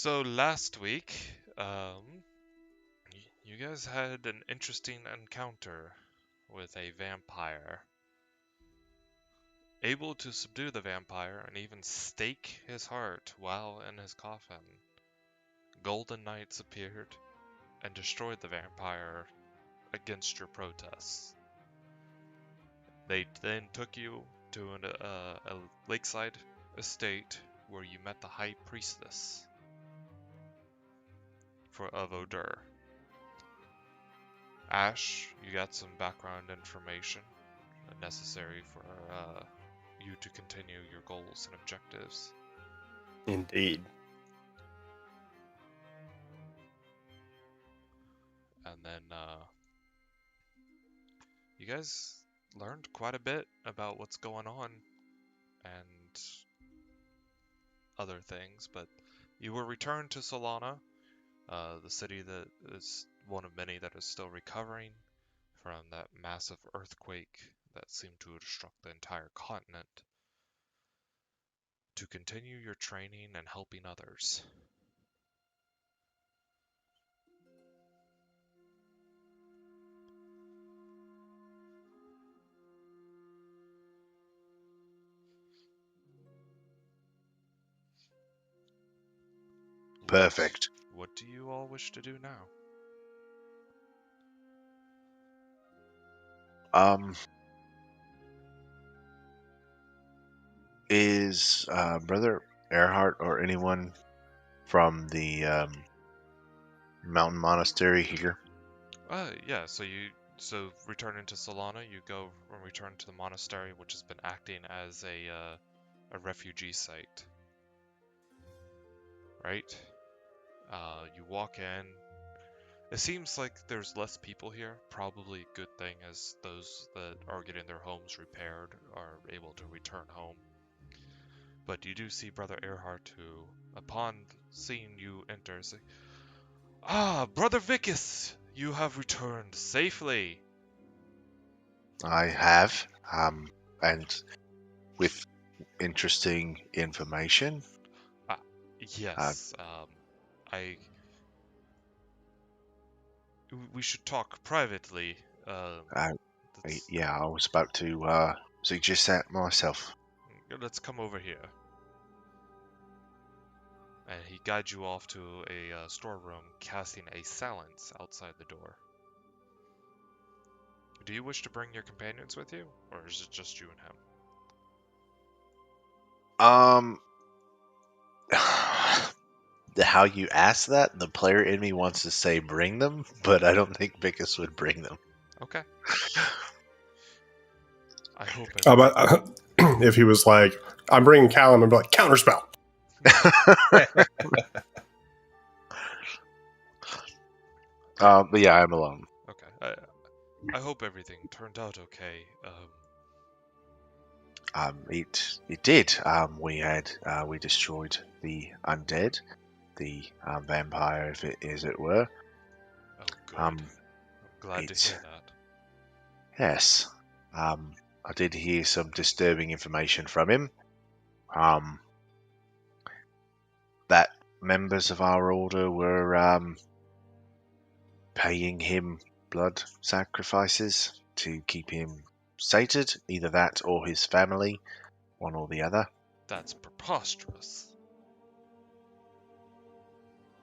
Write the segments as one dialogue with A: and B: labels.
A: So last week, you guys had an interesting encounter with a vampire. Able to subdue the vampire and even stake his heart while in his coffin, Golden Knights appeared and destroyed the vampire against your protests. They then took you to a lakeside estate where you met the High Priestess of Odur. Ash, you got some background information necessary for you to continue your goals and objectives.
B: Indeed.
A: And then you guys learned quite a bit about what's going on and other things, but you were returned to Solana, the city that is one of many that is still recovering from that massive earthquake that seemed to have struck the entire continent, to continue your training and helping others.
B: Perfect.
A: What do you all wish to do now?
B: Is Brother Earhart or anyone from the mountain monastery here?
A: Yeah, so returning to Solana, you go and return to the monastery, which has been acting as a refugee site. Right? You walk in. It seems like there's less people here. Probably a good thing, as those that are getting their homes repaired are able to return home. But you do see Brother Earhart, who, upon seeing you enter, say, "Ah, Brother Vicus, you have returned safely."
B: I have, and with interesting information.
A: Yes, we should talk privately.
B: I, yeah, I was about to suggest that myself.
A: Let's come over here. And he guides you off to a storeroom, casting a silence outside the door. Do you wish to bring your companions with you, or is it just you and him?
B: How you ask that, the player in me wants to say bring them, but I don't think Vicus would bring them.
A: Okay. I hope.
C: But if he was like, "I'm bringing Callum," I'd be like, "Counterspell."
B: But yeah, I'm alone.
A: Okay. I hope everything turned out okay.
B: It did. We destroyed the undead, the vampire, as it were.
A: Oh, good. I'm glad to hear that.
B: Yes. I did hear some disturbing information from him. That members of our order were paying him blood sacrifices to keep him sated, either that or his family, one or the other.
A: That's preposterous.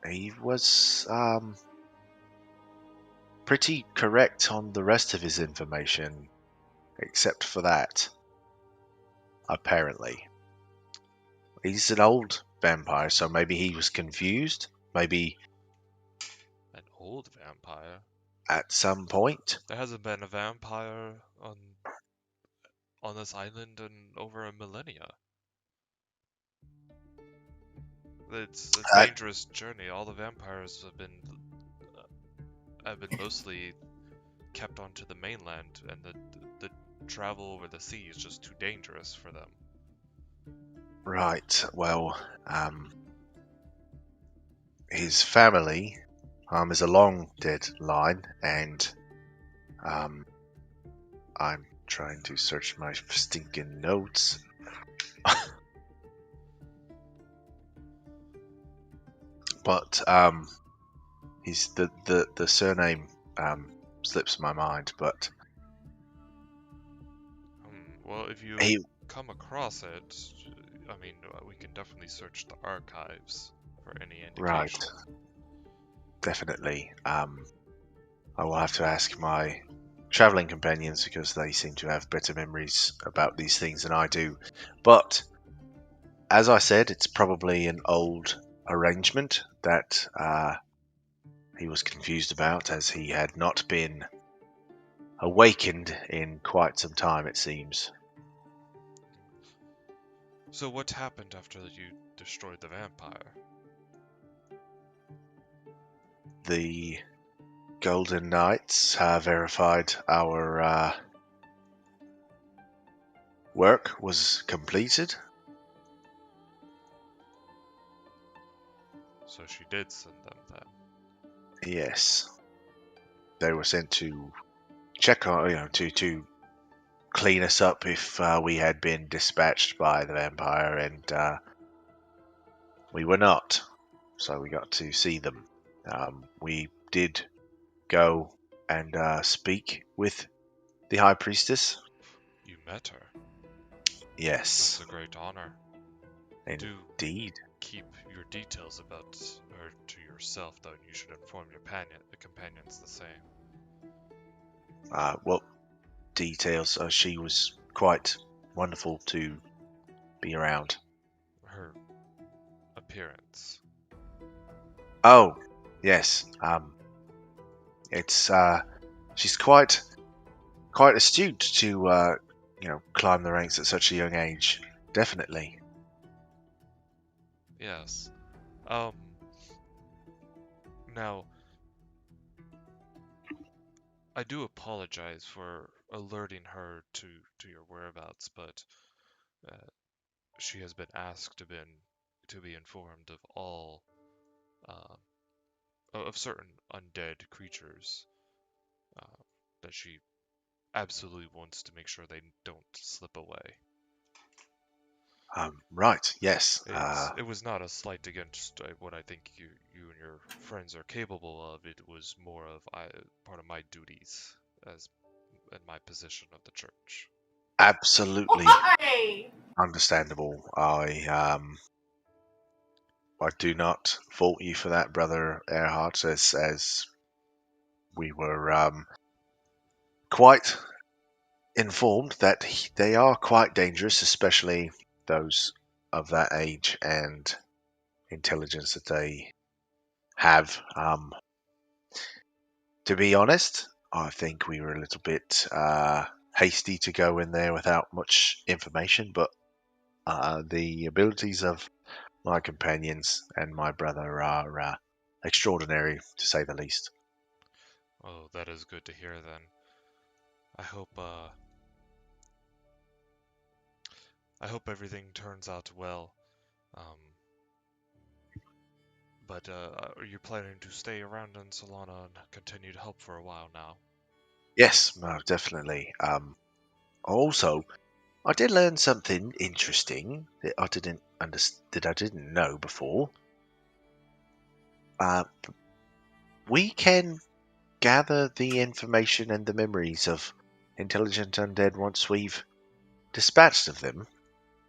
B: He was pretty correct on the rest of his information, except for that. Apparently. He's an old vampire, so maybe he was confused. Maybe
A: An old vampire?
B: at some point.
A: There hasn't been a vampire on this island in over a millennia. It's a dangerous journey. All the vampires have been mostly kept onto the mainland, and the travel over the sea is just too dangerous for them.
B: Right. Well, his family is a long dead line, and I'm trying to search my stinking notes. but he's the surname slips my mind. But
A: Well, if you
B: he
A: come across it, I mean, we can definitely search the archives for any
B: right,
A: indication.
B: definitely. I will have to ask my traveling companions because they seem to have better memories about these things than I do. But as I said, it's probably an old arrangement that he was confused about, as he had not been awakened in quite some time, it seems.
A: So what happened after you destroyed the vampire?
B: The Golden Knights verified our work was completed.
A: So she did send them then.
B: Yes, they were sent to check on, to clean us up if we had been dispatched by the vampire, and we were not. So we got to see them. We did go and speak with the High Priestess.
A: You met her.
B: Yes,
A: That's a great honor. Do
B: indeed.
A: keep your details about her to yourself, though, and you should inform your companions the same.
B: What details? She was quite wonderful to be around.
A: Her appearance.
B: Oh, yes. It's she's quite astute to climb the ranks at such a young age. Definitely.
A: Yes. Now, I do apologize for alerting her to your whereabouts, but uh, she has been asked to be informed of all uh, of certain undead creatures that she absolutely wants to make sure they don't slip away.
B: Right. Yes.
A: It was not a slight against what I think you and your friends are capable of. It was more of part of my duties as in my position of the church.
B: Absolutely
D: Why?
B: understandable. I do not fault you for that, brother Earhart, as we were quite informed that they are quite dangerous, especially those of that age and intelligence that they have. To be honest, I think we were a little bit hasty to go in there without much information, but the abilities of my companions and my brother are extraordinary, to say the least.
A: Oh, that is good to hear then. I hope everything turns out well. Um, but are you planning to stay around in Solana and continue to help for a while now?
B: Yes, no, definitely. Also, I did learn something interesting that I didn't know before. Uh, we can gather the information and the memories of intelligent undead once we've dispatched of them.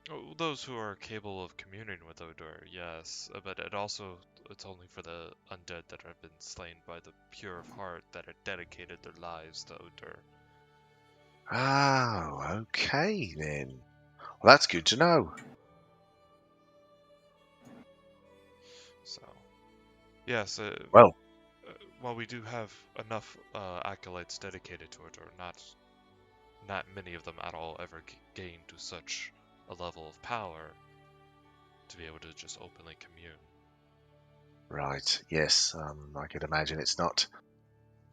A: Oh, those who are capable of communing with Odur, yes, but it's only for the undead that have been slain by the pure of heart that had dedicated their lives to Odur.
B: Oh, okay then. Well, that's good to know.
A: So, yes,
B: Well,
A: while we do have enough acolytes dedicated to Odur, not many of them at all ever gain to such a level of power to be able to just openly commune.
B: right, yes, I can imagine it's not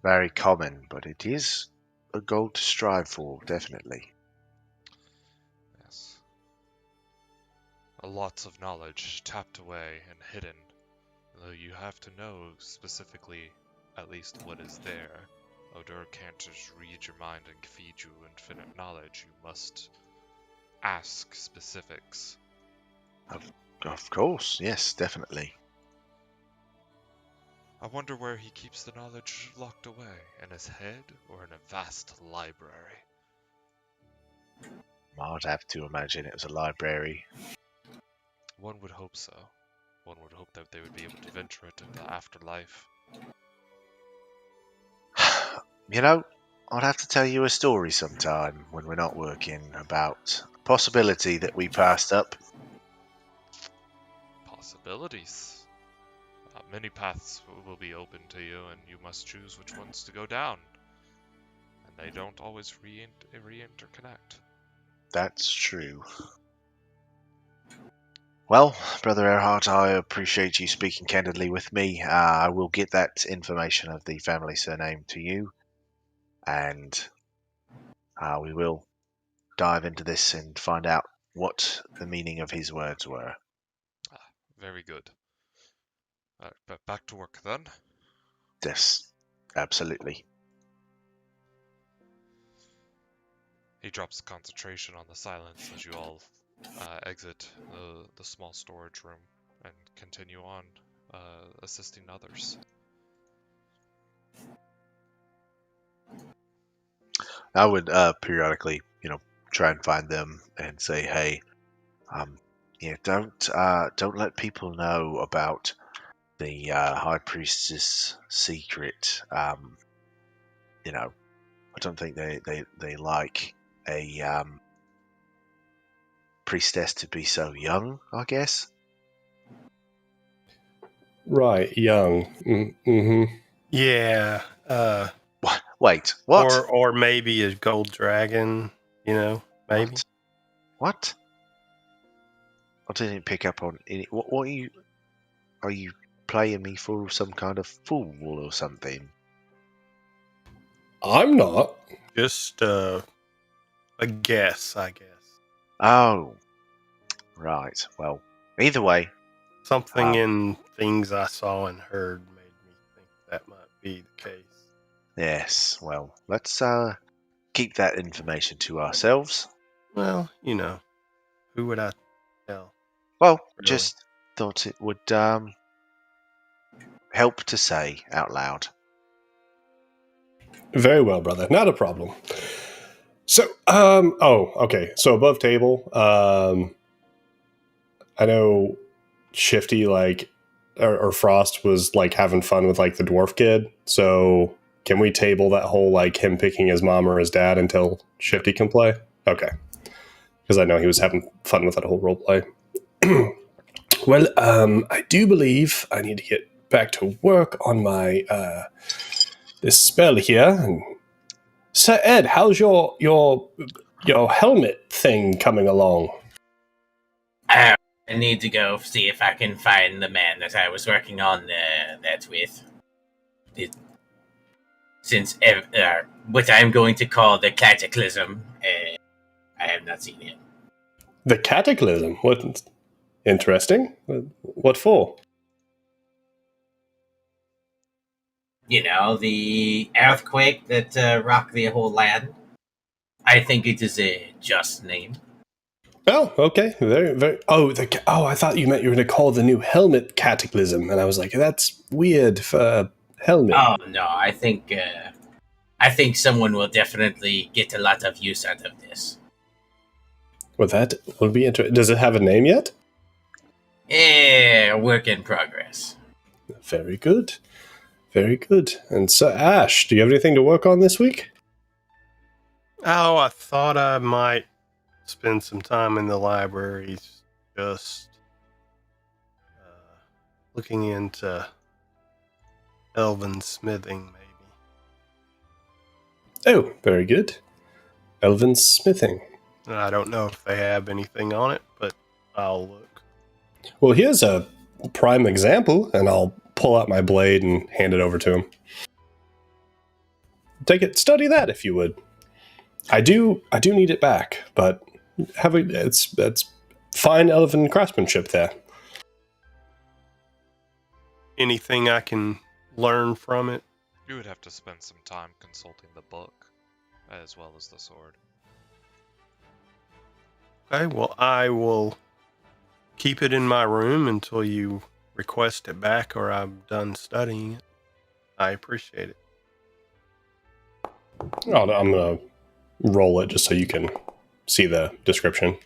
B: very common, but it is a goal to strive for, definitely.
A: Yes. Lots of knowledge tapped away and hidden, though you have to know specifically at least what is there. Odur can't just read your mind and feed you infinite knowledge. You must ask specifics.
B: Of course, yes, definitely.
A: I wonder where he keeps the knowledge locked away, in his head or in a vast library.
B: I'd have to imagine it was a library.
A: One would hope so. One would hope that they would be able to venture it into the afterlife.
B: You know, I'd have to tell you a story sometime when we're not working about a possibility that we passed up.
A: Possibilities. Many paths will be open to you, and you must choose which ones to go down. And they don't always re-interconnect.
B: That's true. Well, Brother Earhart, I appreciate you speaking candidly with me. I will get that information of the family surname to you, and we will dive into this and find out what the meaning of his words were.
A: Very good. But back to work then.
B: Yes, absolutely.
A: He drops concentration on the silence as you all exit the small storage room and continue on assisting others.
B: I would periodically, try and find them and say, "Hey, don't let people know about the High Priestess secret. I don't think they like a priestess to be so young, I guess."
C: Right, young. Mm-hmm.
D: Yeah.
B: Wait, what?
D: Or maybe a gold dragon, maybe.
B: What? I didn't pick up on any. What are you playing me for some kind of fool or something?
C: I'm not.
D: Just a guess, I guess.
B: Oh, right. Well, either way,
D: Something in things I saw and heard made me think that might be the case.
B: yes. Well, let's keep that information to ourselves.
D: Well, who would I tell?
B: Well,
D: Really?
B: just thought it would help to say out loud.
C: Very well, brother. Not a problem. So, okay. So above table, I know Shifty, or Frost was, having fun with, the dwarf kid. So can we table that whole, him picking his mom or his dad until Shifty can play? Okay. Because I know he was having fun with that whole role play. Well, I do believe I need to get back to work on my, this spell here. And Sir Ed, how's your helmet thing coming along?
E: I need to go see if I can find the man that I was working on that with. Since what I'm going to call the cataclysm, I have not seen him.
C: The cataclysm? What? Interesting. What for?
E: The earthquake that rocked the whole land. I think it is a just name.
C: Oh, okay. Very, very. Oh, I thought you meant you were going to call the new helmet cataclysm, and I was like, that's weird for helmet.
E: Oh no, I think someone will definitely get a lot of use out of this.
C: Well, that would be interesting. Does it have a name yet?
E: Work in progress.
C: Very good. Very good. And so, Ash, do you have anything to work on this week?
D: Oh, I thought I might spend some time in the libraries just looking into Elvin Smithing, maybe.
C: Oh, very good. Elvin Smithing.
D: I don't know if they have anything on it, but I'll look.
C: Well, here's a prime example, and I'll pull out my blade and hand it over to him. Take it, study that if you would. I do need it back, but it's fine elven craftsmanship there.
D: Anything I can learn from it?
A: You would have to spend some time consulting the book, as well as the sword.
D: Okay, well, I will keep it in my room until you request it back or I'm done studying it. I appreciate it.
C: I'm gonna roll it just so you can see the description.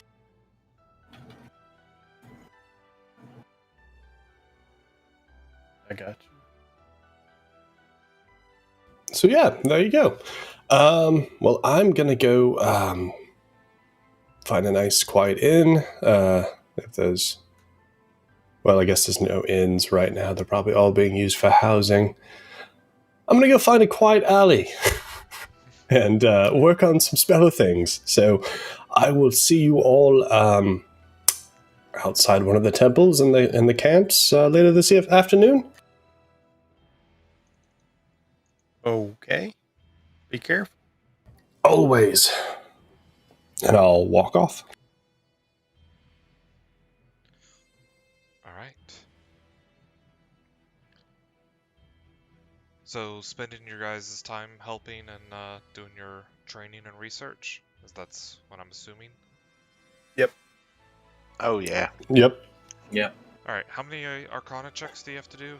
D: I got you.
C: So yeah, there you go. Well, I'm gonna go find a nice quiet inn. If there's, well, I guess there's no inns right now. They're probably all being used for housing. I'm gonna go find a quiet alley and work on some spell things. So I will see you all outside one of the temples in the camps later this afternoon.
D: Okay. Be careful.
C: Always. And I'll walk off.
A: All right. So, spending your guys' time helping and doing your training and research? That's what I'm assuming?
B: Oh yeah.
C: Yep.
E: Yep.
A: Alright, how many Arcana checks do you have to do,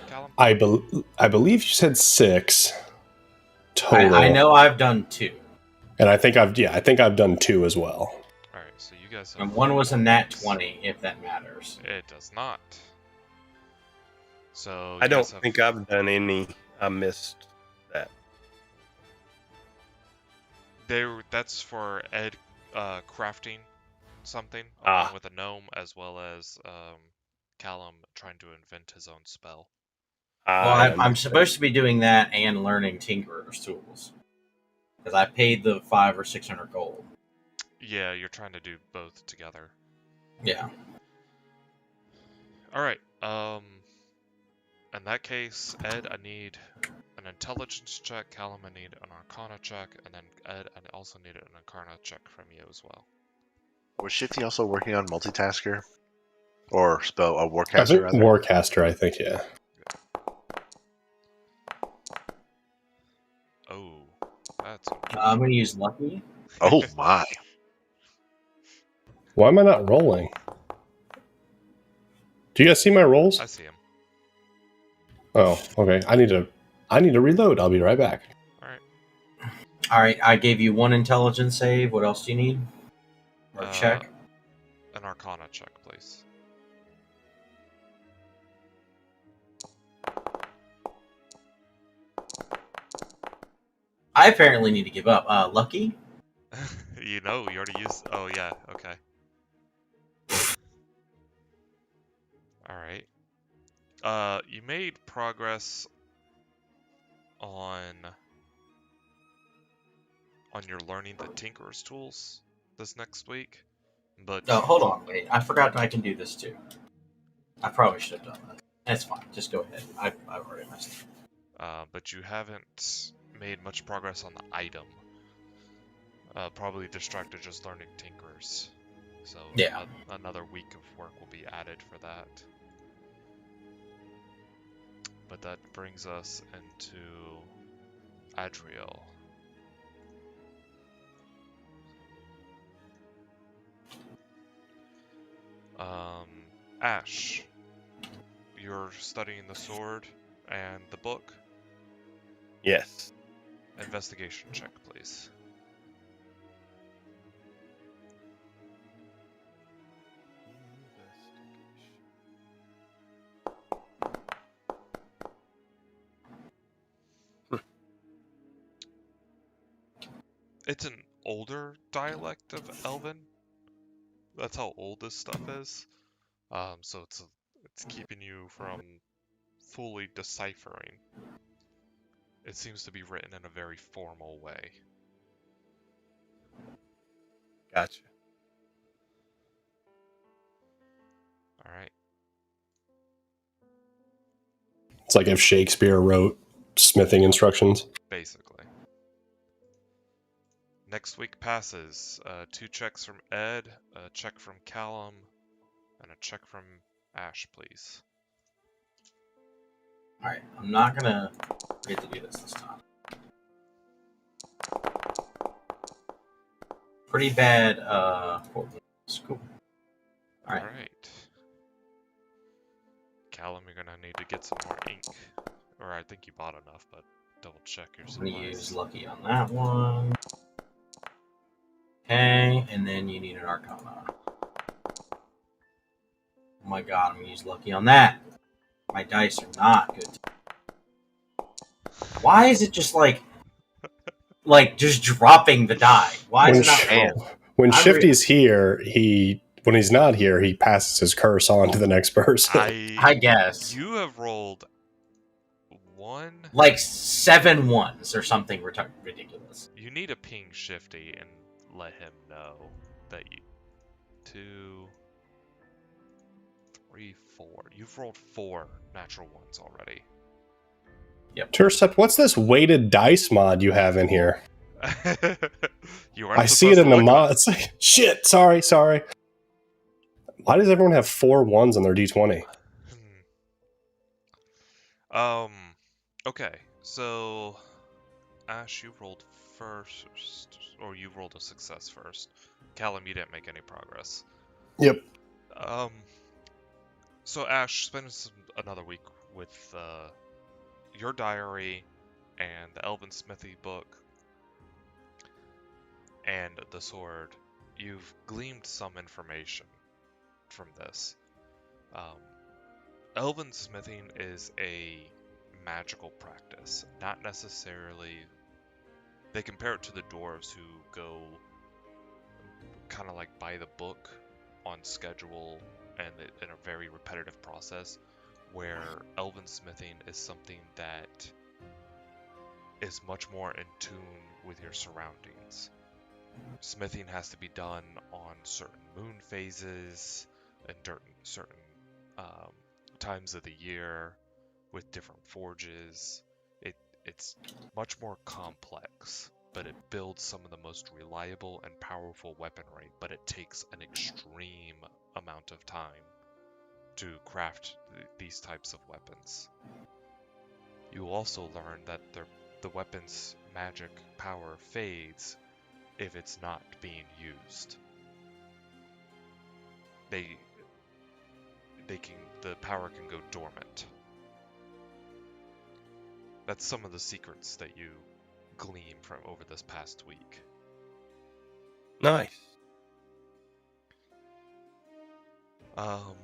A: Callum?
C: I believe you said 6 total.
E: I know I've done 2.
C: And I think I've done 2 as well.
A: Alright, so you guys have...
E: And one was a nat 20, if that matters.
A: It does not. So
D: I
A: you
D: don't
A: guys have...
D: think I've done any. I missed that.
A: That's for Ed crafting something
D: Ah.
A: along with a gnome, as well as Callum trying to invent his own spell.
E: Well, I'm supposed to be doing that and learning Tinkerer's tools. Because I paid the 500 or 600 gold.
A: Yeah, you're trying to do both together.
E: Yeah.
A: Alright, in that case, Ed, I need an intelligence check, Callum, I need an arcana check, and then Ed, I also need an arcana check from you as well.
B: Was Shifty also working on multitasker? Or spell a
C: I
B: warcaster
C: think
B: rather?
C: Warcaster, I think, yeah.
A: Oh, that's...
E: I'm going to use Lucky.
B: Oh my.
C: Why am I not rolling? Do you guys see my rolls?
A: I see him.
C: Oh, okay. I need to reload. I'll be right back.
A: Alright.
E: Alright, I gave you 1 intelligence save. What else do you need? Or check?
A: An arcana check, please.
E: I apparently need to give up. Lucky?
A: You already used... Oh, yeah, okay. Alright. You made progress on your learning the Tinkerer's tools this next week, but...
E: Oh, hold on, wait. I forgot I can do this too. I probably should have done that. That's fine. Just go ahead. I've already messed up.
A: But you haven't made much progress on the item. Probably distracted just learning Tinkerers. So
E: Yeah.
A: Another week of work will be added for that. But that brings us into Adriel. Ash, you're studying the sword and the book.
D: Yes.
A: Investigation check, please. It's an older dialect of Elvin. That's how old this stuff is. So it's keeping you from fully deciphering. It seems to be written in a very formal way.
D: Gotcha.
A: All right.
C: It's like if Shakespeare wrote smithing instructions.
A: Basically. Next week passes. 2 checks from Ed, a check from Callum, and a check from Ash, please.
E: Alright, I'm not gonna forget to do this time. Pretty bad, cool. Alright.
A: Callum, you're gonna need to get some more ink. Or I think you bought enough, but double check your
E: I'm going to
A: supplies.
E: use lucky on that one. Okay, and then you need an Arcana. Oh my god, I'm going to use lucky on that. My dice are not good. Why is it just like just dropping the die? Why is
C: When
E: it not
C: sh-
E: roll?
C: when
E: I'm
C: Shifty's here, when he's not here, he passes his curse on to the next person.
E: I guess.
A: You have rolled 1.
E: Like 7 ones or something ridiculous.
A: You need to ping Shifty and let him know that you 2, 3, 4. You've rolled 4 natural ones already.
C: Tercept, what's this weighted dice mod you have in here?
A: You aren't
C: I see it
A: supposed
C: in
A: to
C: the
A: look
C: mod. It's like, shit, sorry. Why does everyone have 4 ones on their d20?
A: Okay, so Ash, you rolled first, or you rolled a success first. Callum, you didn't make any progress.
C: Yep.
A: So Ash, spend another week with your diary and the Elvin Smithing book and the sword. You've gleaned some information from this. Elvin Smithing is a magical practice, not necessarily. They compare it to the dwarves who go kind of like by the book on schedule and in a very repetitive process, where Elvin Smithing is something that is much more in tune with your surroundings. Smithing has to be done on certain moon phases and certain times of the year with different forges. It's much more complex, but it builds some of the most reliable and powerful weaponry, but it takes an extreme amount of time to craft these types of weapons. You will also learn that the weapon's magic power fades if it's not being used. The power can go dormant. That's some of the secrets that you glean from over this past week.
D: Nice.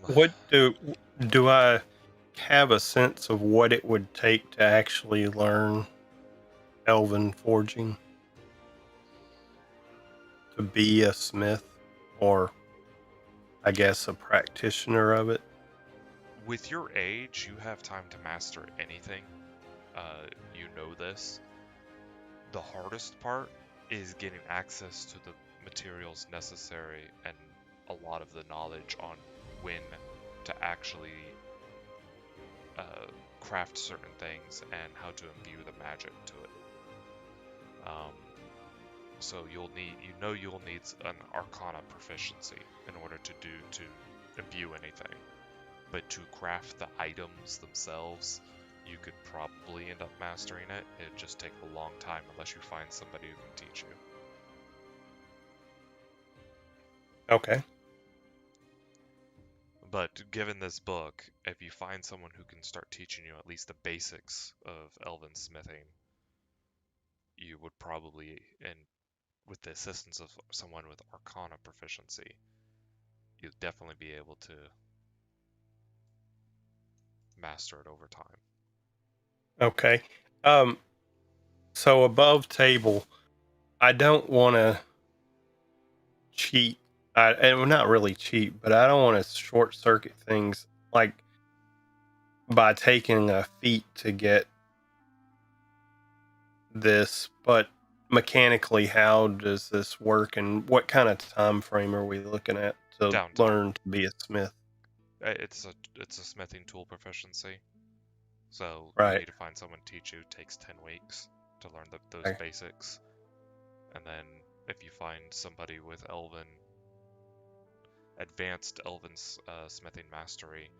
D: What do I have a sense of what it would take to actually learn Elven forging? To be a smith, or I guess a practitioner of it?
A: With your age, you have time to master anything. You know this. The hardest part is getting access to the materials necessary and a lot of the knowledge on when to actually craft certain things and how to imbue the magic to it. So you'll need an Arcana proficiency in order to imbue anything. But to craft the items themselves, you could probably end up mastering it. It'd just take a long time unless you find somebody who can teach you.
D: Okay.
A: But given this book, if you find someone who can start teaching you at least the basics of Elvin Smithing, you would probably, and with the assistance of someone with Arcana proficiency, you'd definitely be able to master it over time.
D: Okay. So above table, I don't want to cheat. And not really cheat, but I don't want to short circuit things like by taking a feat to get this. But mechanically, how does this work, and what kind of time frame are we looking at to
A: Downtime.
D: learn to be a smith?
A: It's a smithing tool proficiency. So
D: Right.
A: you need to find someone to teach you. It takes 10 weeks to learn those
D: Okay.
A: basics. And then if you find somebody with advanced Elvin smithing mastery,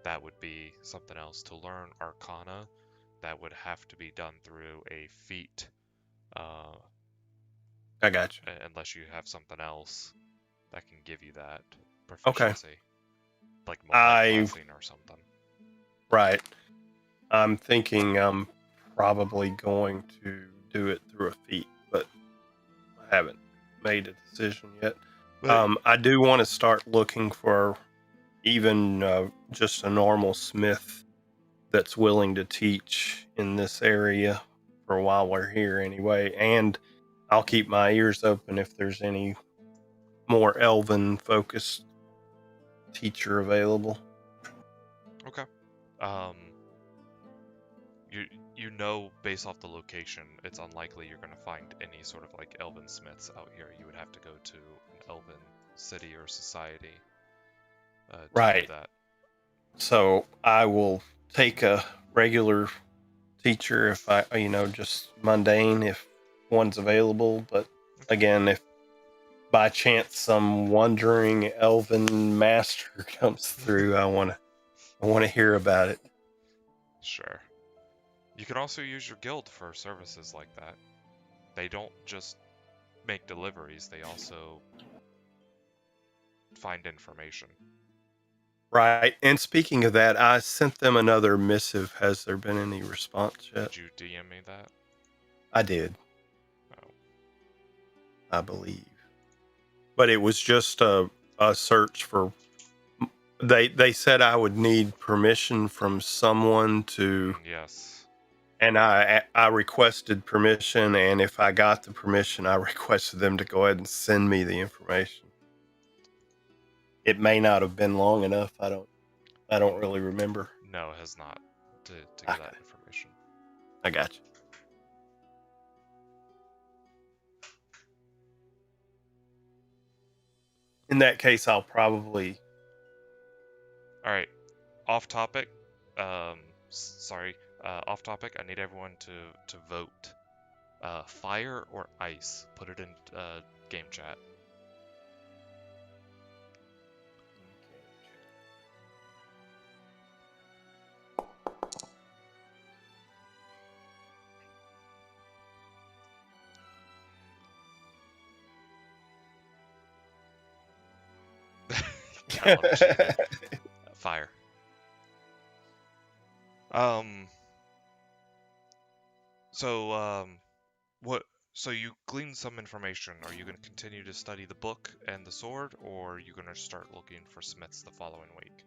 A: that would be something else. To learn Arcana, that would have to be done through a feat.
D: I got you.
A: Unless you have something else that can give you that
D: Okay.
A: proficiency. Like blessing or something.
D: Right. I'm thinking I'm probably going to do it through a feat, but I haven't made a decision yet.
A: But
D: I do want to start looking for even just a normal smith that's willing to teach in this area for a while we're here anyway. And I'll keep my ears open if there's any more elven focused teacher available.
A: okay. Um, you know, based off the location, it's unlikely you're gonna find any sort of like elven smiths out here. You would have to go to an elven city or society to
D: Right.
A: do that.
D: So I will take a regular teacher if I, just mundane if one's available. But again, if by chance some wandering elven master comes through, I want to hear about it.
A: Sure. You can also use your guild for services like that. They don't just make deliveries, they also find information.
D: Right. And speaking of that, I sent them another missive. Has there been any response yet?
A: Did you DM me that?
D: I did,
A: Oh.
D: I believe. But it was just a search for. They said I would need permission from someone to,
A: Yes.
D: and I requested permission, and if I got the permission, I requested them to go ahead and send me the information. It may not have been long enough. I don't really remember.
A: No, it has not to get
D: Okay.
A: that information.
D: I got you. In that case, I'll probably.
A: All right. Off topic. Sorry. Off topic. I need everyone to vote. Fire or ice? Put it in game chat. Callum cheated. Fire. What? So you gleaned some information. Are you going to continue to study the book and the sword, or are you going to start looking for smiths the following week?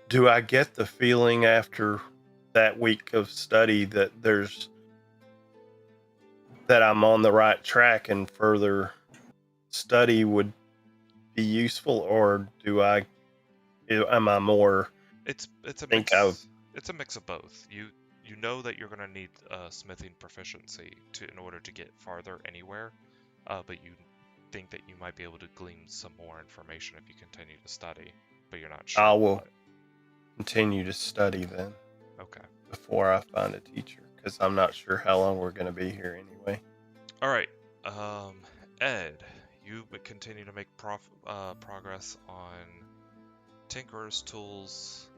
D: Do I get the feeling after that week of study that I'm on the right track and further study would be useful, or am I more?
A: It's a
D: think
A: mix. It's a mix of both. You know that you're going to need smithing proficiency in order to get farther anywhere, but you think that you might be able to glean some more information if you continue to study, but you're not sure.
D: I will continue to study then.
A: Okay.
D: Before I find a teacher, because I'm not sure how long we're going to be here anyway.
A: All right. Ed, you continue to make progress on Tinker's tools.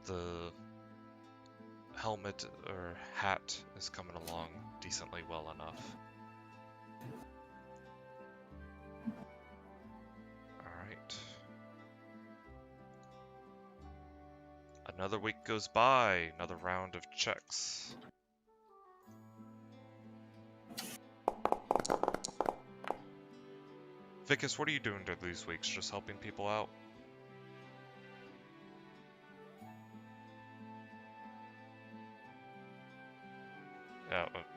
A: The helmet or hat is coming along decently well enough. Alright. Another week goes by, another round of checks. Vicus, what are you doing during these weeks? Just helping people out?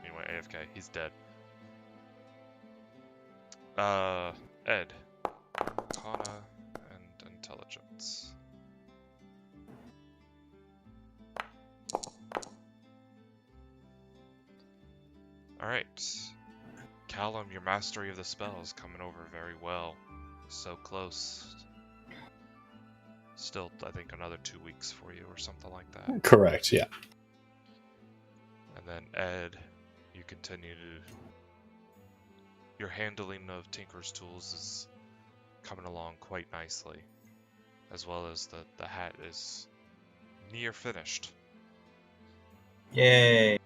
A: Anyway, AFK. He's dead. Ed. Arcana and Intelligence. Alright. Callum, your mastery of the spell is coming over very well. So close. Still, I think another 2 weeks for you or something like that.
C: Correct, yeah.
A: And then Ed, you continue to... Your handling of Tinker's tools is coming along quite nicely. As well as the hat is near finished.
E: Yay!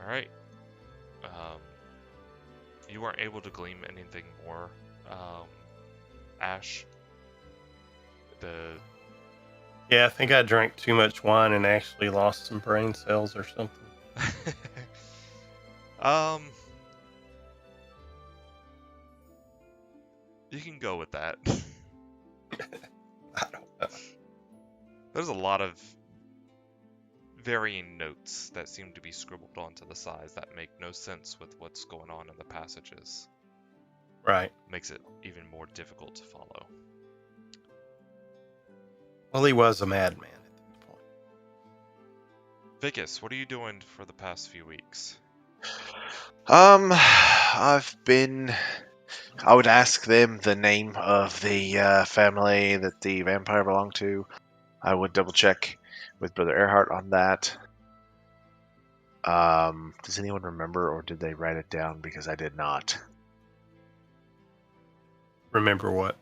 A: Alright. you weren't able to glean anything more, Ash.
D: Yeah, I think I drank too much wine and actually lost some brain cells or something.
A: You can go with that.
D: I don't know.
A: There's a lot of varying notes that seem to be scribbled onto the sides that make no sense with what's going on in the passages.
D: Right.
A: Makes it even more difficult to follow.
D: Well, he was a madman at that point.
A: Vicus, what are you doing for the past few weeks?
B: I would ask them the name of the family that the vampire belonged to. I would double check with Brother Earhart on that. Does anyone remember, or did they write it down? Because I did not.
D: Remember what?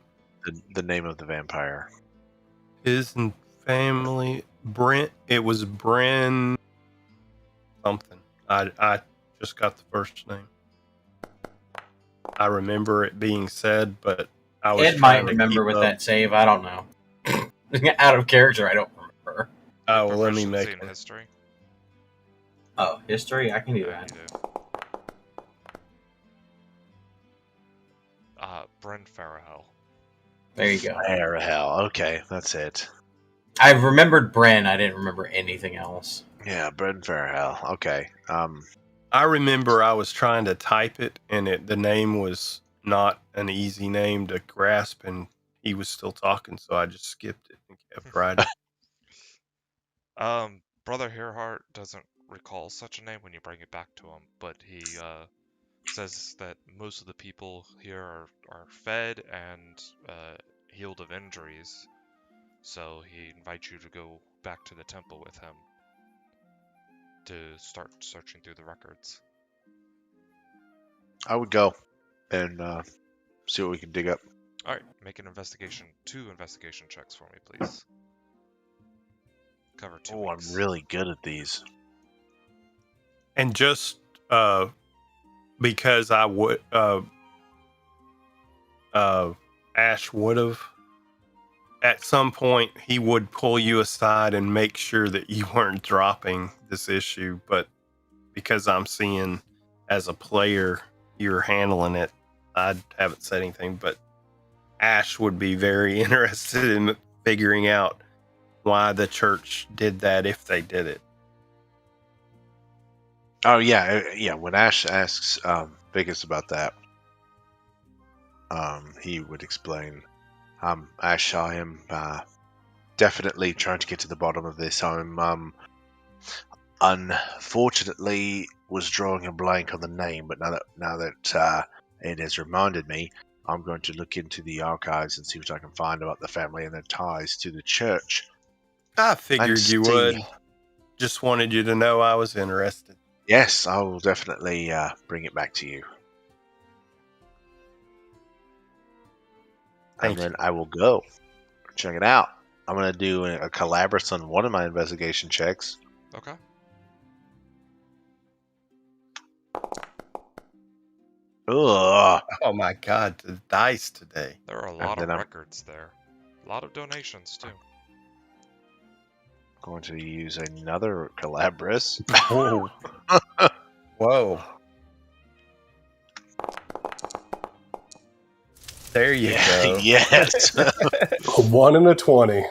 B: The name of the vampire.
D: His family, Brent. It was Bren something. I just got the first name. I remember it being said, but I was
E: Ed might
D: trying to
E: remember
D: keep
E: with
D: up.
E: that save. I don't know. Out of character, I don't remember.
D: Oh, well, let me
A: Proficiency
D: make
A: in
D: it.
A: history.
E: Oh, history? I can do
A: Yeah,
E: that.
A: you do. Bren Farahel.
E: There you go.
B: Where the hell? Okay, that's it.
E: I remembered Bren. I didn't remember anything else.
B: Yeah, Bren Farahel. Okay.
D: I remember I was trying to type it, and the name was not an easy name to grasp, and he was still talking, so I just skipped it and kept writing.
A: Brother Earhart doesn't recall such a name when you bring it back to him, but he says that most of the people here are fed and healed of injuries, so he invites you to go back to the temple with him to start searching through the records.
B: I would go and see what we can dig up.
A: All right, make two investigation checks for me, please. Cover 2 weeks.
B: I'm really good at these.
D: And just because I would, Ash would have, at some point, he would pull you aside and make sure that you weren't dropping this issue. But because I'm seeing as a player, you're handling it, I haven't said anything. But Ash would be very interested in figuring out why the church did that if they did it.
B: Oh yeah. When Ash asks Vegas about that, he would explain. Ash saw him definitely trying to get to the bottom of this. I'm unfortunately was drawing a blank on the name, but now that it has reminded me, I'm going to look into the archives and see what I can find about the family and their ties to the church.
D: I figured you would. Just wanted you to know I was interested.
B: Yes, I will definitely bring it back to you.
D: Thank
B: and then
D: you.
B: I will go check it out. I'm going to do a Calabras on one of my investigation checks.
A: Okay.
B: Ugh.
D: Oh my god, the dice today.
A: There are a lot of
B: then I'm-
A: records there. A lot of donations, too.
B: Going to use another Calabras.
D: Whoa. Whoa. There you go.
B: Yes.
C: A 1 and a 20.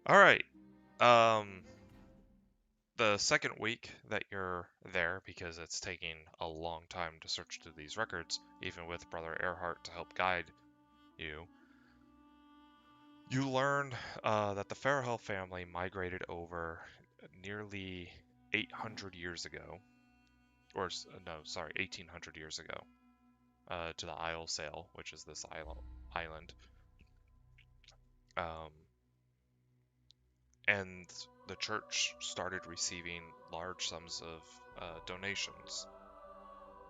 A: All right. The second week that you're there, because it's taking a long time to search through these records, even with Brother Earhart to help guide you, you learn that the Farahel family migrated over nearly 800 years ago, or no, sorry, 1800 years ago, to the Isle Sail, which is this island. And the church started receiving large sums of donations.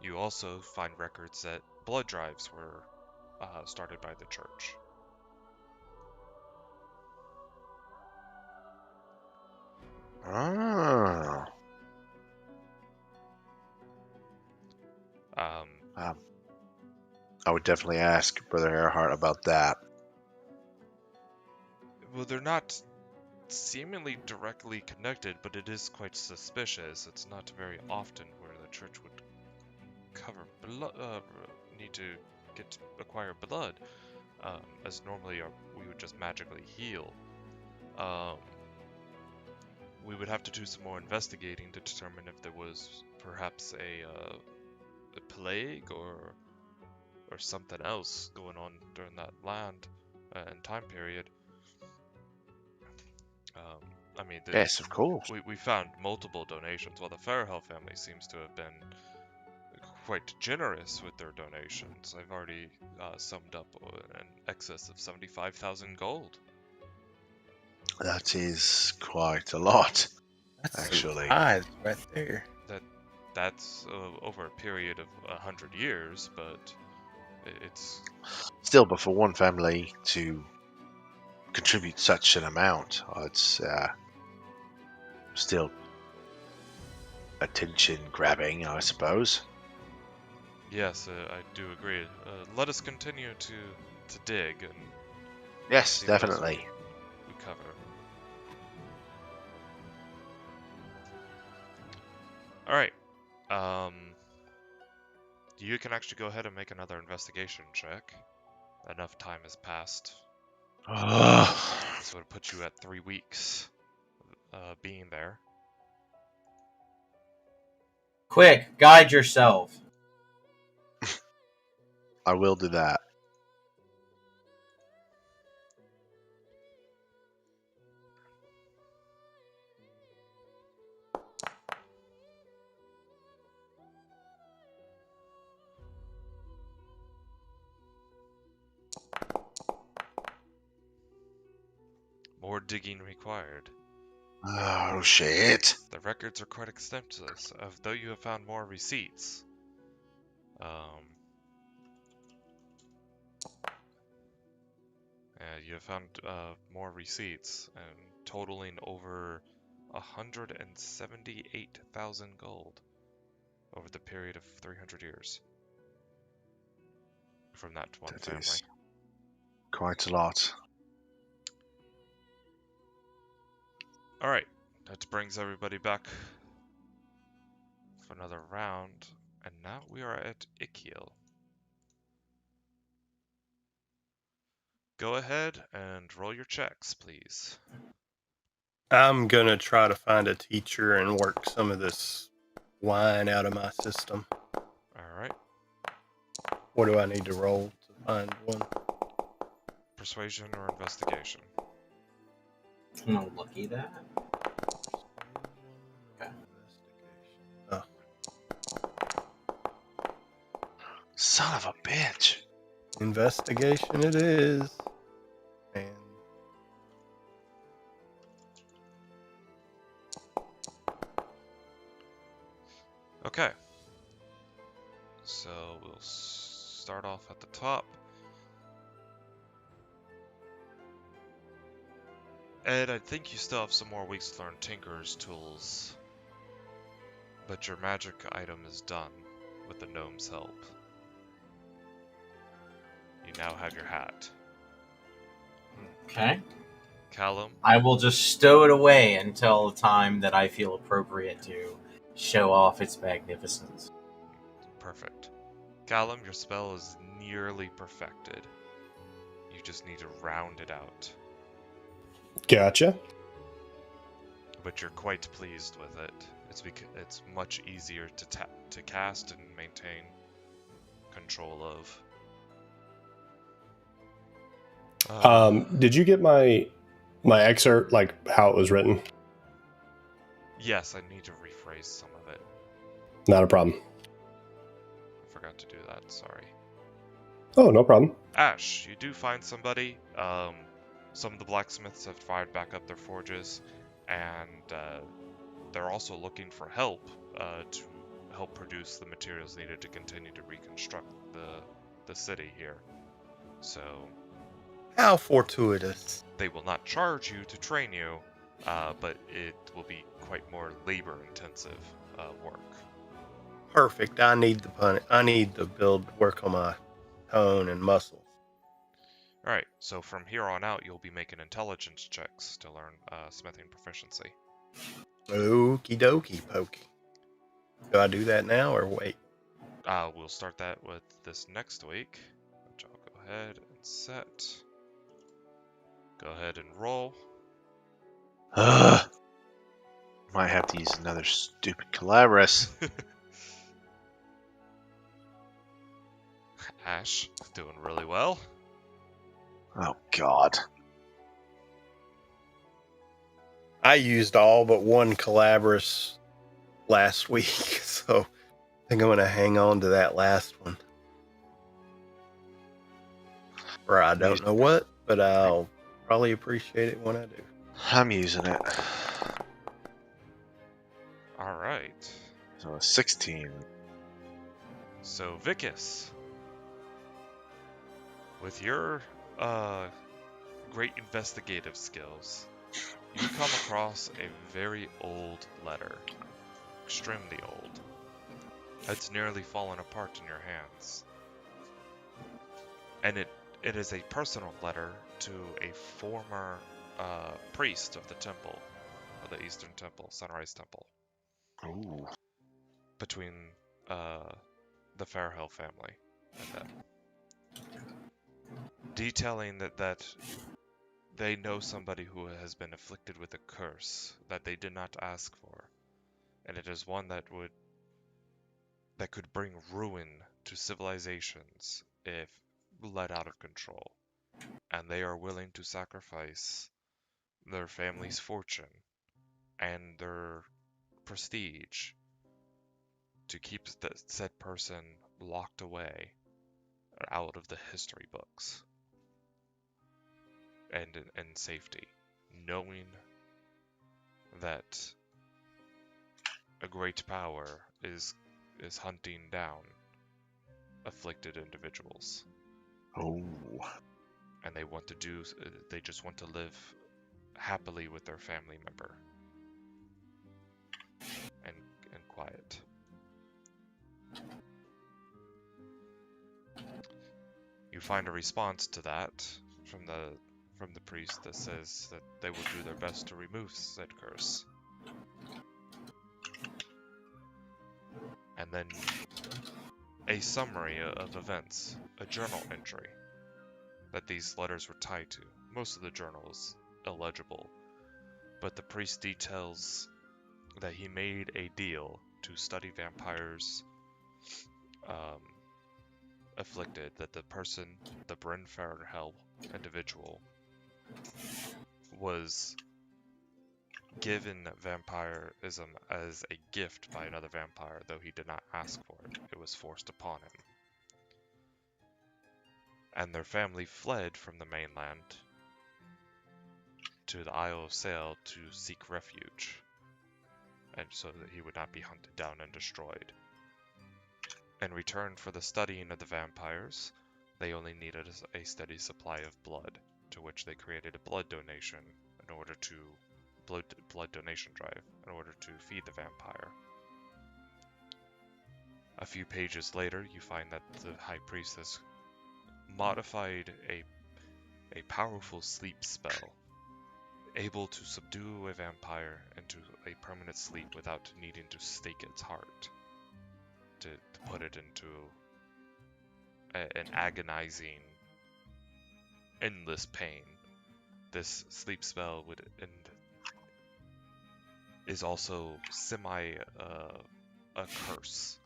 A: You also find records that blood drives were started by the church.
B: Ah. I would definitely ask Brother Earhart about that.
A: Well, they're not seemingly directly connected, but it is quite suspicious. It's not very often where the church would cover blood, need to acquire blood, as normally we would just magically heal. We would have to do some more investigating to determine if there was perhaps a plague or something else going on during that land and time period. I mean,
B: Yes, of course.
A: we found multiple donations. While the Farrell family seems to have been quite generous with their donations. I've already summed up an excess of 75,000 gold.
B: That is quite a lot,
D: That's
B: actually.
D: eyes right there.
A: That's over a period of 100 years, but it's
B: Still, but for one family to contribute such an amount, it's still attention grabbing, I suppose.
A: yes, I do agree. Let us continue to dig and
B: Yes,
A: see what else
B: definitely.
A: we cover. All right. You can actually go ahead and make another investigation check. Enough time has passed. This would put you at 3 weeks being there.
E: Quick, guide yourself.
B: I will do that.
A: More digging required.
B: Oh, shit.
A: The records are quite extensive, though you have found more receipts. You have found more receipts, and totaling over 178,000 gold over the period of 300 years from that one
B: That
A: family.
B: is quite a lot.
A: All right, that brings everybody back for another round, and now we are at Ikiel. Go ahead and roll your checks, please.
D: I'm gonna try to find a teacher and work some of this wine out of my system.
A: All right.
D: What do I need to roll to find one?
A: Persuasion or investigation?
E: No, lucky that. Okay.
D: Oh.
B: Son of a bitch.
D: Investigation it is. And
A: Okay. So we'll start off at the top. Ed, I think you still have some more weeks to learn Tinker's tools. But your magic item is done with the gnome's help. You now have your hat.
E: Okay.
A: Callum,
E: I will just stow it away until the time that I feel appropriate to show off its magnificence.
A: perfect. Callum, your spell is nearly perfected. You just need to round it out.
C: Gotcha.
A: But you're quite pleased with it. It's because it's much easier to cast and maintain control of.
C: Did you get my excerpt, like how it was written?
A: Yes, I need to rephrase some of it.
C: Not a problem.
A: I forgot to do that, sorry.
C: Oh, no problem.
A: Ash, you do find somebody. Some of the blacksmiths have fired back up their forges, and they're also looking for help to help produce the materials needed to continue to reconstruct the city here. So
D: how fortuitous.
A: they will not charge you to train you, but it will be quite more labor-intensive work.
D: perfect. I need the pun. I need to work on my tone and muscles.
A: Alright, so from here on out, you'll be making intelligence checks to learn smithing proficiency.
D: Okie dokie pokey. Do I do that now or wait?
A: We'll start that with this next week, which I'll go ahead and set. Go ahead and roll.
B: Ugh. Might have to use another stupid Calabras.
A: Ash, doing really well.
B: Oh, God.
D: I used all but one Calabras last week, so I think I'm going to hang on to that last one. Or I don't know what, but I'll probably appreciate it when I do.
B: I'm using it.
A: Alright.
B: So a 16.
A: So, Vicus, with your great investigative skills, you come across a very old letter. Extremely old. It's nearly fallen apart in your hands. And it is a personal letter to a former priest of the temple, of the Eastern Temple, Sunrise Temple,
B: Ooh.
A: between the Fairhill family and them. Detailing that they know somebody who has been afflicted with a curse that they did not ask for, and it is one that could bring ruin to civilizations if let out of control, and they are willing to sacrifice their family's fortune and their prestige to keep the said person locked away out of the history books and in safety, knowing that a great power is hunting down afflicted individuals.
B: Oh.
A: And they just want to live happily with their family member and quiet. You find a response to that from the priest that says that they will do their best to remove said curse. And then a summary of events, a journal entry that these letters were tied to. Most of the journal is illegible, but the priest details that he made a deal to study vampires afflicted, that the person, the Bryn Fairhill individual, was given vampirism as a gift by another vampire, though he did not ask for it. It was forced upon him. And their family fled from the mainland to the Isle of Sail to seek refuge, and so that he would not be hunted down and destroyed. In return for the studying of the vampires, they only needed a steady supply of blood, to which they created a blood donation blood donation drive in order to feed the vampire. A few pages later, you find that the High Priestess modified a powerful sleep spell, able to subdue a vampire into a permanent sleep without needing to stake its heart, to put it into an agonizing, endless pain. This sleep spell is also a curse,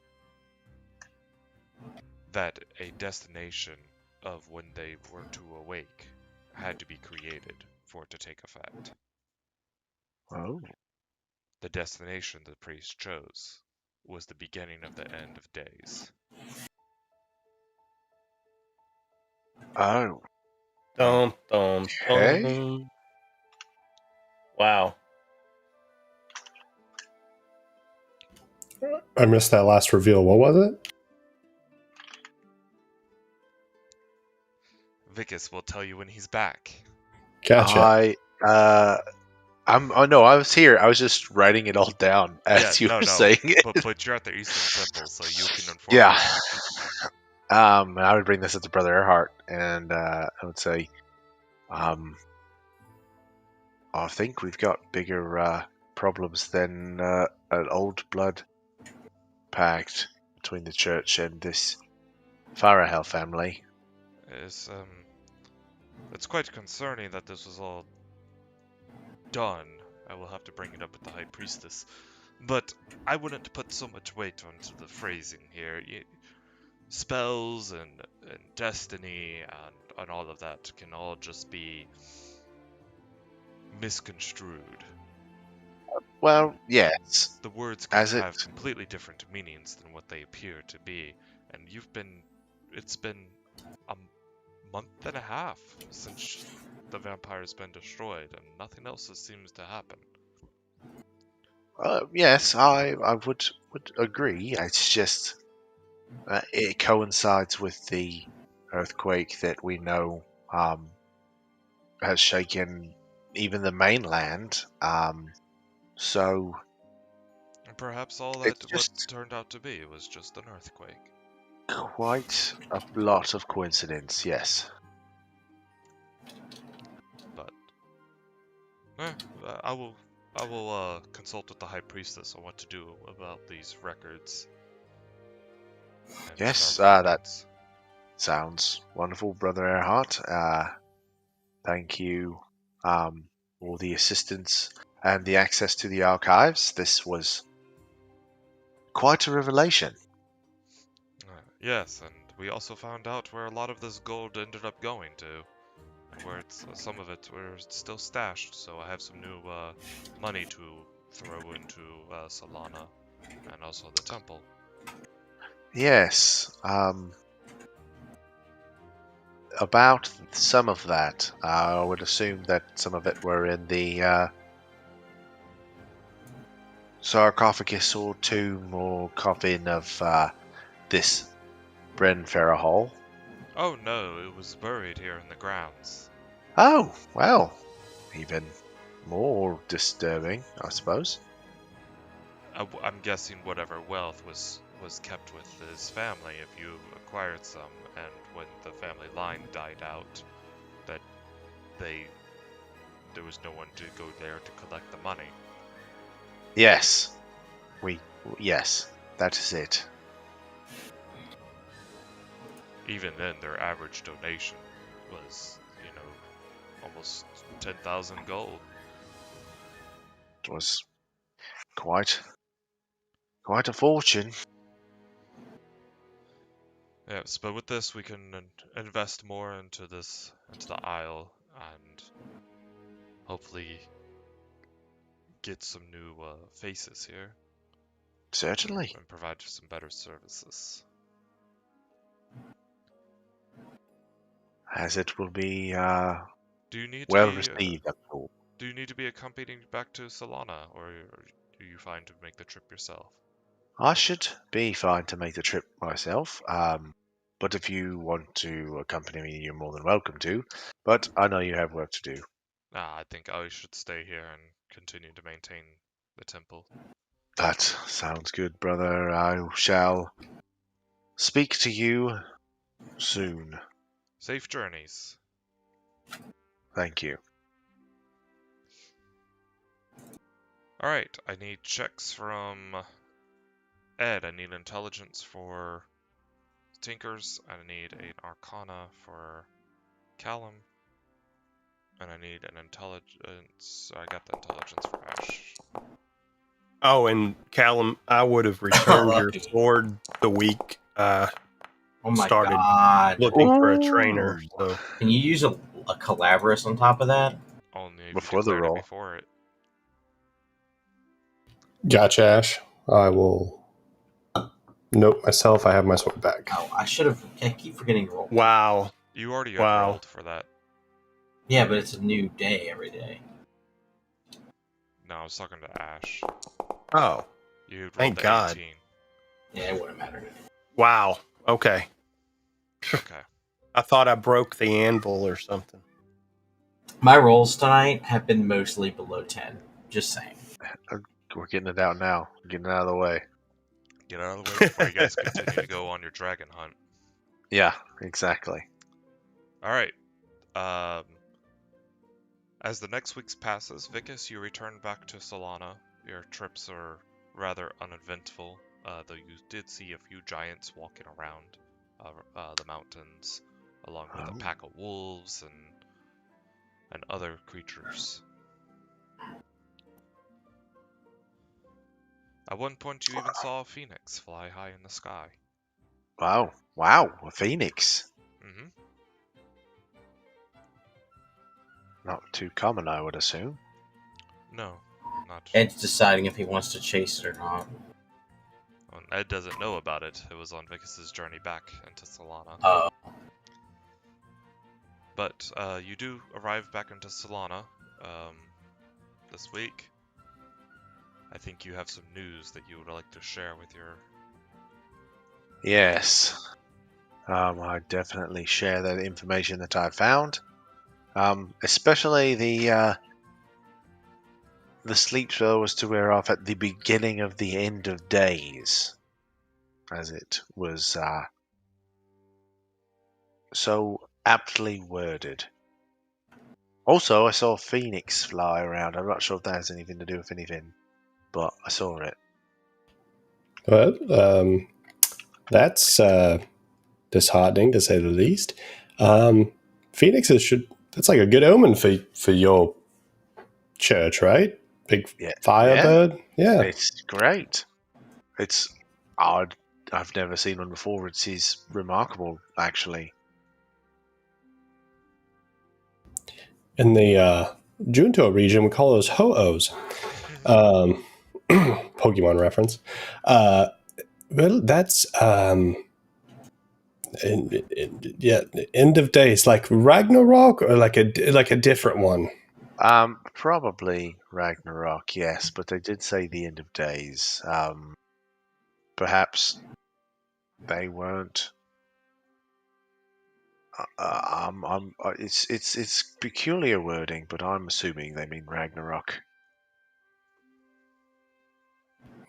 A: that a destination of when they were to awake had to be created for it to take effect.
B: Oh.
A: The destination the priest chose was the beginning of the end of days.
B: Oh.
D: Dum, dum,
B: Okay.
D: dum. Wow.
C: I missed that last reveal. What was it?
A: Vicus will tell you when he's back.
C: Gotcha.
B: I Oh no, I was here. I was just writing it all down as you were saying it.
A: But you're at the Eastern Temple, so you can inform
B: Yeah.
A: me.
B: I would bring this up to Brother Earhart, and I would say, I think we've got bigger problems than an old blood pact between the church and this Farahel family.
A: It's quite concerning that this was all done. I will have to bring it up with the High Priestess. But I wouldn't put so much weight onto the phrasing here. Spells and destiny and all of that can all just be misconstrued.
B: Well, yes.
A: The words can
B: As it
A: have completely different meanings than what they appear to be. And it's been a month and a half since the vampire's been destroyed, and nothing else seems to happen.
B: yes, I would agree. It's just it coincides with the earthquake that we know has shaken even the mainland. So
A: And perhaps all
B: it's
A: that what
B: just
A: turned out to be was just an earthquake.
B: quite a lot of coincidence, yes.
A: But I will consult with the High Priestess on what to do about these records. And
B: Yes,
A: start
B: that
A: plans.
B: sounds wonderful, Brother Earhart. Thank you for the assistance and the access to the archives. This was quite a revelation.
A: Yes, and we also found out where a lot of this gold ended up going to, and where some of it where it's still stashed. So I have some new money to throw into Solana and also the temple.
B: Yes, about some of that, I would assume that some of it were in the sarcophagus or tomb or coffin of this Bren Farahol.
A: Oh no, it was buried here in the grounds.
B: Oh, well, even more disturbing, I suppose.
A: I'm guessing whatever wealth was kept with his family if you acquired some, and when the family line died out, that there was no one to go there to collect the money.
B: Yes, yes, that is it.
A: Even then, their average donation was, almost 10,000 gold.
B: It was quite a fortune.
A: Yes, but with this we can invest more into the isle, and hopefully get some new faces here
B: Certainly.
A: and provide some better services.
B: As it will be
A: Do you need
B: well
A: to be
B: received, I'm sure.
A: Do you need to be accompanied back to Solana, or are you fine to make the trip yourself?
B: I should be fine to make the trip myself. But if you want to accompany me, you're more than welcome to. But I know you have work to do.
A: I think I should stay here and continue to maintain the temple.
B: That sounds good, brother. I shall speak to you soon.
A: Safe journeys.
B: Thank you.
A: Alright, I need checks from Ed. I need intelligence for Tinkers. I need an Arcana for Callum. And I need an intelligence. I got the intelligence for Ash.
D: Oh, and Callum, I would have returned your sword the week
E: Oh my
D: started
E: god.
D: looking for a trainer. So
E: Can you use a Calabrus on top of that?
A: Only if
B: Before
A: you
B: the
A: declared
B: roll.
A: it before it.
C: Gotcha, Ash. I will note myself. I have my sword back.
E: Oh, I should have. I keep forgetting to roll.
D: wow.
A: You already
D: Wow.
A: rolled for that.
E: Yeah, but it's a new day every day.
A: No, I was talking to Ash.
D: Oh,
A: You rolled
D: Thank
A: the
D: God.
A: 18.
E: Yeah, it wouldn't matter.
D: wow. Okay.
A: Okay.
D: I thought I broke the anvil or something.
E: My rolls tonight have been mostly below 10. Just saying.
B: We're getting it out now. Getting it out of the way.
A: Get out of the way before you guys continue to go on your dragon hunt.
B: Yeah, exactly.
A: All right. As the next week passes, Vicus, you return back to Solana. Your trips are rather uneventful, though you did see a few giants walking around the mountains, along with a pack of wolves and other creatures. At one point, you even saw a phoenix fly high in the sky.
B: Wow, a phoenix.
A: Mm-hmm.
B: Not too common, I would assume.
A: No, not.
E: Ed's deciding if he wants to chase it or not.
A: Well, Ed doesn't know about it. It was on Vicus's journey back into Solana. But you do arrive back into Solana this week. I think you have some news that you would like to share with your...
B: Yes. I definitely share that information that I found. Especially the sleep spell was to wear off at the beginning of the end of days, as it was so aptly worded. Also, I saw a phoenix fly around. I'm not sure if that has anything to do with anything, but I saw it.
C: Well, that's disheartening to say the least. Phoenixes that's like a good omen for your church, right? Big firebird. Yeah.
B: It's great. It's odd. I've never seen one before. It's remarkable, actually.
C: In the Junto region, we call those ho-ohs. Pokemon reference. Well, that's end of days, like Ragnarok, or like a different one.
B: Probably Ragnarok, yes, but they did say the end of days. Perhaps they weren't. It's peculiar wording, but I'm assuming they mean Ragnarok.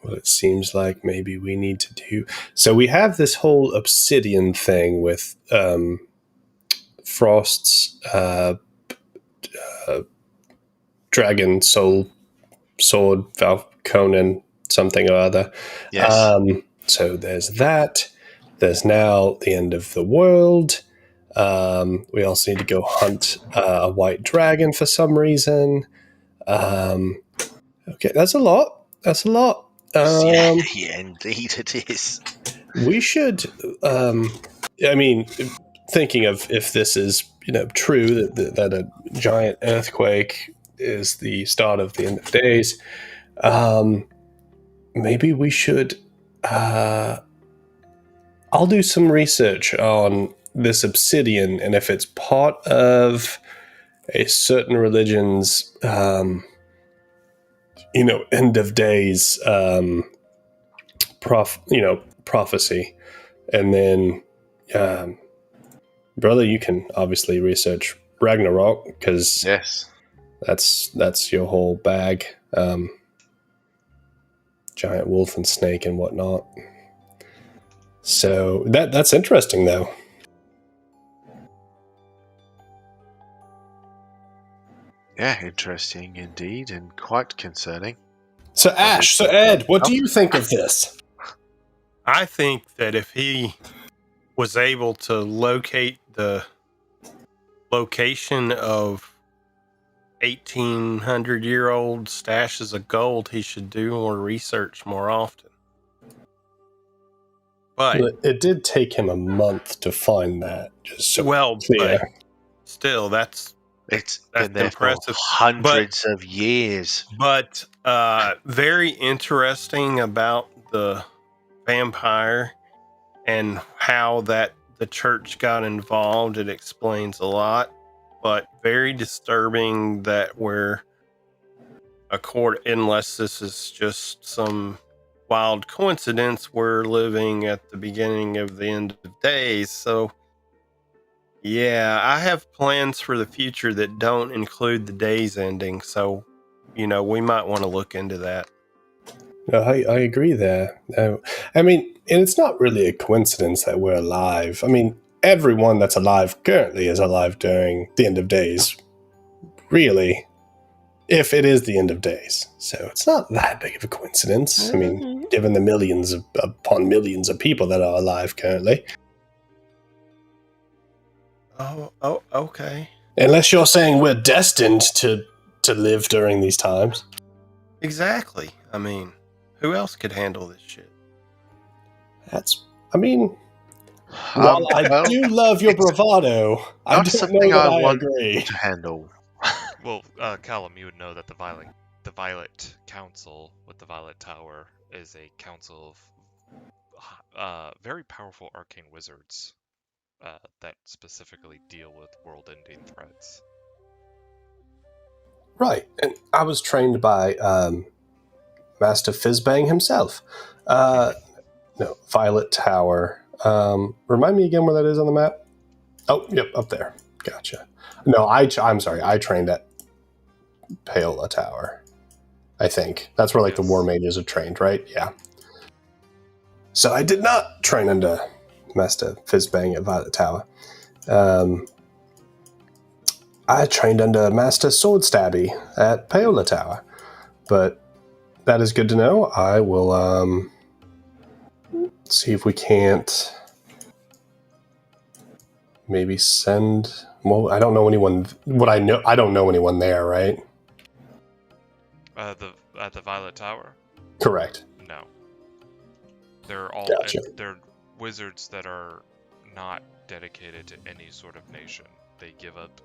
C: Well, it seems like maybe we need to do. So we have this whole obsidian thing with Frost's dragon soul sword, Valconen, something or other.
B: Yes.
C: So there's that. There's now the end of the world. We also need to go hunt a white dragon for some reason. Okay, that's a lot.
B: Yeah, indeed it is.
C: We should. I mean, thinking of if this is true that a giant earthquake is the start of the end of days, maybe we should. I'll do some research on this obsidian and if it's part of a certain religion's, end of days, prophecy, and then, brother, you can obviously research Ragnarok because
B: yes,
C: that's your whole bag. Giant wolf and snake and whatnot. So that's interesting, though.
B: Yeah, interesting indeed, and quite concerning.
C: So Ash, so Ed, what do you think of this?
D: I think that if he was able to locate the location of 1,800-year-old stashes of gold, he should do more research more often. But
C: it did take him a month to find that. Just so clear.
D: But still, that's
B: been there
D: impressive.
B: For hundreds of years.
D: But very interesting about the vampire and how that the church got involved. It explains a lot, but very disturbing that unless this is just some wild coincidence, we're living at the beginning of the end of days. So Yeah, I have plans for the future that don't include the day's ending, so, we might want to look into that.
C: No, I agree there. I mean, and it's not really a coincidence that we're alive. I mean, everyone that's alive currently is alive during the end of days. Really, if it is the end of days. So it's not that big of a coincidence. I mean, given the millions upon millions of people that are alive currently.
D: Oh, okay.
C: Unless you're saying we're destined to live during these times.
D: Exactly. I mean, who else could handle this shit?
C: While I do love your bravado, I
B: not
C: don't
B: something
C: know that
B: I
C: I
B: want
C: agree.
B: to handle.
A: Well, Callum, you would know that the Violet Council with the Violet Tower is a council of very powerful arcane wizards that specifically deal with world-ending threats.
C: Right, and I was trained by Master Fizzbang himself. No, Violet Tower. Remind me again where that is on the map? Oh, yep, up there. Gotcha. No, I'm sorry. I trained at Paola Tower. I think that's where the war mages are trained, right? Yeah. So I did not train under Master Fizzbang at Violet Tower. I trained under Master Swordstabby at Paola Tower, but that is good to know. I will see if we can't maybe send. Well, I don't know anyone. I don't know anyone there, right?
A: At the Violet Tower?
C: Correct.
A: No. They're all
C: Gotcha.
A: they're wizards that are not dedicated to any sort of nation. They give up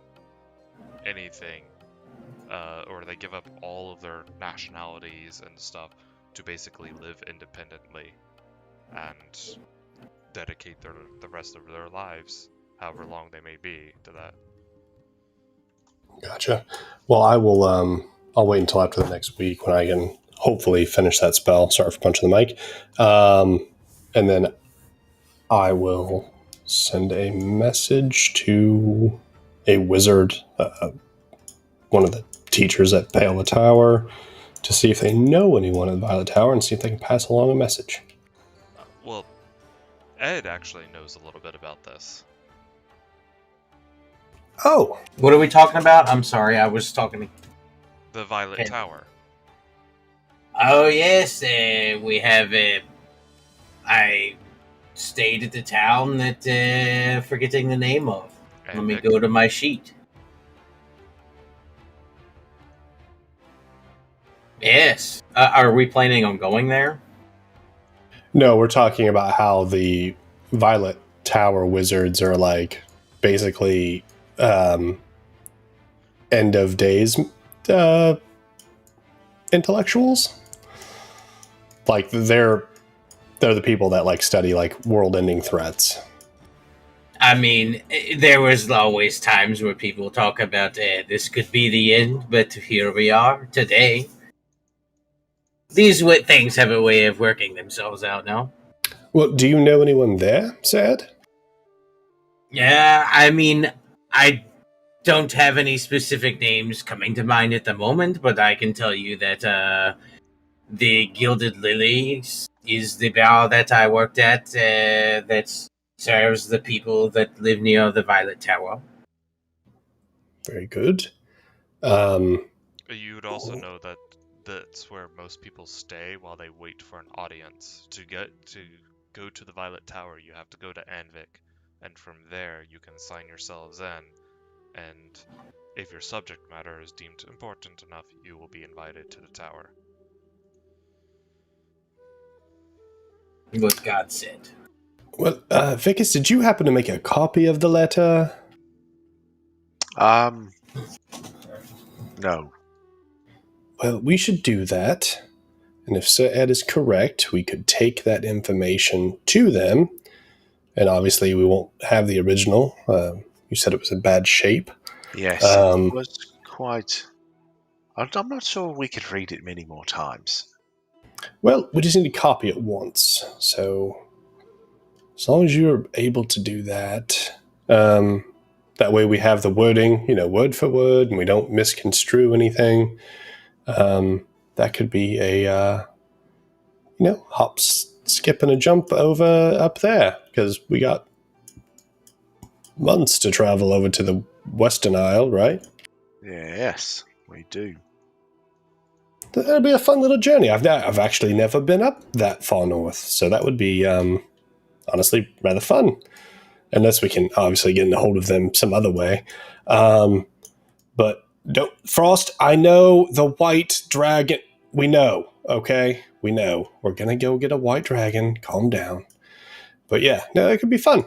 A: anything, or they give up all of their nationalities and stuff to basically live independently and dedicate the rest of their lives, however long they may be, to that.
C: Gotcha. Well, I will. I'll wait until after the next week when I can hopefully finish that spell. Sorry for punching the mic. And then I will send a message to a wizard, one of the teachers at Paola Tower, to see if they know anyone at Violet Tower and see if they can pass along a message.
A: Well, Ed actually knows a little bit about this.
C: Oh,
E: What are we talking about? I'm sorry, I was talking.
A: The Violet
E: Ed.
A: Tower.
E: Oh yes, we have. I stayed at the town that forgetting the name of. Let me go to my sheet. Yes. Are we planning on going there?
C: no, we're talking about how the Violet Tower wizards are basically end of days intellectuals. They're the people that study world ending threats.
E: I mean, there was always times where people talk about this could be the end, but here we are today. These things have a way of working themselves out now.
C: Well, do you know anyone there, Sad?
E: Yeah, I mean, I don't have any specific names coming to mind at the moment, but I can tell you that the Gilded Lily is the bar that I worked at that serves the people that live near the Violet Tower.
C: Very good.
A: You would also know that that's where most people stay while they wait for an audience. To go to the Violet Tower, you have to go to Anvik, and from there you can sign yourselves in, and if your subject matter is deemed important enough, you will be invited to the tower.
E: What God said.
C: Well, Vicus, did you happen to make a copy of the letter?
B: No.
C: Well, we should do that. And if Sir Ed is correct, we could take that information to them. And obviously, we won't have the original. You said it was in bad shape.
B: Yes, it was quite. I'm not sure we could read it many more times.
C: Well, we just need to copy it once. So, as long as you're able to do that, That way we have the wording, word for word, and we don't misconstrue anything. That could be a, hop, skip, and a jump over up there, because we got months to travel over to the Western Isle, right?
B: Yes, we do.
C: That'll be a fun little journey. I've actually never been up that far north, so that would be honestly rather fun. Unless we can obviously get a hold of them some other way. But don't, Frost, I know the white dragon. We know, okay? We know. We're going to go get a white dragon. Calm down. But yeah, no, it could be fun.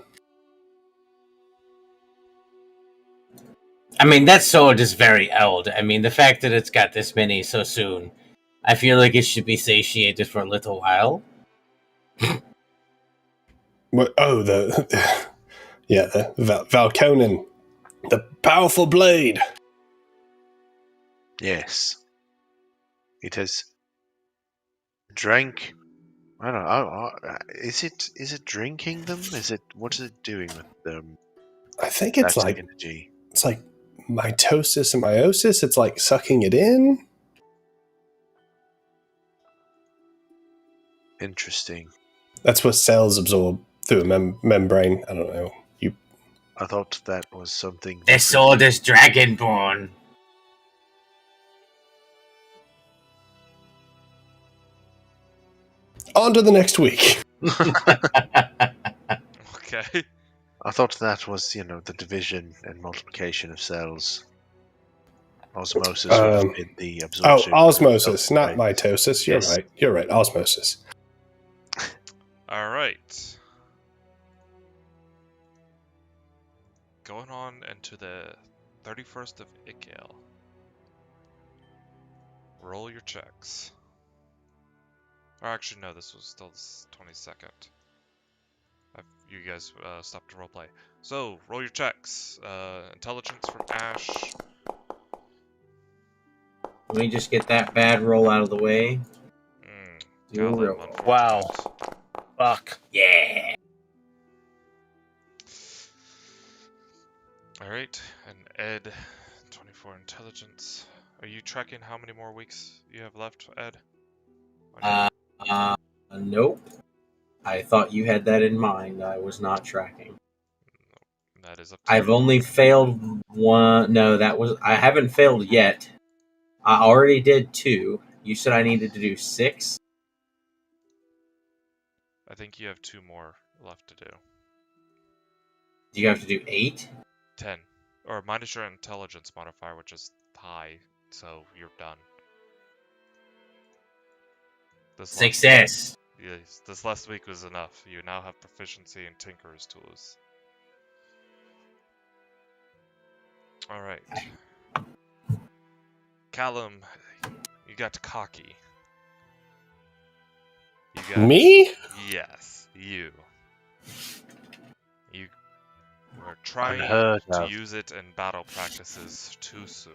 E: I mean, that sword is very old. I mean, the fact that it's got this many so soon, I feel like it should be satiated for a little while.
C: Oh, the Valconen, the powerful blade.
B: Yes. It has drank. I don't know. Is it drinking them? What is it doing with them?
C: I think it's
B: That
C: like
B: energy.
C: it's like mitosis and meiosis. It's like sucking it in.
B: Interesting.
C: That's what cells absorb through a membrane. I don't know.
B: I thought that was something.
E: This sword is dragonborn.
C: On to the next week.
A: Okay.
B: I thought that was, the division and multiplication of cells. Osmosis would have been the absorption.
C: Osmosis, not mitosis. You're right. You're right. Osmosis.
A: All right. Going on into the 31st of Ikale. Roll your checks. Or actually, no, this was still the 22nd. You guys stopped to roleplay. So, roll your checks. Intelligence from Ash.
E: Let me just get that bad roll out of the way.
D: Wow. Fuck.
E: Yeah.
A: Alright, and Ed, 24 intelligence. Are you tracking how many more weeks you have left, Ed?
E: Nope. I thought you had that in mind. I was not tracking.
A: That is up to
E: I've
A: you.
E: only failed one. No, I haven't failed yet. I already did 2. You said I needed to do 6.
A: I think you have 2 more left to do.
E: Do you have to do 8?
A: 10. Or minus your intelligence modifier, which is high, so you're done.
E: Success.
A: Yes, this last week was enough. You now have proficiency in Tinker's tools. Alright. Callum, you got cocky. You got...
C: Me?
A: Yes, you. You were trying
B: Unheard
A: to
B: of.
A: use it in battle practices too soon.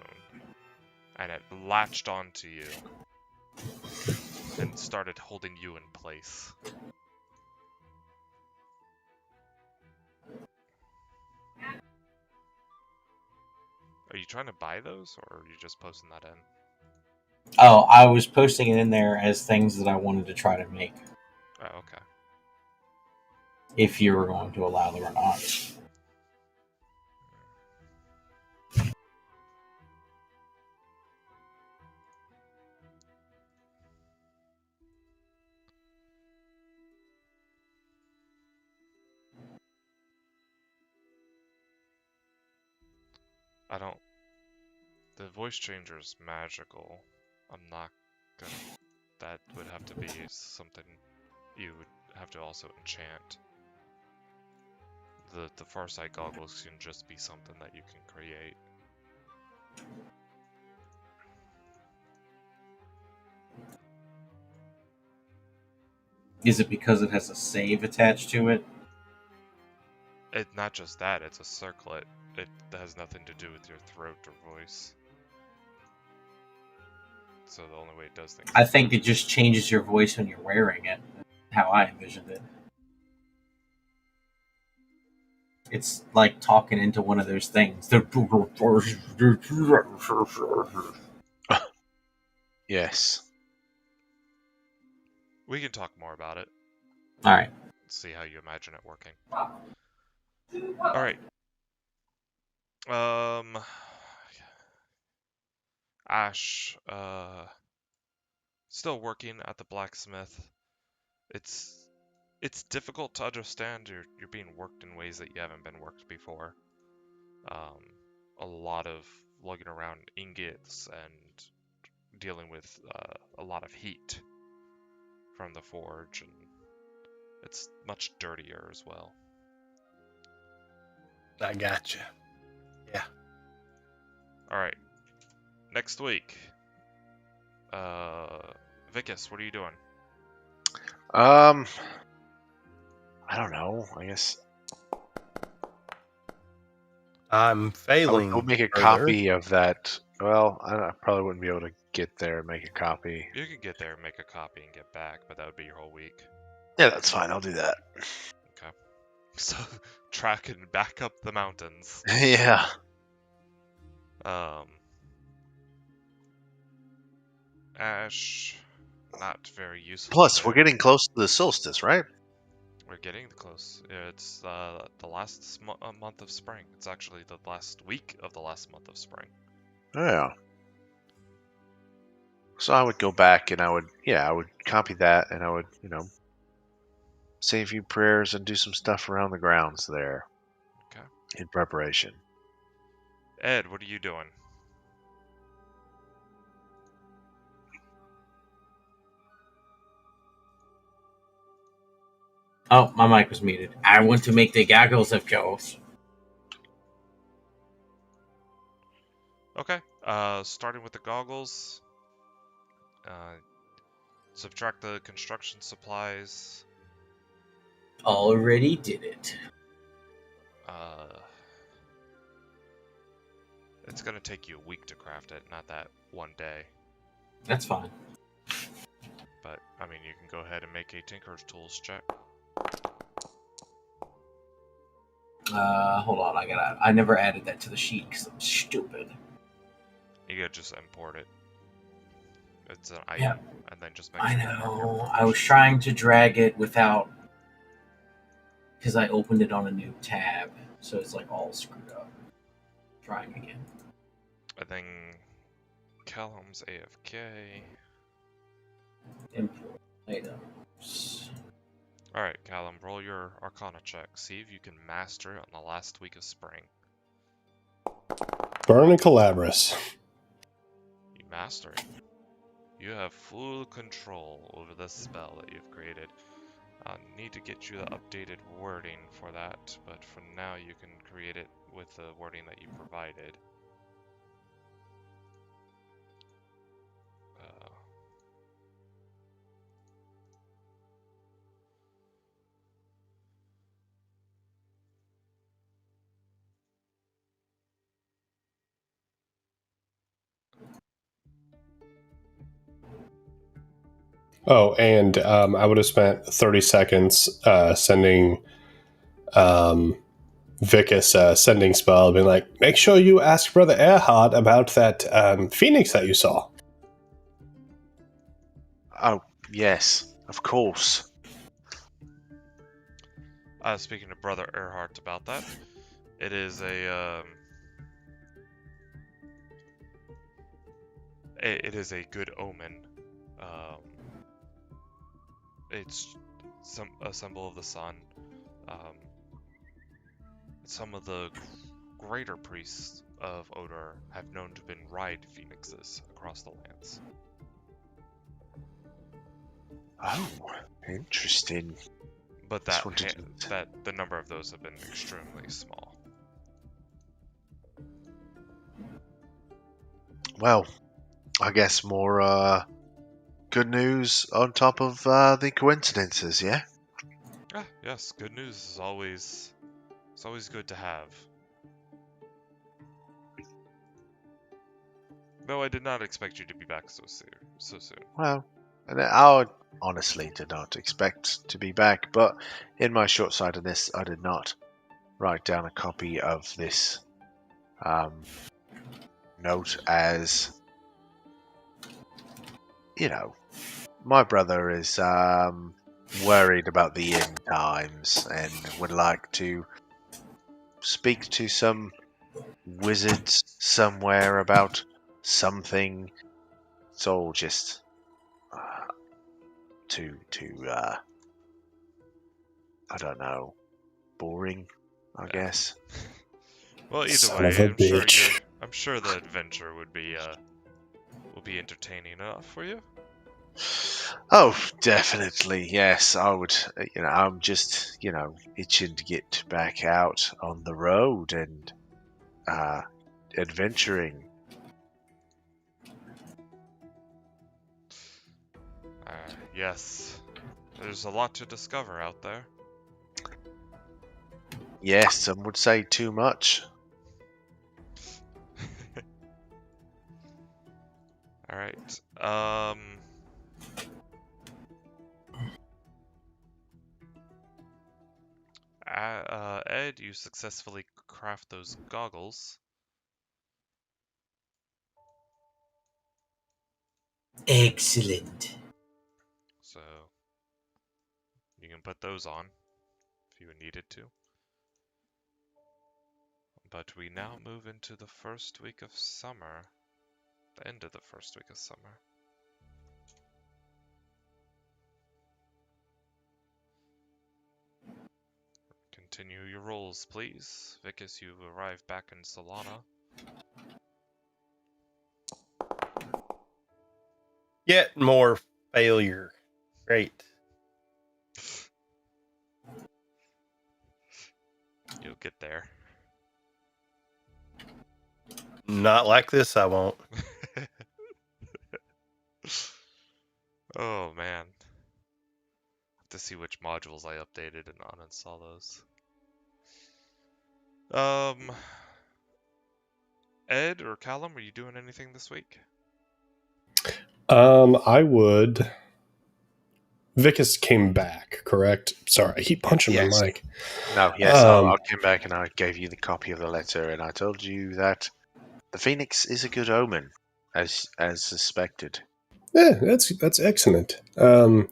A: And it latched onto you. And started holding you in place. Are you trying to buy those, or are you just posting that in?
E: Oh, I was posting it in there as things that I wanted to try to make.
A: Oh, okay.
E: If you were going to allow them or not.
A: I don't... The voice changer is magical. I'm not gonna... That would have to be something you would have to also enchant. The Farsight goggles can just be something that you can create.
E: Is it because it has a save attached to it?
A: Not just that, it's a circlet. It has nothing to do with your throat or voice. So the only way it does things...
E: I think it just changes your voice when you're wearing it. How I envisioned it. It's like talking into one of those things.
B: Yes.
A: We can talk more about it.
E: All right.
A: See how you imagine it working. All right. Ash, still working at the blacksmith. It's difficult to understand. You're being worked in ways that you haven't been worked before. A lot of lugging around ingots and dealing with a lot of heat from the forge, and it's much dirtier as well.
D: I gotcha. Yeah.
A: All right. Next week. Vicus, what are you doing?
B: I don't know. I guess
D: I'm
B: I would
D: failing.
B: go make a
D: further.
B: copy of that. Well, I probably wouldn't be able to get there and make a copy.
A: You can get there and make a copy and get back, but that would be your whole week.
B: Yeah, that's fine. I'll do that.
A: Okay. So, tracking back up the mountains.
B: Yeah.
A: Ash, not very useful.
B: Plus,
A: there.
B: we're getting close to the solstice, right?
A: We're getting close. It's the last month of spring. It's actually the last week of the last month of spring.
B: Yeah. So I would go back and I would copy that and I would, say a few prayers and do some stuff around the grounds there.
A: Okay.
B: In preparation.
A: Ed, what are you doing?
E: Oh, my mic was muted. I want to make the goggles of Jaws.
A: Okay. Starting with the goggles. Subtract the construction supplies.
E: Already did it.
A: It's gonna take you a week to craft it, not that one day.
E: That's fine.
A: But I mean, you can go ahead and make a Tinker's Tools check.
E: Hold on. I never added that to the sheet because I'm stupid.
A: You gotta just import it. It's an item,
E: Yeah.
A: and then just make
E: I
A: sure you have your
E: know. I
A: permissions.
E: was trying to drag it without, because I opened it on a new tab, so it's like all screwed up. Trying again.
A: And then Callum's AFK.
E: Import items.
A: Alright, Callum, roll your Arcana check. See if you can master it on the last week of spring.
C: Burn and Calabras.
A: You master it. You have full control over the spell that you've created. I need to get you the updated wording for that, but for now you can create it with the wording that you provided.
C: Oh, and I would have spent 30 seconds sending Vicus a sending spell, being like, make sure you ask Brother Erhard about that phoenix that you saw.
B: Oh, yes, of course.
A: Speaking to Brother Erhard about that, it is a good omen. It's a symbol of the sun. Some of the greater priests of Odur have known to have been ride phoenixes across the lands.
B: Oh, interesting.
A: But
B: Just wanted to-
A: that the number of those have been extremely small.
B: Well, I guess more good news on top of the coincidences, yeah?
A: Ah, yes, good news is always good to have. No, I did not expect you to be back so soon.
B: Well, and I honestly did not expect to be back, but in my short-sightedness, I did not. write down a copy of this note as, my brother is worried about the end times and would like to speak to some wizards somewhere about something. It's all just too I don't know, boring, I guess.
A: Well, either
C: Son
A: way,
C: of a bitch.
A: I'm sure the adventure will be entertaining enough for you.
B: Oh, definitely, yes. I would, I'm just, itching to get back out on the road and adventuring.
A: Yes, there's a lot to discover out there.
B: Yes, some would say too much.
A: All right. Ed, you successfully craft those goggles.
E: Excellent.
A: So you can put those on if you needed to. But we now move into the first week of summer. The end of the first week of summer. Continue your rolls, please. Vicus, you arrive back in Solana.
D: Yet more failure. Great.
A: You'll get there.
D: Not like this, I won't.
A: Oh man. Have to see which modules I updated and uninstall those. Ed or Callum, are you doing anything this week?
C: I would. Vicus came back, correct? Sorry, I keep punching
B: Yes.
C: my mic.
B: No, yes, I came back and I gave you the copy of the letter, and I told you that the Phoenix is a good omen, as suspected.
C: Yeah, that's excellent. So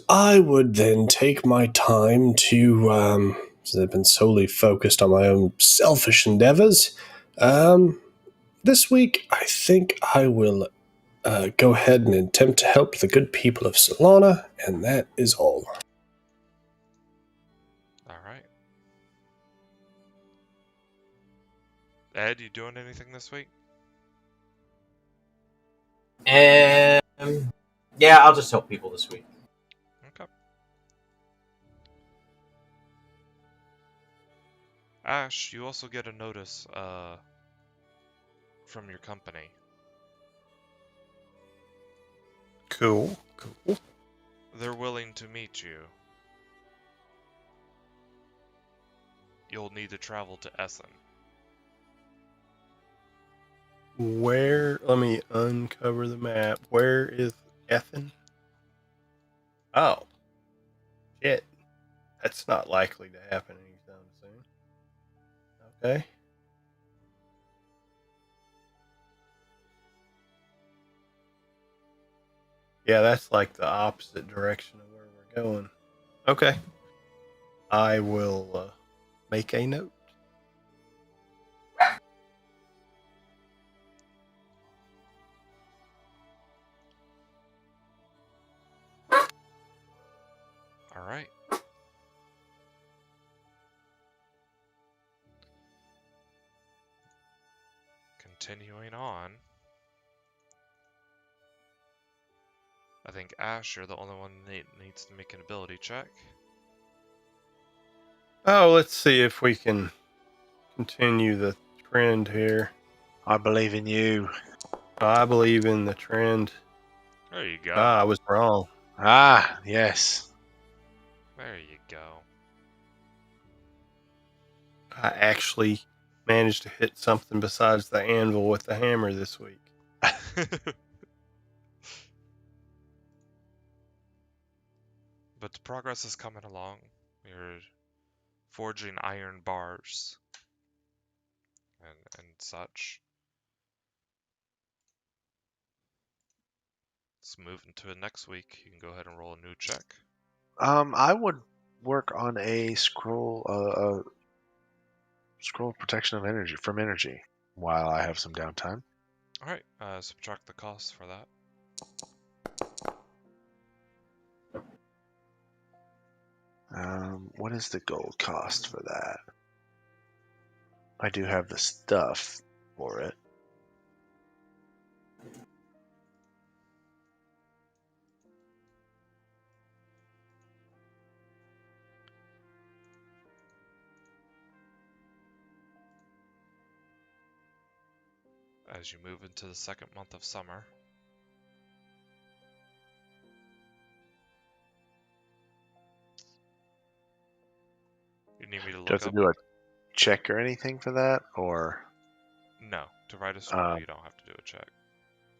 C: I would then take my time to, so I've been solely focused on my own selfish endeavors. This week, I think I will go ahead and attempt to help the good people of Solana, and that is all.
A: Alright. Ed, you doing anything this week?
E: Yeah, I'll just help people this week.
A: Okay. Ash, you also get a notice from your company.
D: Cool.
A: They're willing to meet you. You'll need to travel to Essen.
D: Where? Let me uncover the map. Where is Ethan? Oh, shit. That's not likely to happen anytime soon. Okay. Yeah, that's like the opposite direction of where we're going. Okay. I will make a note.
A: Alright. Continuing on. I think Ash, you're the only one that needs to make an ability check.
D: Oh, let's see if we can continue the trend here.
B: I believe in you.
D: I believe in the trend.
A: There you go.
D: I was wrong.
B: Ah, yes.
A: There you go.
D: I actually managed to hit something besides the anvil with the hammer this week.
A: But the progress is coming along. You're forging iron bars and such. Let's move into it next week. You can go ahead and roll a new check.
B: I would work on a scroll of protection of energy from energy while I have some downtime.
A: All right, subtract the cost for that.
B: What is the gold cost for that? I do have the stuff for it.
A: As you move into the second month of summer, you need me to
B: Do I
A: look
B: have to
A: up?
B: do a check or anything for that, or
A: No, to write a scroll, you don't have to do a check.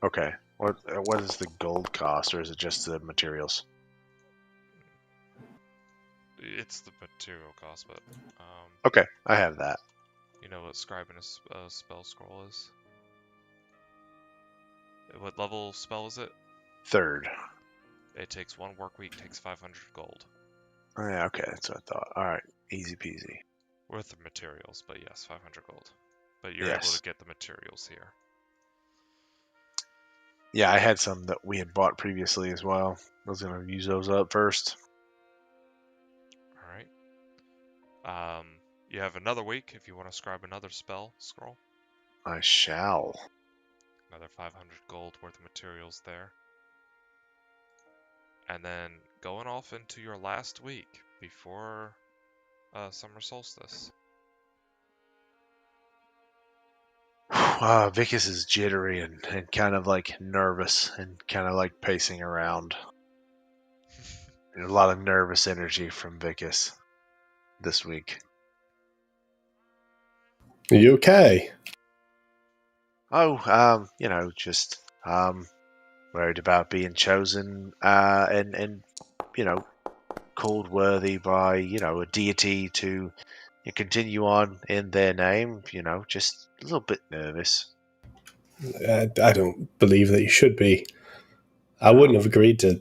B: okay? What is the gold cost, or is it just the materials?
A: It's the material cost, but
B: Okay, I have that.
A: you know what scribing a spell scroll is? What level spell is it?
B: 3rd.
A: It takes 1 work week, takes 500 gold.
B: Oh, yeah, okay, that's what I thought. All right, easy peasy.
A: Worth of materials, but yes, 500 gold. But you're able
B: Yes.
A: to get the materials here.
B: Yeah, I had some that we had bought previously as well. I was gonna use those up first.
A: Alright. You have another week if you want to scribe another spell scroll.
B: I shall.
A: Another 500 gold worth of materials there. And then going off into your last week before summer solstice.
B: Vicus is jittery and kind of like nervous and kind of like pacing around. There's a lot of nervous energy from Vicus this week.
C: Are you okay?
B: Oh, just worried about being chosen and called worthy by a deity to continue on in their name. Just a little bit nervous.
C: I don't believe that you should be. I wouldn't have agreed to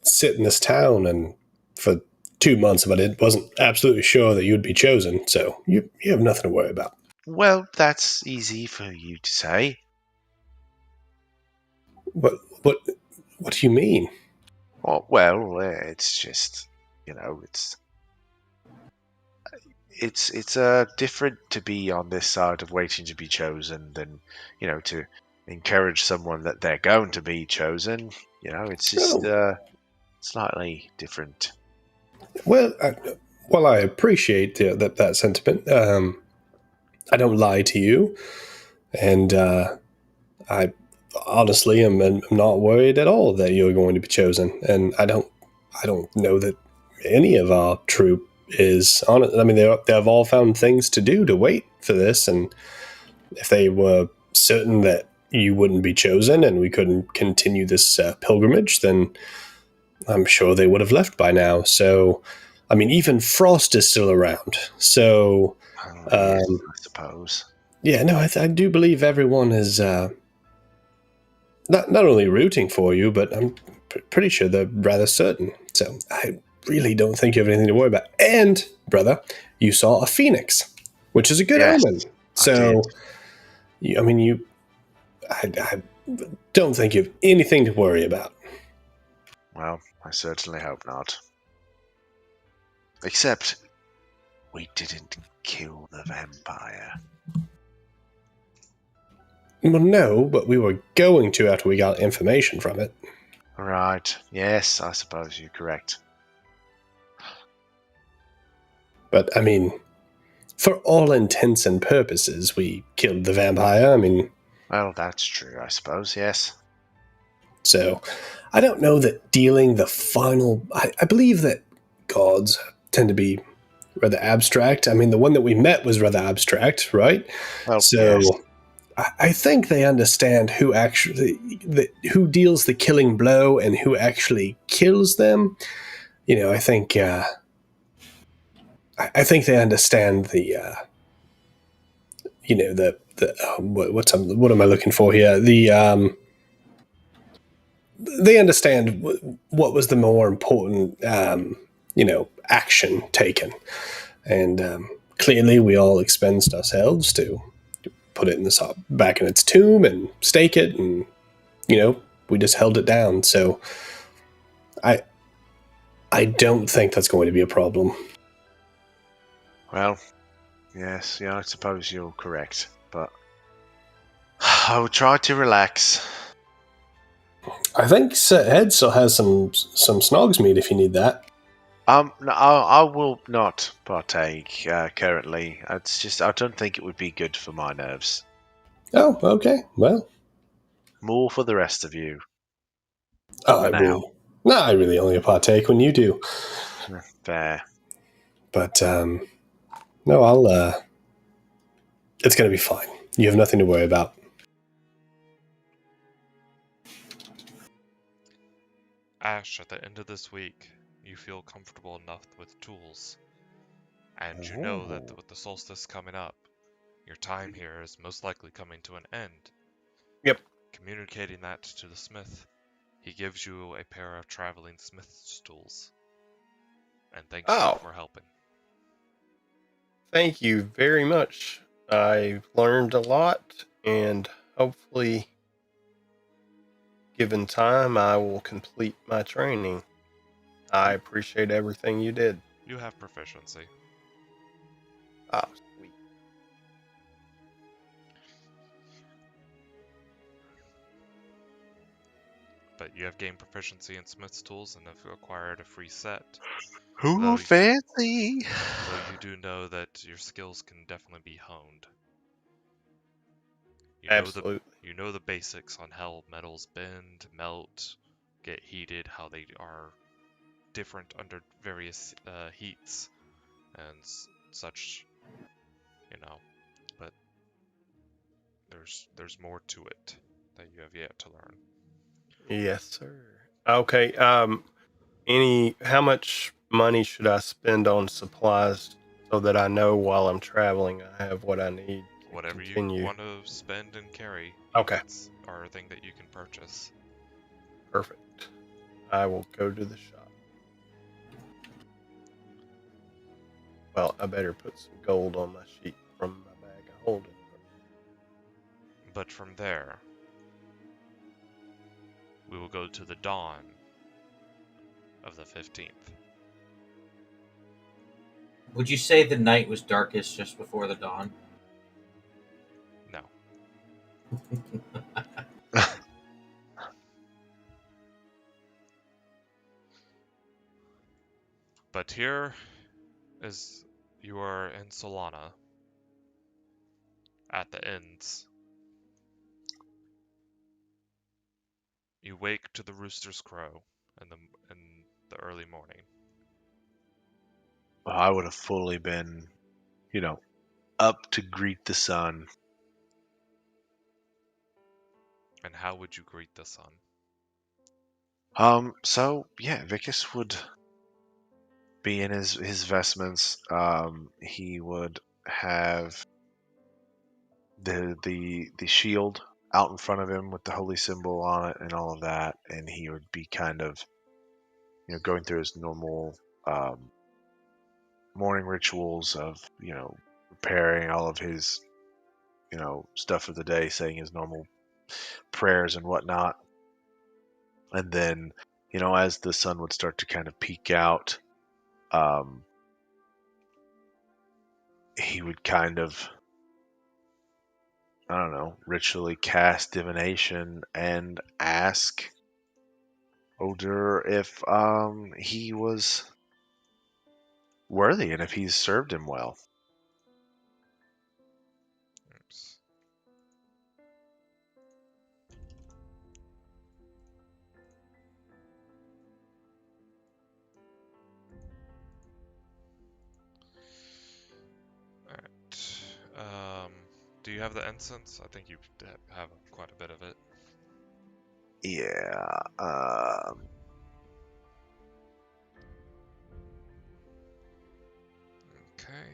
C: sit in this town and for 2 months if I wasn't absolutely sure that you'd be chosen. So you have nothing to worry about.
B: Well, that's easy for you to say.
C: What do you mean?
B: Well, it's just it's different to be on this side of waiting to be chosen than to encourage someone that they're going to be chosen. It's just slightly different.
C: Well, I appreciate that sentiment. I don't lie to you, and I honestly am not worried at all that you're going to be chosen. And I don't know that any of our troop is on it. I mean, they've all found things to do to wait for this, and if they were certain that you wouldn't be chosen and we couldn't continue this pilgrimage, then I'm sure they would have left by now. So, I mean, even Frost is still around. So,
B: Yes, I suppose.
C: yeah, no, I do believe everyone is not only rooting for you, but I'm pretty sure they're rather certain. So I really don't think you have anything to worry about. And, brother, you saw a phoenix, which is a good omen. So, I don't think you have anything to worry about.
B: Well, I certainly hope not. Except, we didn't kill the vampire.
C: Well, no, but we were going to after we got information from it.
B: Right. Yes, I suppose you're correct.
C: But, I mean, for all intents and purposes, we killed the vampire. I mean...
B: Well, that's true, I suppose, yes.
C: So, I don't know that dealing the final... I believe that gods tend to be rather abstract. I mean, the one that we met was rather abstract, right?
B: Well,
C: so...
B: yes.
C: I think they understand who actually who deals the killing blow and who actually kills them. I think I think they understand the what am I looking for here? They understand what was the more important action taken, and clearly we all expensed ourselves to put it in back in its tomb and stake it, and we just held it down. So I don't think that's going to be a problem.
B: Well, yes, I suppose you're correct, but I will try to relax.
C: I think Ed still has some snogs meat if you need that.
B: No, I will not partake currently. It's just I don't think it would be good for my nerves.
C: Oh, okay. Well,
B: More for the rest of you.
C: I really only partake when you do.
B: Fair.
C: But no, I'll. It's going to be fine. You have nothing to worry about.
A: Ash, at the end of this week, you feel comfortable enough with tools. And you know that with the solstice coming up, your time here is most likely coming to an end.
D: Yep.
A: Communicating that to the smith, he gives you a pair of traveling smith's tools. And thanks you for helping.
D: Thank you very much. I've learned a lot, and hopefully, given time, I will complete my training. I appreciate everything you did.
A: You have proficiency.
D: Ah, sweet.
A: But you have gained proficiency in smith's tools and have acquired a free set.
B: Ooh, fancy!
A: Though you do know that your skills can definitely be honed.
D: Absolutely.
A: You know the basics on how metals bend, melt, get heated, how they are different under various heats and such, but there's more to it that you have yet to learn.
D: Yes, sir. Okay. How much money should I spend on supplies so that I know while I'm traveling I have what I need to
A: Whatever
D: continue?
A: you want to spend and carry,
D: Okay.
A: are a thing that you can purchase.
D: Perfect. I will go to the shop. Well, I better put some gold on my sheet from my bag of holding.
A: But from there, we will go to the dawn of the 15th.
E: Would you say the night was darkest just before the dawn?
A: No. But here is you are in Solana at the ends. You wake to the rooster's crow in the early morning.
B: I would have fully been, up to greet the sun.
A: And how would you greet the sun?
B: So yeah, Vicus would be in his vestments. He would have the shield out in front of him with the holy symbol on it and all of that, and he would be kind of, going through his normal morning rituals of, preparing all of his, stuff for the day, saying his normal prayers and whatnot. And then, as the sun would start to kind of peek out, he would kind of, I don't know, ritually cast divination and ask Odur if he was worthy and if he's served him well.
A: Oops. Alright. Do you have the incense? I think you have quite a bit of it.
B: Yeah.
A: Okay.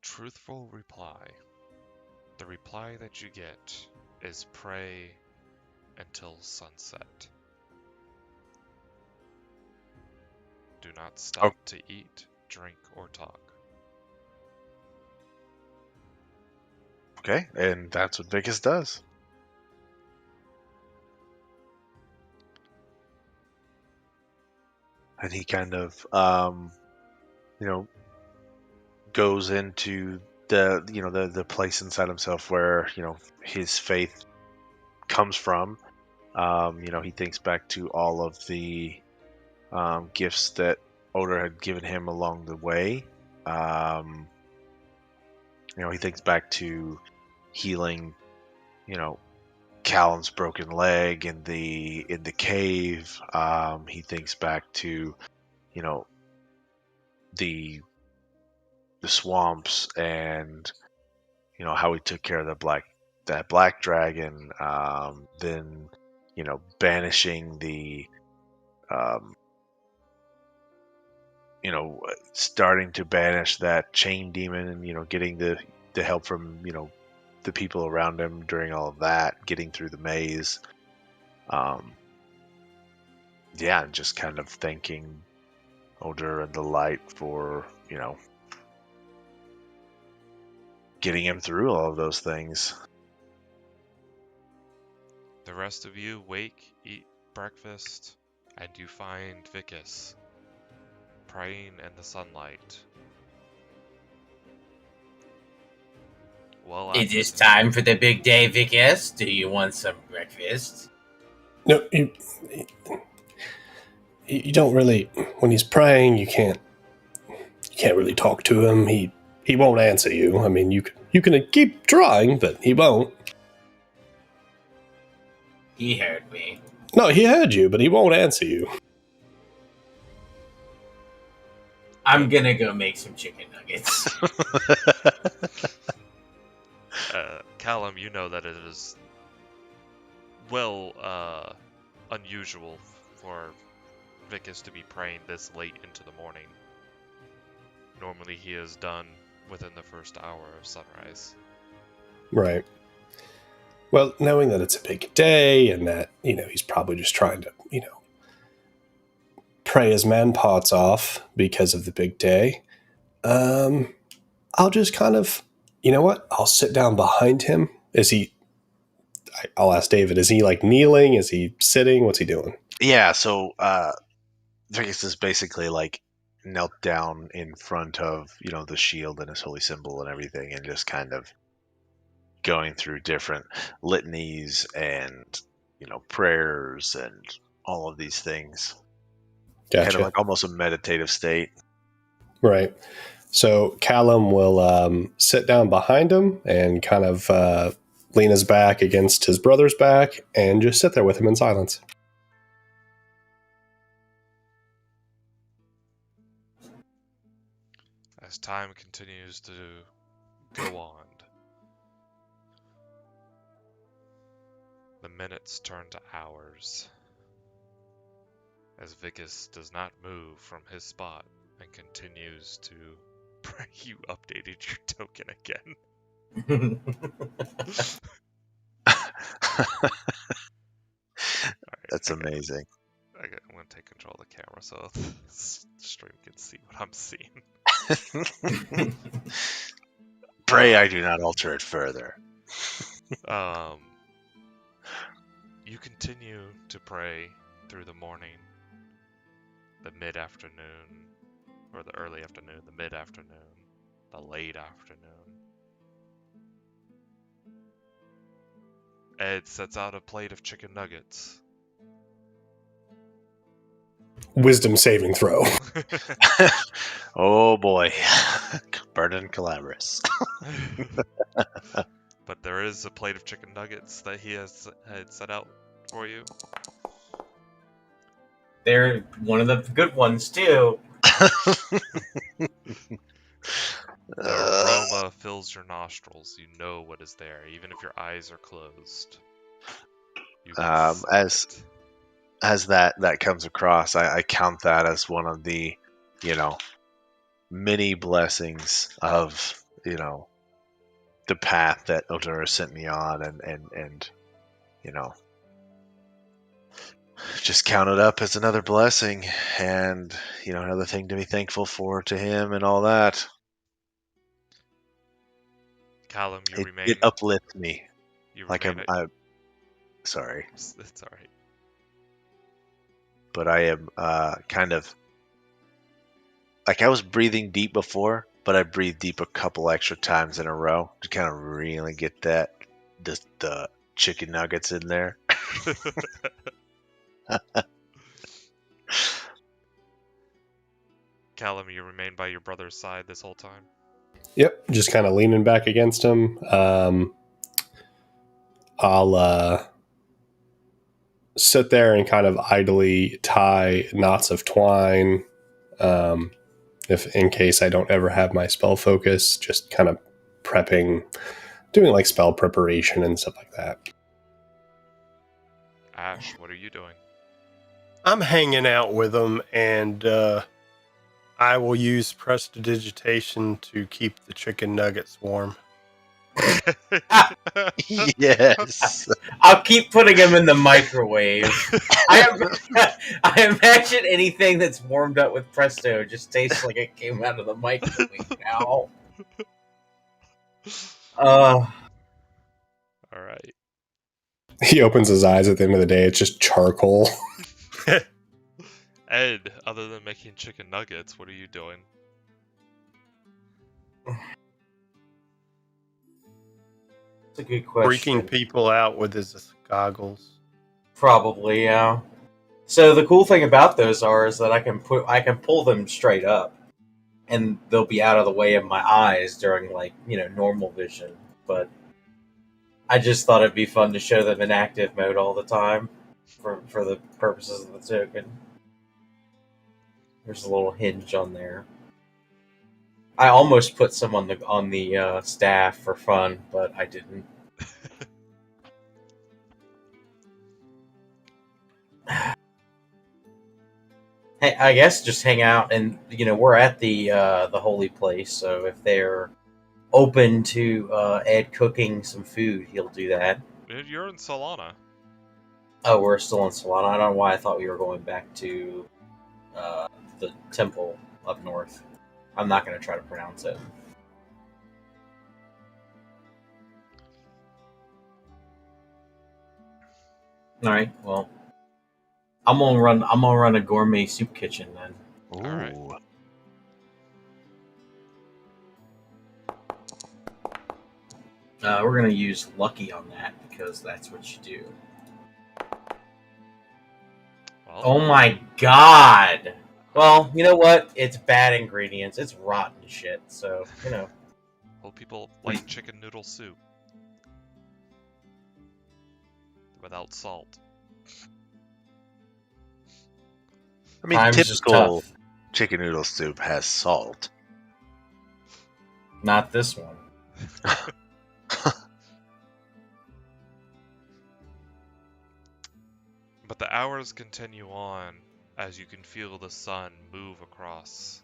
A: Truthful reply. The reply that you get is pray until sunset. Do not stop to eat, drink, or talk.
B: Okay, and that's what Vicus does. And he kind of, goes into the place inside himself where, his faith comes from. He thinks back to all of the gifts that Odur had given him along the way. He thinks back to healing, Callum's broken leg in the cave. He thinks back to, the swamps and how he took care of that black dragon. Then banishing the um, starting to banish that chain demon, and getting the help from the people around him during all of that, getting through the maze. And just kind of thanking Odur and the light for getting him through all of those things.
A: The rest of you wake, eat breakfast, and you find Vicus praying in the sunlight. Well,
E: It is time for the big day, Vicus. Do you want some breakfast?
C: No, you don't really. When he's praying, you can't really talk to him. He won't answer you. I mean, you can keep trying, but he won't.
E: He heard me.
C: No, he heard you, but he won't answer you.
E: I'm gonna go make some chicken nuggets.
A: Callum, you know that it is unusual for Vicus to be praying this late into the morning. Normally he is done within the first hour of sunrise.
C: Right. Well, knowing that it's a big day and that, he's probably just trying to, pray his man parts off because of the big day, I'll just kind of, I'll sit down behind him. I'll ask David, is he like kneeling? Is he sitting? What's he doing?
B: Yeah, so Vicus is basically like knelt down in front of, the shield and his holy symbol and everything, and just kind of going through different litanies and, prayers and all of these things.
C: Gotcha.
B: Kind of like almost a meditative state.
C: Right. So Callum will sit down behind him and kind of lean his back against his brother's back and just sit there with him in silence.
A: As time continues to go on, the minutes turn to hours, as Vicus does not move from his spot and continues to pray. You updated your token again.
B: That's amazing.
A: I'm going to take control of the camera so the stream can see what I'm seeing.
B: Pray I do not alter it further.
A: You continue to pray through the morning, the mid-afternoon, or the early afternoon, the mid-afternoon, the late afternoon. Ed sets out a plate of chicken nuggets.
C: Wisdom saving throw.
B: Oh boy. Burden Calabrus.
A: But there is a plate of chicken nuggets that he had set out for you.
E: They're one of the good ones, too.
A: The aroma fills your nostrils. You know what is there, even if your eyes are closed. You can smell it.
B: As that comes across, I count that as one of the, many blessings of, the path that Odur sent me on, and just count it up as another blessing, and another thing to be thankful for to him and all that.
A: Callum, you
B: It,
A: remain.
B: it uplifts me.
A: You
B: Like
A: remain.
B: I'm sorry,
A: It's all right.
B: but I am kind of like I was breathing deep before, but I breathed deep a couple extra times in a row to kind of really get the chicken nuggets in there.
A: Callum, you remain by your brother's side this whole time.
C: Yep, just kind of leaning back against him. I'll sit there and kind of idly tie knots of twine, if in case I don't ever have my spell focus, just kind of prepping, doing like spell preparation and stuff like that.
A: Ash, what are you doing?
D: I'm hanging out with them, and I will use prestidigitation to keep the chicken nuggets warm.
B: Yes.
E: I'll keep putting them in the microwave. I imagine anything that's warmed up with Presto just tastes like it came out of the microwave now.
A: All right.
C: He opens his eyes at the end of the day. It's just charcoal.
A: Ed, other than making chicken nuggets, what are you doing?
E: That's a good question.
D: Freaking people out with his goggles.
E: Probably, yeah. So the cool thing about those is that I can pull them straight up, and they'll be out of the way of my eyes during normal vision. But I just thought it'd be fun to show them in active mode all the time, for the purposes of the token. There's a little hinge on there. I almost put some on the staff for fun, but I didn't. Hey, I guess just hang out, and we're at the holy place, so if they're open to Ed cooking some food, he'll do that.
A: You're in Solana.
E: Oh, we're still in Solana. I don't know why I thought we were going back to the temple up north. I'm not going to try to pronounce it. All right. Well, I'm gonna run a gourmet soup kitchen then.
B: Ooh.
A: All right.
E: We're gonna use lucky on that because that's what you do.
A: Well,
E: Oh my god! Well, you know what? It's bad ingredients. It's rotten shit. So
A: well, people like chicken noodle soup without salt.
B: I mean,
E: times is
B: typical
E: tough.
B: chicken noodle soup has salt.
E: Not this one.
A: But the hours continue on as you can feel the sun move across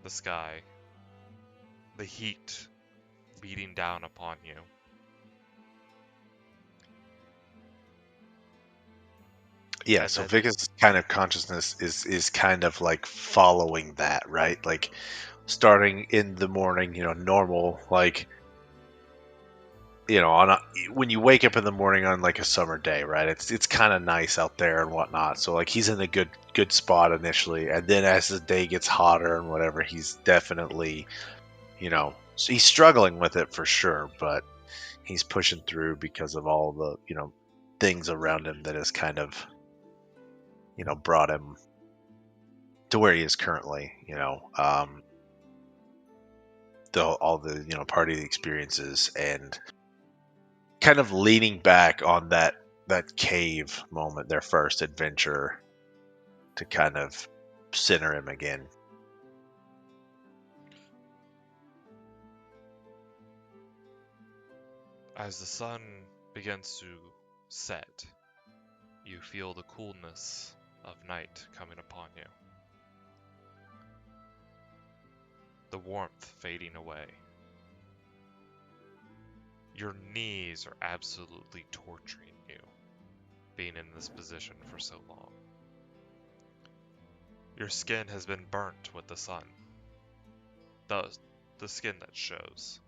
A: the sky, the heat beating down upon you.
B: Yeah,
A: And
B: so
A: then-
B: Vic's kind of consciousness is kind of like following that, right? Like starting in the morning, normal, like when you wake up in the morning on like a summer day, right? It's kind of nice out there and whatnot. So like he's in a good spot initially, and then as the day gets hotter and whatever, he's definitely, he's struggling with it for sure, but he's pushing through because of all the things around him that has kind of brought him to where he is currently. All the party experiences and kind of leaning back on that cave moment, their first adventure, to kind of center him again.
A: As the sun begins to set, you feel the coolness of night coming upon you. The warmth fading away. Your knees are absolutely torturing you, being in this position for so long. Your skin has been burnt with the sun. The skin that shows.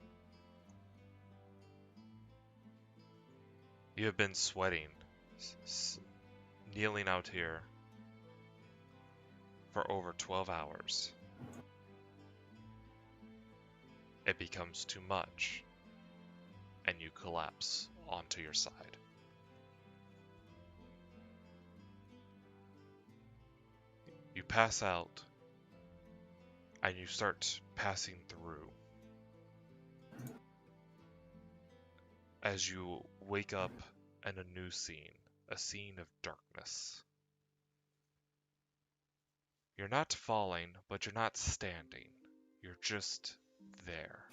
A: You have been sweating, kneeling out here for over 12 hours. It becomes too much, and you collapse onto your side. You pass out, and you start passing through. As you wake up in a new scene, a scene of darkness. You're not falling, but you're not standing. You're just there.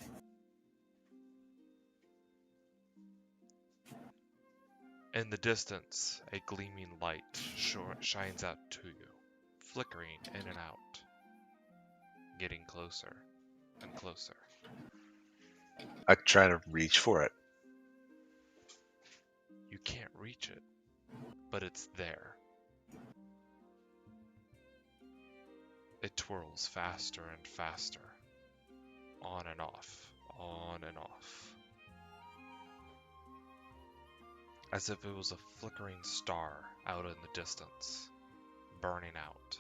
A: In the distance, a gleaming light shines out to you, flickering in and out, getting closer and closer.
B: I try to reach for it.
A: You can't reach it, but it's there. It twirls faster and faster, on and off, on and off. As if it was a flickering star out in the distance, burning out.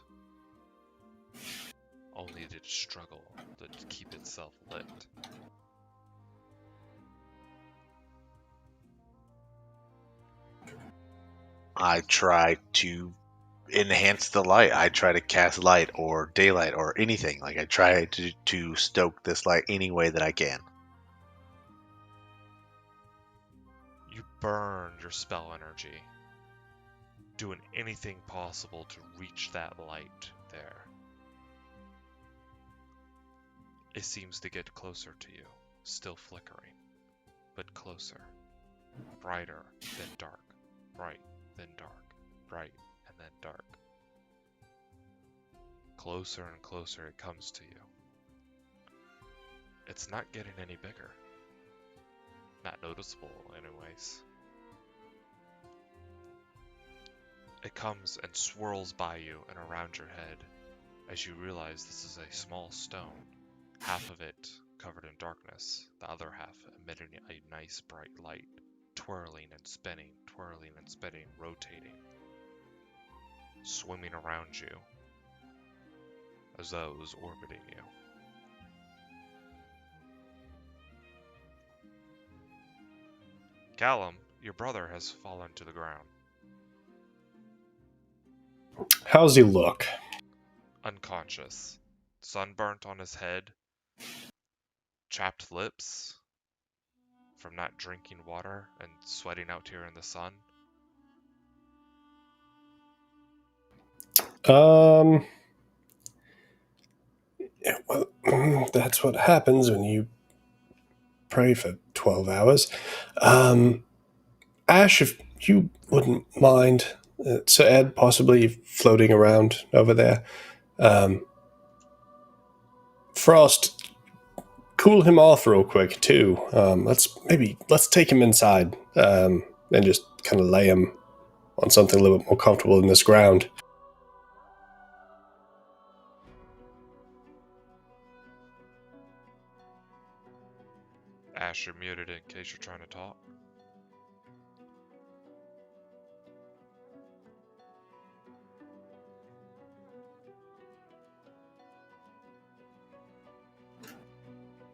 A: Only to struggle to keep itself lit.
B: I try to enhance the light. I try to cast light or daylight or anything. Like I try to stoke this light any way that I can.
A: You burn your spell energy, doing anything possible to reach that light there. It seems to get closer to you, still flickering, but closer. Brighter, then dark. Bright, then dark. Bright, and then dark. Closer and closer it comes to you. It's not getting any bigger. Not noticeable, anyways. It comes and swirls by you and around your head as you realize this is a small stone, half of it covered in darkness, the other half emitting a nice bright light, twirling and spinning, rotating, swimming around you as though it was orbiting you. Callum, your brother has fallen to the ground.
C: How's he look?
A: Unconscious. Sunburnt on his head. Chapped lips from not drinking water and sweating out here in the sun.
C: Yeah, well, that's what happens when you pray for 12 hours. Ash, if you wouldn't mind, Sir Ed possibly floating around over there. Frost, cool him off real quick too. Let's take him inside and just kind of lay him on something a little bit more comfortable than this ground.
A: Ash, you're muted in case you're trying to talk.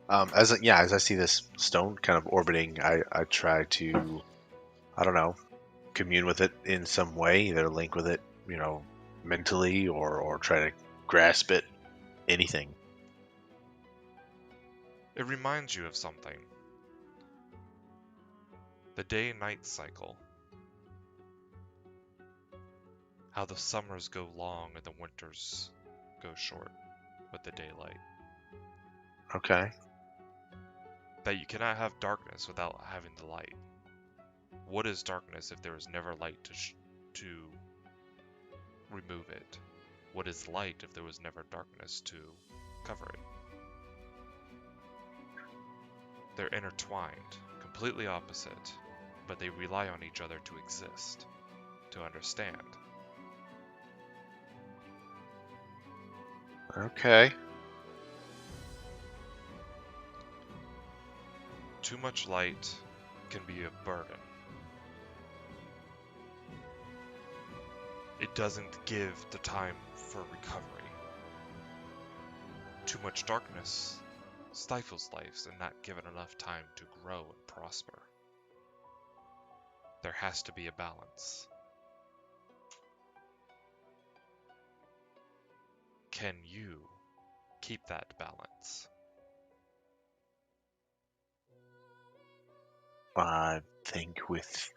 B: As I see this stone kind of orbiting, I try to, I don't know, commune with it in some way, either link with it, mentally or try to grasp it, anything.
A: It reminds you of something. The day-night cycle. How the summers go long and the winters go short with the daylight.
B: Okay.
A: that you cannot have darkness without having the light. What is darkness if there is never light to remove it? What is light if there was never darkness to cover it? They're intertwined, completely opposite, but they rely on each other to exist, to understand.
B: Okay.
A: Too much light can be a burden. It doesn't give the time for recovery. Too much darkness stifles lives and not given enough time to grow and prosper. There has to be a balance. Can you keep that balance?
B: I think with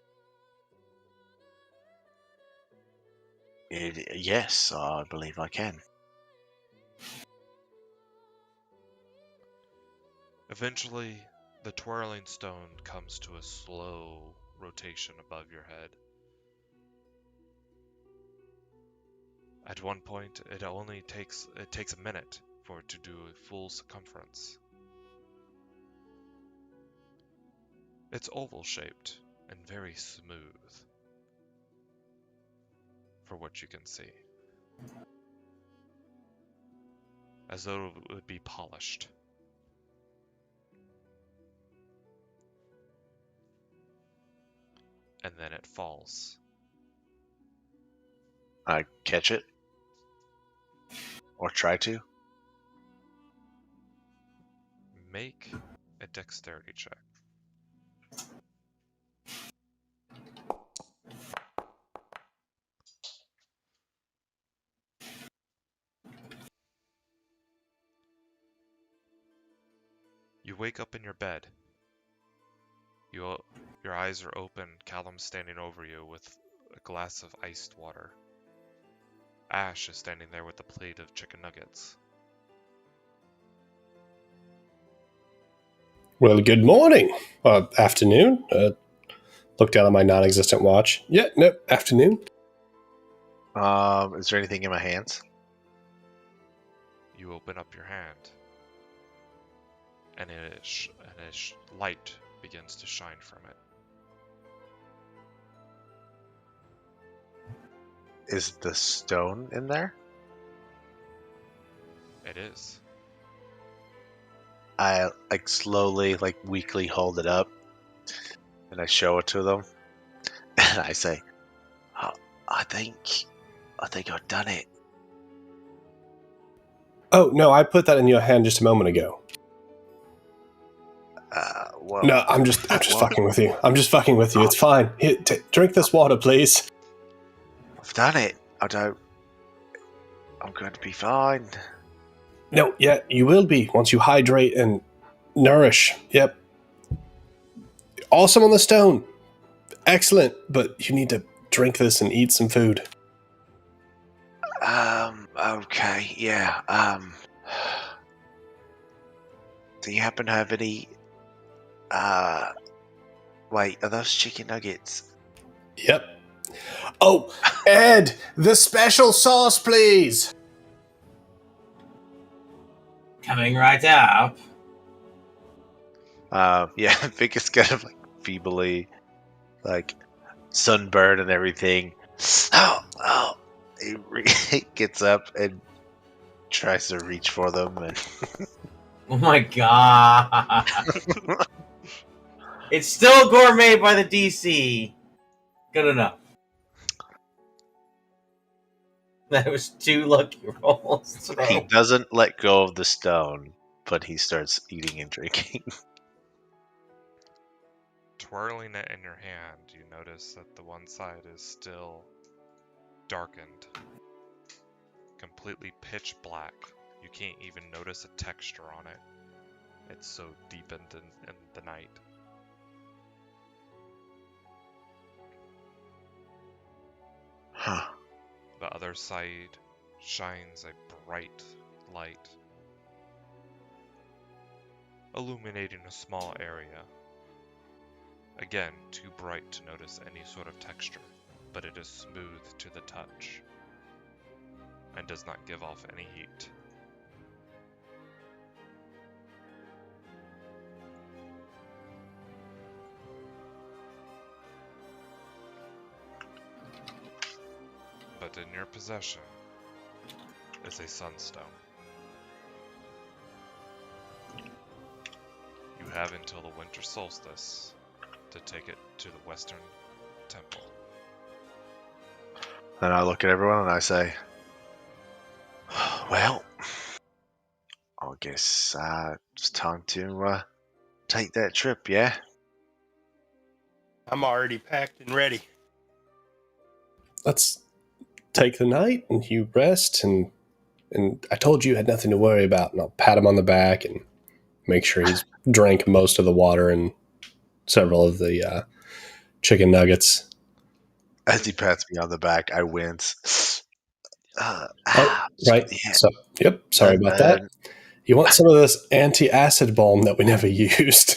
B: it, yes, I believe I can.
A: Eventually, the Twirling Stone comes to a slow rotation above your head. At one point, it takes a minute for it to do a full circumference. It's oval-shaped and very smooth, for what you can see, as though it would be polished. And then it falls.
B: I catch it. Or try to.
A: Make a dexterity check. You wake up in your bed. Your eyes are open, Callum's standing over you with a glass of iced water. Ash is standing there with a plate of chicken nuggets.
C: Well, good morning. Afternoon. Look down at my non-existent watch. Yeah, no, afternoon.
B: Is there anything in my hands?
A: You open up your hand, and light begins to shine from it.
B: Is the stone in there?
A: It is.
B: I slowly, weakly hold it up, and I show it to them, and I say, I think I've done it.
C: Oh, no, I put that in your hand just a moment ago.
B: Well,
C: No, I'm just fucking with you. I'm just fucking with you. It's fine. Here, drink this water, please.
B: I've done it. I'm going to be fine.
C: No, yeah, you will be once you hydrate and nourish. Yep. Awesome on the stone. Excellent, but you need to drink this and eat some food.
B: Okay, yeah, do you happen to have any, wait, are those chicken nuggets?
C: Yep. Oh, Ed, the special sauce, please.
E: Coming right up.
B: Yeah, Vic is kind of feebly, sunburned and everything. Oh, he gets up and tries to reach for them, and
E: Oh my god. It's still gourmet by the DC. Good enough. That was 2 lucky rolls.
B: he doesn't let go of the stone, but he starts eating and drinking.
A: Twirling it in your hand, you notice that the one side is still darkened, completely pitch black. You can't even notice a texture on it. It's so deepened in the night.
B: Huh.
A: The other side shines a bright light. illuminating a small area. Again, too bright to notice any sort of texture, but it is smooth to the touch and does not give off any heat. But in your possession is a sunstone. You have until the winter solstice to take it to the western temple.
B: And I look at everyone and I say, well, I guess it's time to take that trip, yeah?
D: I'm already packed and ready.
C: Let's take the night and you rest, and I told you had nothing to worry about, and I'll pat him on the back and make sure he's drank most of the water and several of the chicken nuggets.
B: As he pats me on the back, I wince.
C: Right.
B: Yeah.
C: So, yep. Sorry about that. You want some of this anti-acid balm that we never used?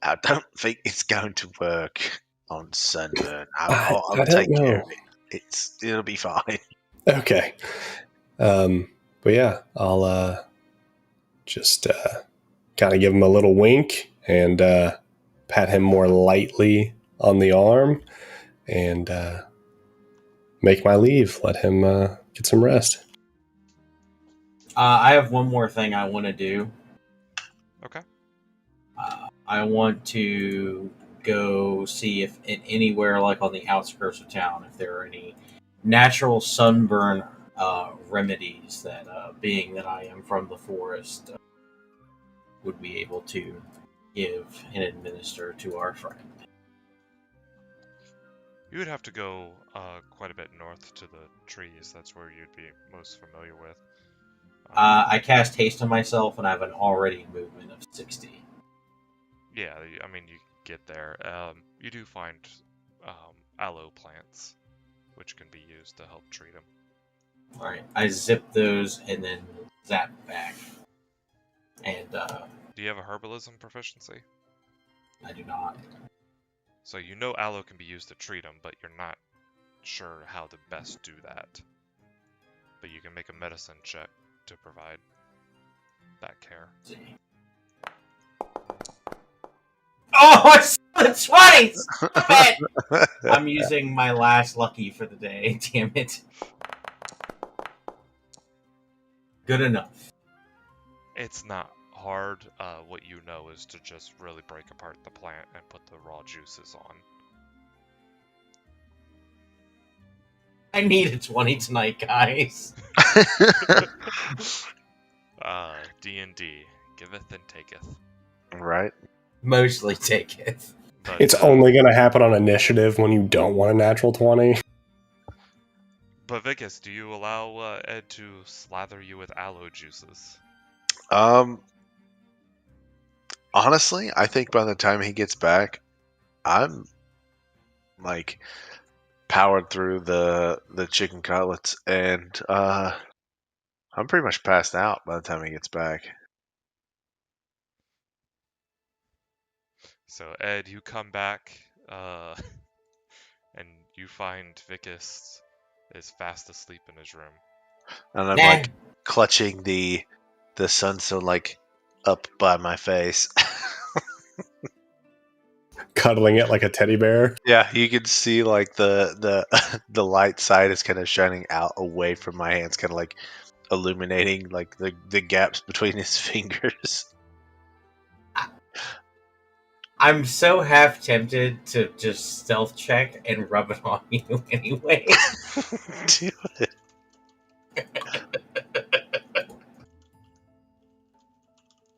B: I don't think it's going to work on sunburn.
C: I
B: I'll
C: don't
B: take
C: know.
B: care of it. It'll be fine.
C: Okay. But yeah, I'll just kind of give him a little wink and pat him more lightly on the arm and make my leave. Let him get some rest.
E: I have one more thing I want to do.
A: Okay.
E: I want to go see if anywhere like on the outskirts of town, if there are any natural sunburn remedies that, being that I am from the forest, would be able to give and administer to our friend.
A: You would have to go quite a bit north to the trees. That's where you'd be most familiar with.
E: I cast haste on myself, and I have an already movement of 60.
A: Yeah, I mean, you get there. You do find aloe plants, which can be used to help treat them.
E: Alright, I zip those and then zap back. And
A: Do you have a herbalism proficiency?
E: I do not.
A: So you know aloe can be used to treat them, but you're not sure how to best do that. But you can make a medicine check to provide that care.
E: Let's see. Oh, it's the 20s! I'm using my last lucky for the day. Damn it. Good enough.
A: It's not hard. What you know is to just really break apart the plant and put the raw juices on.
E: I need a 20 tonight, guys.
A: D&D. Giveth and taketh.
B: Right?
E: Mostly take it.
A: But,
C: It's only going to happen on initiative when you don't want a natural 20.
A: But Vicus, do you allow Ed to slather you with aloe juices?
B: Honestly, I think by the time he gets back, I'm like powered through the chicken cutlets, and I'm pretty much passed out by the time he gets back.
A: So Ed, you come back, and you find Vicus is fast asleep in his room.
B: And I'm like clutching the sunstone like up by my face.
C: Cuddling it like a teddy bear.
B: Yeah, you can see like the the light side is kind of shining out away from my hands, kind of like illuminating like the gaps between his fingers.
E: I'm so half tempted to just stealth check and rub it on you anyway.
B: Do it.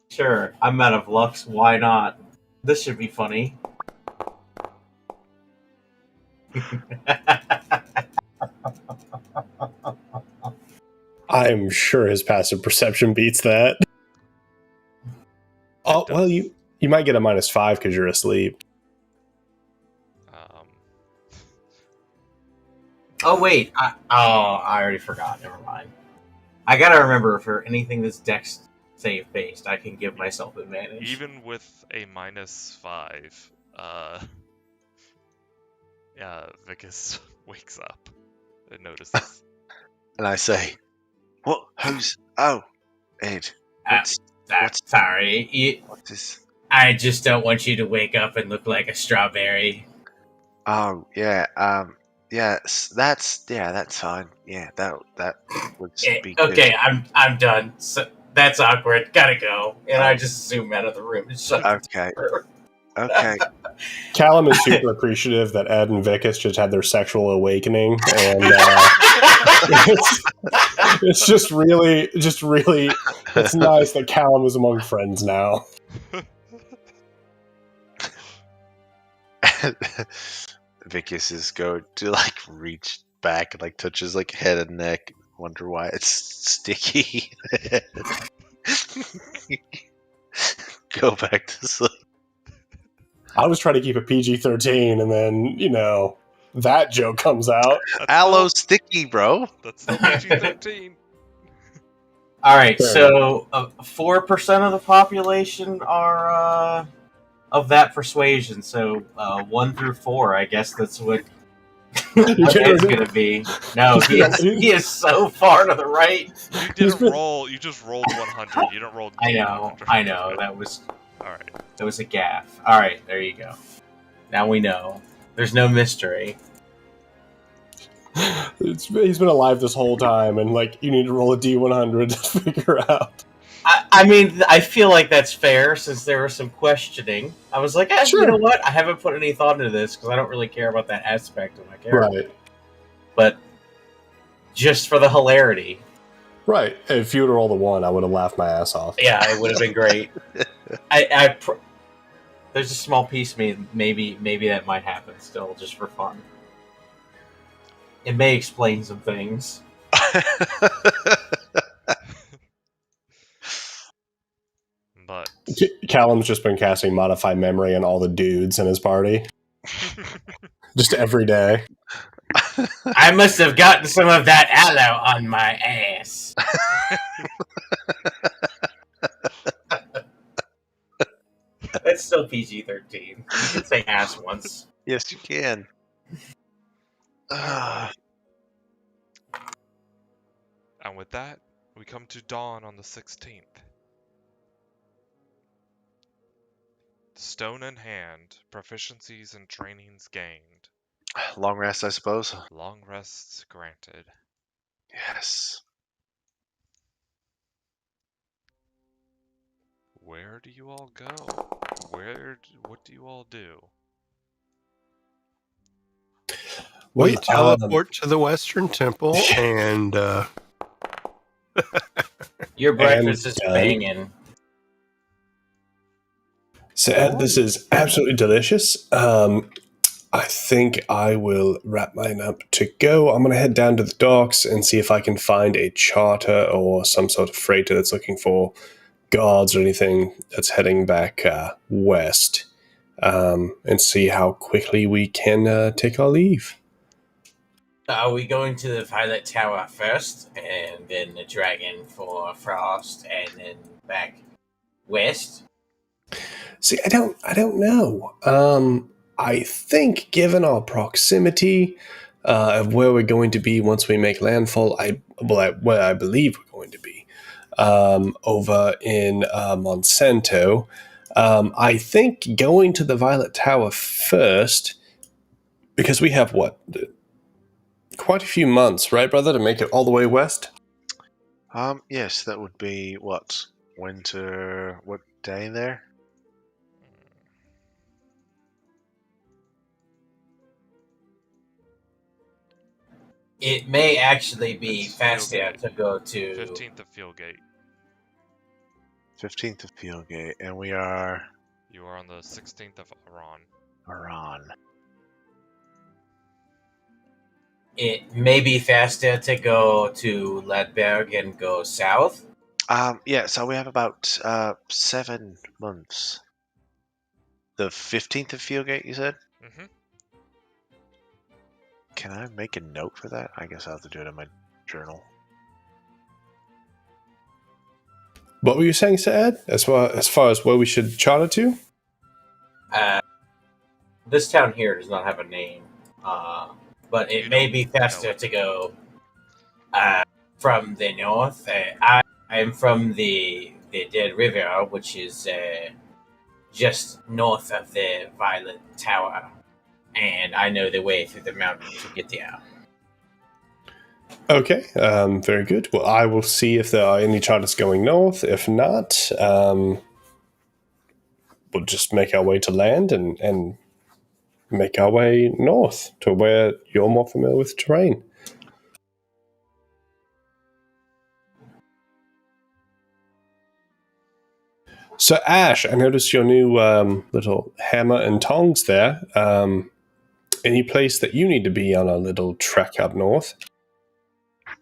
E: Sure, I'm out of lux, why not? This should be funny.
C: I'm sure his passive perception beats that. Oh, well, you might get a -5 because you're asleep.
E: Oh wait, I already forgot. Never mind. I gotta remember for anything that's dex save based. I can give myself advantage.
A: Even with a -5, Vicus wakes up and notices.
B: And I say, "What? Who's? Oh, Ed. What's
E: Sorry.
B: what's this?
E: I just don't want you to wake up and look like a strawberry.
B: Oh, yeah. That's fine. Yeah, that would be good.
E: Okay, I'm done. So, that's awkward. Gotta go. And I
B: Oh.
E: just zoom out of the room and shut the
B: Okay.
E: door.
B: Okay.
C: Callum is super appreciative that Ed and Vicus just had their sexual awakening, and it's just really, it's nice that Callum is among friends now.
B: Vicus is going to like reach back and like touch his like head and neck. Wonder why it's sticky. Go back to sleep.
C: I was trying to keep it PG-13, and then that joke comes out.
B: Aloe sticky, bro.
A: That's still PG-13.
E: All right,
C: Fair
E: so 4% of the population are of that persuasion. So 1 through 4, I guess that's what it's going to be. No, he is so far to the right.
A: You didn't roll. You just rolled 100. You don't roll.
E: I know.
A: 100.
E: That was
A: All right.
E: a gaffe. All right, there you go. Now we know. There's no mystery.
C: He's been alive this whole time, and you need to roll a D100 to figure out.
E: I mean, I feel like that's fair since there was some questioning. I was like,
C: Sure.
E: You know what? I haven't put any thought into this because I don't really care about that aspect of my character.
C: Right.
E: But just for the hilarity.
C: Right. If you would have rolled a 1, I would have laughed my ass off.
E: Yeah, it would have been great. There's a small piece of me, maybe that might happen still, just for fun. It may explain some things.
A: But
C: Callum's just been casting Modify Memory on all the dudes in his party. Just every day.
E: I must have gotten some of that aloe on my ass. That's still PG-13. You can say ass once.
B: Yes, you can.
A: and with that, we come to dawn on the 16th. Stone in hand, proficiencies and trainings gained.
B: Long rest, I suppose.
A: Long rests granted.
B: Yes.
A: Where do you all go? What do you all do?
D: We teleport to the Western Temple, and
E: Your breakfast is banging.
C: So this is absolutely delicious. I think I will wrap mine up to go. I'm going to head down to the docks and see if I can find a charter or some sort of freighter that's looking for guards or anything that's heading back west, and see how quickly we can take our leave.
E: Are we going to the Violet Tower first, and then the Dragon for Frost, and then back west?
C: See, I don't know. I think, given our proximity of where we're going to be once we make landfall, where I believe we're going to be, over in Monsanto, I think going to the Violet Tower first, because we have quite a few months, right, brother, to make it all the way west?
B: Yes, that would be what? Winter. What day there?
E: It may actually be faster to go to
A: 15th of Fieldgate.
B: 15th of Fieldgate, and we are.
A: You are on the 16th of
B: Aran.
E: It may be faster to go to Ledberg and go south.
B: Yeah, so we have about 7 months. The 15th of Fieldgate, you said?
A: Mm-hmm.
B: Can I make a note for that? I guess I'll have to do it in my journal.
C: What were you saying, Sir Ed? As far as where we should charter to?
E: This town here does not have a name, but it
A: You
E: may
A: don't
E: be
A: know
E: faster
A: it.
E: to go from the north. I'm from the Dead River, which is just north of the Violet Tower, and I know the way through the mountain to get there.
C: Okay, very good. Well, I will see if there are any charters going north. If not, we'll just make our way to land and make our way north to where you're more familiar with terrain. So, Ash, I noticed your new little hammer and tongs there. Any place that you need to be on a little trek up north?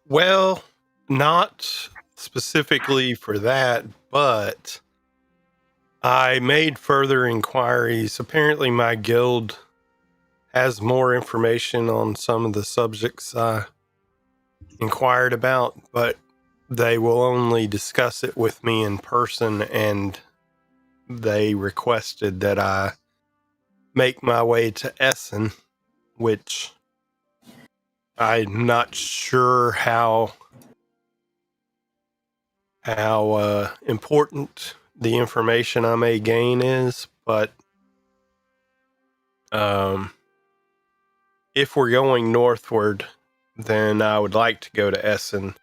D: Well, not specifically for that, but I made further inquiries. Apparently, my guild has more information on some of the subjects I inquired about, but they will only discuss it with me in person, and they requested that I make my way to Essen, which I'm not sure how important the information I may gain is, but if we're going northward, then I would like to go to Essen.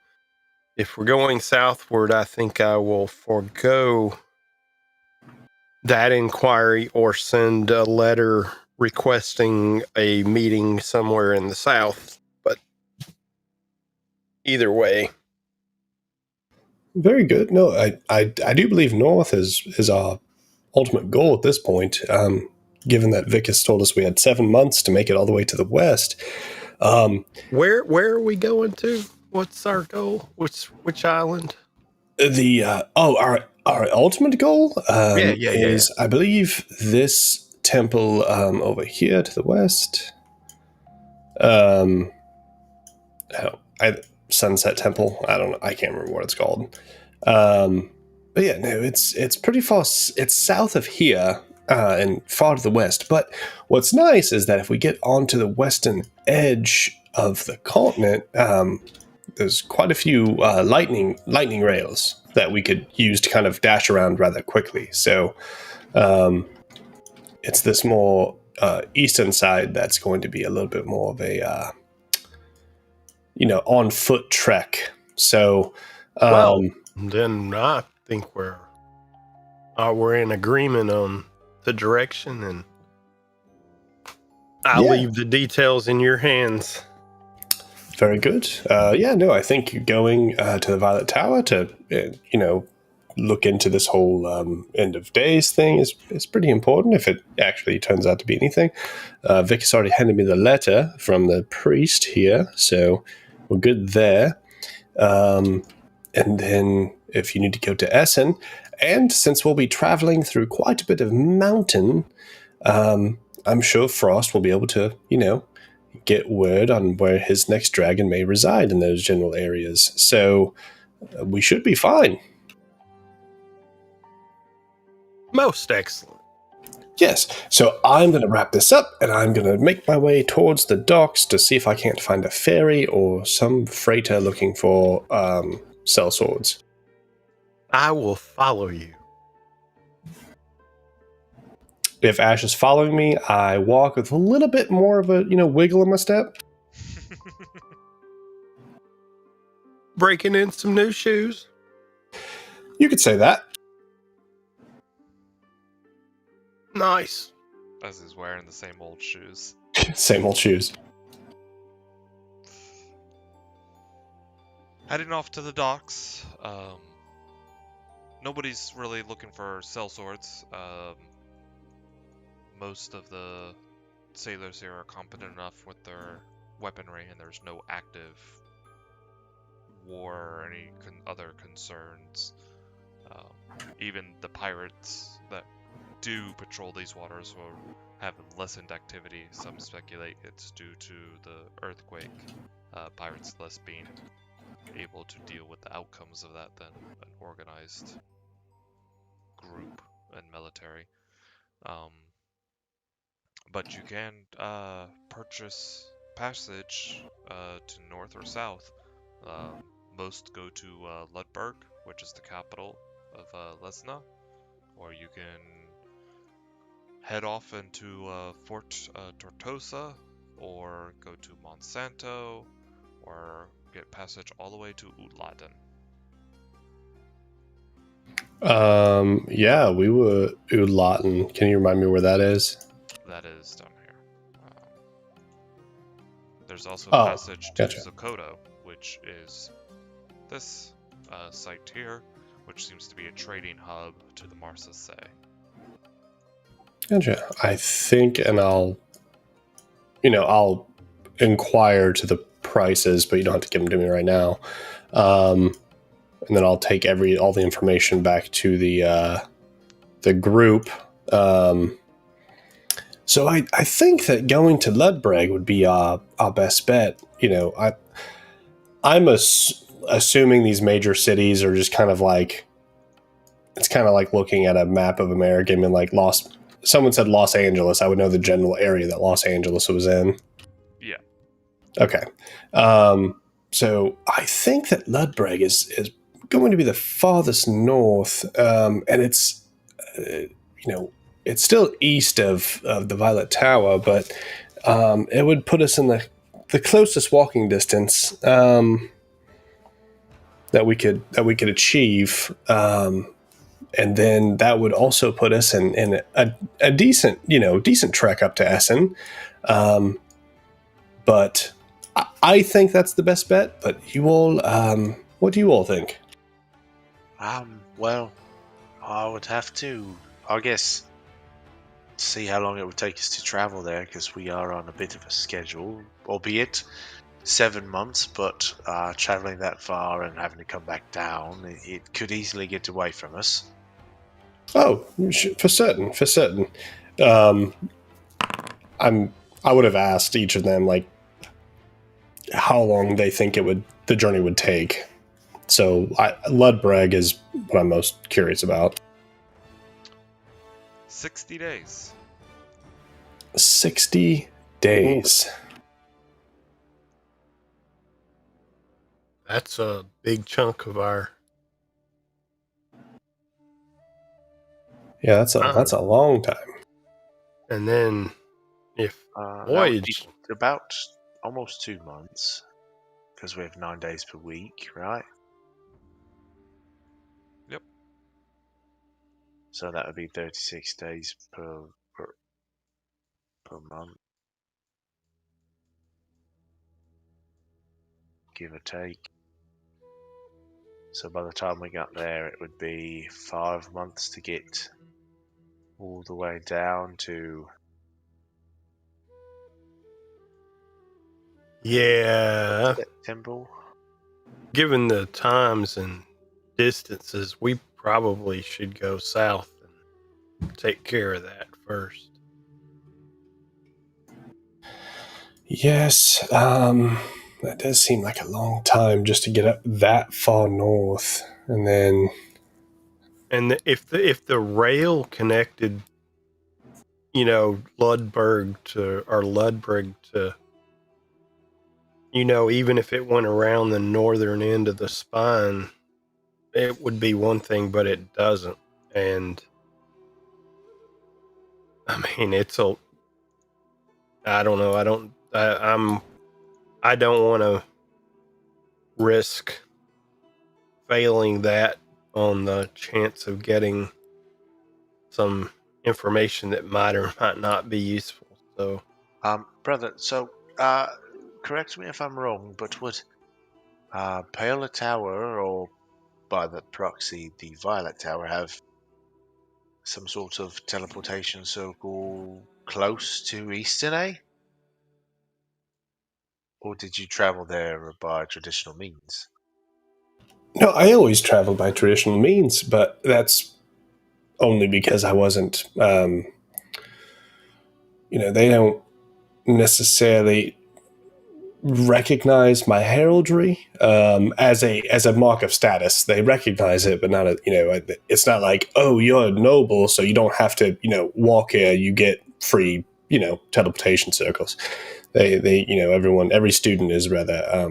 D: If we're going southward, I think I will forego that inquiry or send a letter requesting a meeting somewhere in the south. But either way.
C: Very good. No, I do believe north is our ultimate goal at this point. Given that Vic has told us we had 7 months to make it all the way to the west.
D: Where are we going to? What's our goal? Which island?
C: Our ultimate goal
D: Yeah.
C: is, I believe, this temple over here to the west. Sunset Temple. I don't know. I can't remember what it's called. But yeah, no, it's pretty far. It's south of here and far to the west. But what's nice is that if we get onto the western edge of the continent, there's quite a few lightning rails that we could use to kind of dash around rather quickly. So it's this more eastern side that's going to be a little bit more of a on foot trek. So
D: then I think we're in agreement on the direction, and I'll leave the details in your hands.
C: Very good. I think going to the Violet Tower to look into this whole end of days thing is pretty important if it actually turns out to be anything. Vic has already handed me the letter from the priest here, so we're good there. And then if you need to go to Essen, and since we'll be traveling through quite a bit of mountain, I'm sure Frost will be able to, get word on where his next dragon may reside in those general areas. So we should be fine.
D: Most excellent.
C: Yes. So I'm going to wrap this up, and I'm going to make my way towards the docks to see if I can't find a ferry or some freighter looking for sellswords.
D: I will follow you.
C: If Ash is following me, I walk with a little bit more of a, wiggle in my step.
D: Breaking in some new shoes.
C: You could say that.
D: Nice.
A: As he's wearing the same old shoes.
C: Same old shoes.
A: Heading off to the docks. Nobody's really looking for sellswords. Most of the sailors here are competent enough with their weaponry, and there's no active war or any other concerns. Even the pirates that do patrol these waters will have lessened activity. Some speculate it's due to the earthquake. Pirates thus being able to deal with the outcomes of that than an organized group and military. But you can purchase passage to north or south. Most go to Ludberg, which is the capital of Lesna, or you can head off into Fort Tortosa, or go to Monsanto, or get passage all the way to Utladen.
C: Yeah, we were Udlaten. Can you remind me where that is?
A: That is down here. There's also
C: Oh,
A: passage to
C: gotcha.
A: Sokoto, which is this site here, which seems to be a trading hub to the Marseille.
C: Gotcha. I think, and I'll inquire to the prices, but you don't have to give them to me right now. And then I'll take all the information back to the group. So I think that going to Ludbreg would be our best bet. I'm assuming these major cities are just kind of like, it's kind of like looking at a map of America and like someone said Los Angeles, I would know the general area that Los Angeles was in.
A: Yeah.
C: Okay. So I think that Ludbreg is going to be the farthest north, and it's it's still east of the Violet Tower, but it would put us in the closest walking distance that we could achieve, and then that would also put us in a decent trek up to Essen. But I think that's the best bet. But you all, what do you all think?
B: Well, I would have to, I guess, see how long it would take us to travel there, because we are on a bit of a schedule, albeit 7 months, but traveling that far and having to come back down, it could easily get away from us.
C: Oh, for certain. I would have asked each of them like how long they think the journey would take. So Ludbreg is what I'm most curious about.
A: 60 days.
C: 60 days.
D: That's a big chunk of our.
C: Yeah, that's a long time.
D: And then if voyage
B: about almost 2 months, because we have 9 days per week, right?
A: Yep.
B: So that would be 36 days per month, give or take. So by the time we got there, it would be 5 months to get all the way down to.
D: Yeah.
B: September.
D: Given the times and distances, we probably should go south and take care of that first.
C: Yes, that does seem like a long time just to get up that far north, and then.
D: And if the rail connected, Ludbreg to, even if it went around the northern end of the spine, it would be one thing, but it doesn't. And I mean, I don't know. I don't want to risk failing that on the chance of getting some information that might or might not be useful. So,
B: brother, so correct me if I'm wrong, but would Paola Tower, or by the proxy the Violet Tower, have some sort of teleportation circle close to Easternay? Or did you travel there by traditional means?
C: No, I always traveled by traditional means, but that's only because I wasn't, they don't necessarily, recognize my heraldry as a mark of status. They recognize it, but not it's not like, oh, you're a noble, so you don't have to walk here. You get free teleportation circles. They every student is rather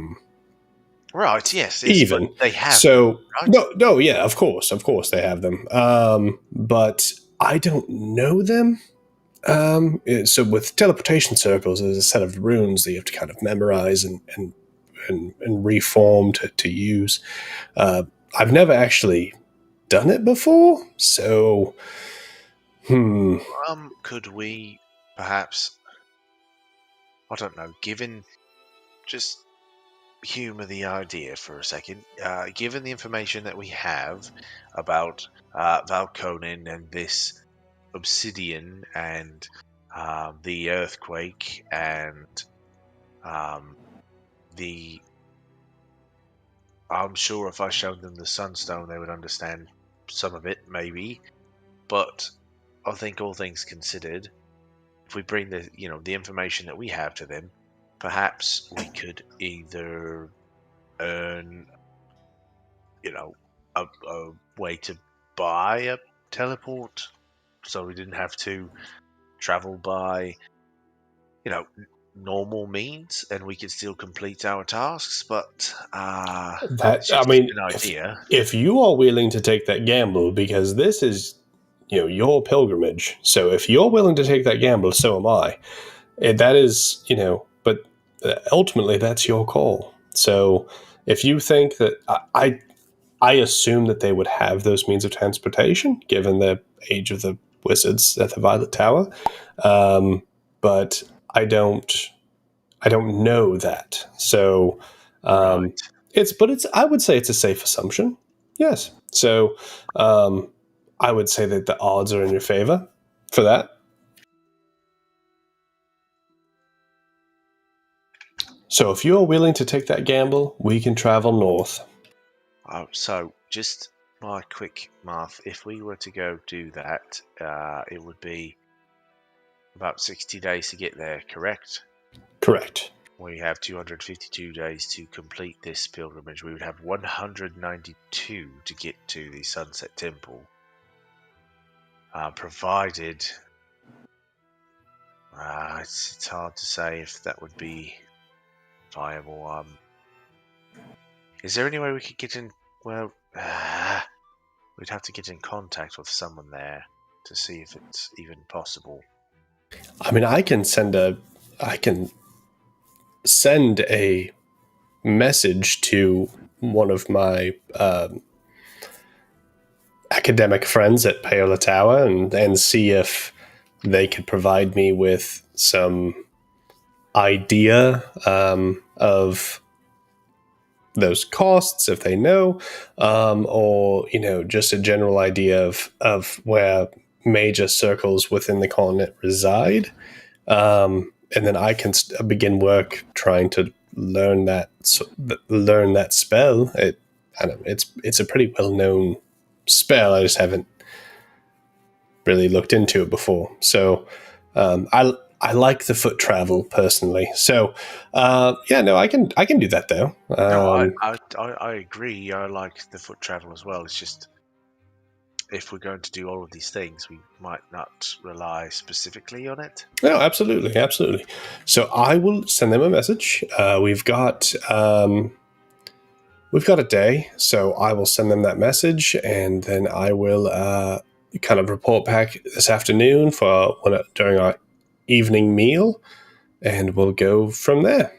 B: Right. Yes.
C: even.
B: But they have.
C: So
B: Right?
C: no, yeah, of course they have them. But I don't know them. So with teleportation circles, there's a set of runes that you have to kind of memorize and reform to use. I've never actually done it before, so
B: Could we perhaps, I don't know, just humor the idea for a second, given the information that we have about Valconin and this obsidian and the earthquake and the I'm sure if I showed them the sunstone they would understand some of it, maybe, but I think all things considered, if we bring the information that we have to them, perhaps we could either earn a way to buy a teleport, so we didn't have to travel by normal means, and we could still complete our tasks. But it's just an idea.
C: if you are willing to take that gamble, because this is your pilgrimage, so if you're willing to take that gamble, so am I. And that is but ultimately that's your call. So if you think that I assume that they would have those means of transportation, given the age of the wizards at the Violet Tower, but I don't know that. So
B: Right.
C: I would say it's a safe assumption. Yes. So I would say that the odds are in your favor for that. So if you're willing to take that gamble, we can travel north.
B: So just my quick math, if we were to go do that, it would be about 60 days to get there, correct?
C: Correct.
B: We have 252 days to complete this pilgrimage. We would have 192 to get to the Sunset Temple, provided it's hard to say if that would be viable. Is there any way we could get in? Well, we'd have to get in contact with someone there to see if it's even possible.
C: I mean, I can send a message to one of my academic friends at Paola Tower and see if they could provide me with some idea of those costs, if they know, or just a general idea of where major circles within the continent reside, and then I can begin work trying to learn that spell. It's a pretty well known spell. I just haven't really looked into it before. So I like the foot travel personally. So I can do that though.
B: No, I agree. I like the foot travel as well. It's just if we're going to do all of these things, we might not rely specifically on it.
C: No, absolutely. So I will send them a message. We've got a day, so I will send them that message, and then I will kind of report back this afternoon during our evening meal, and we'll go from there.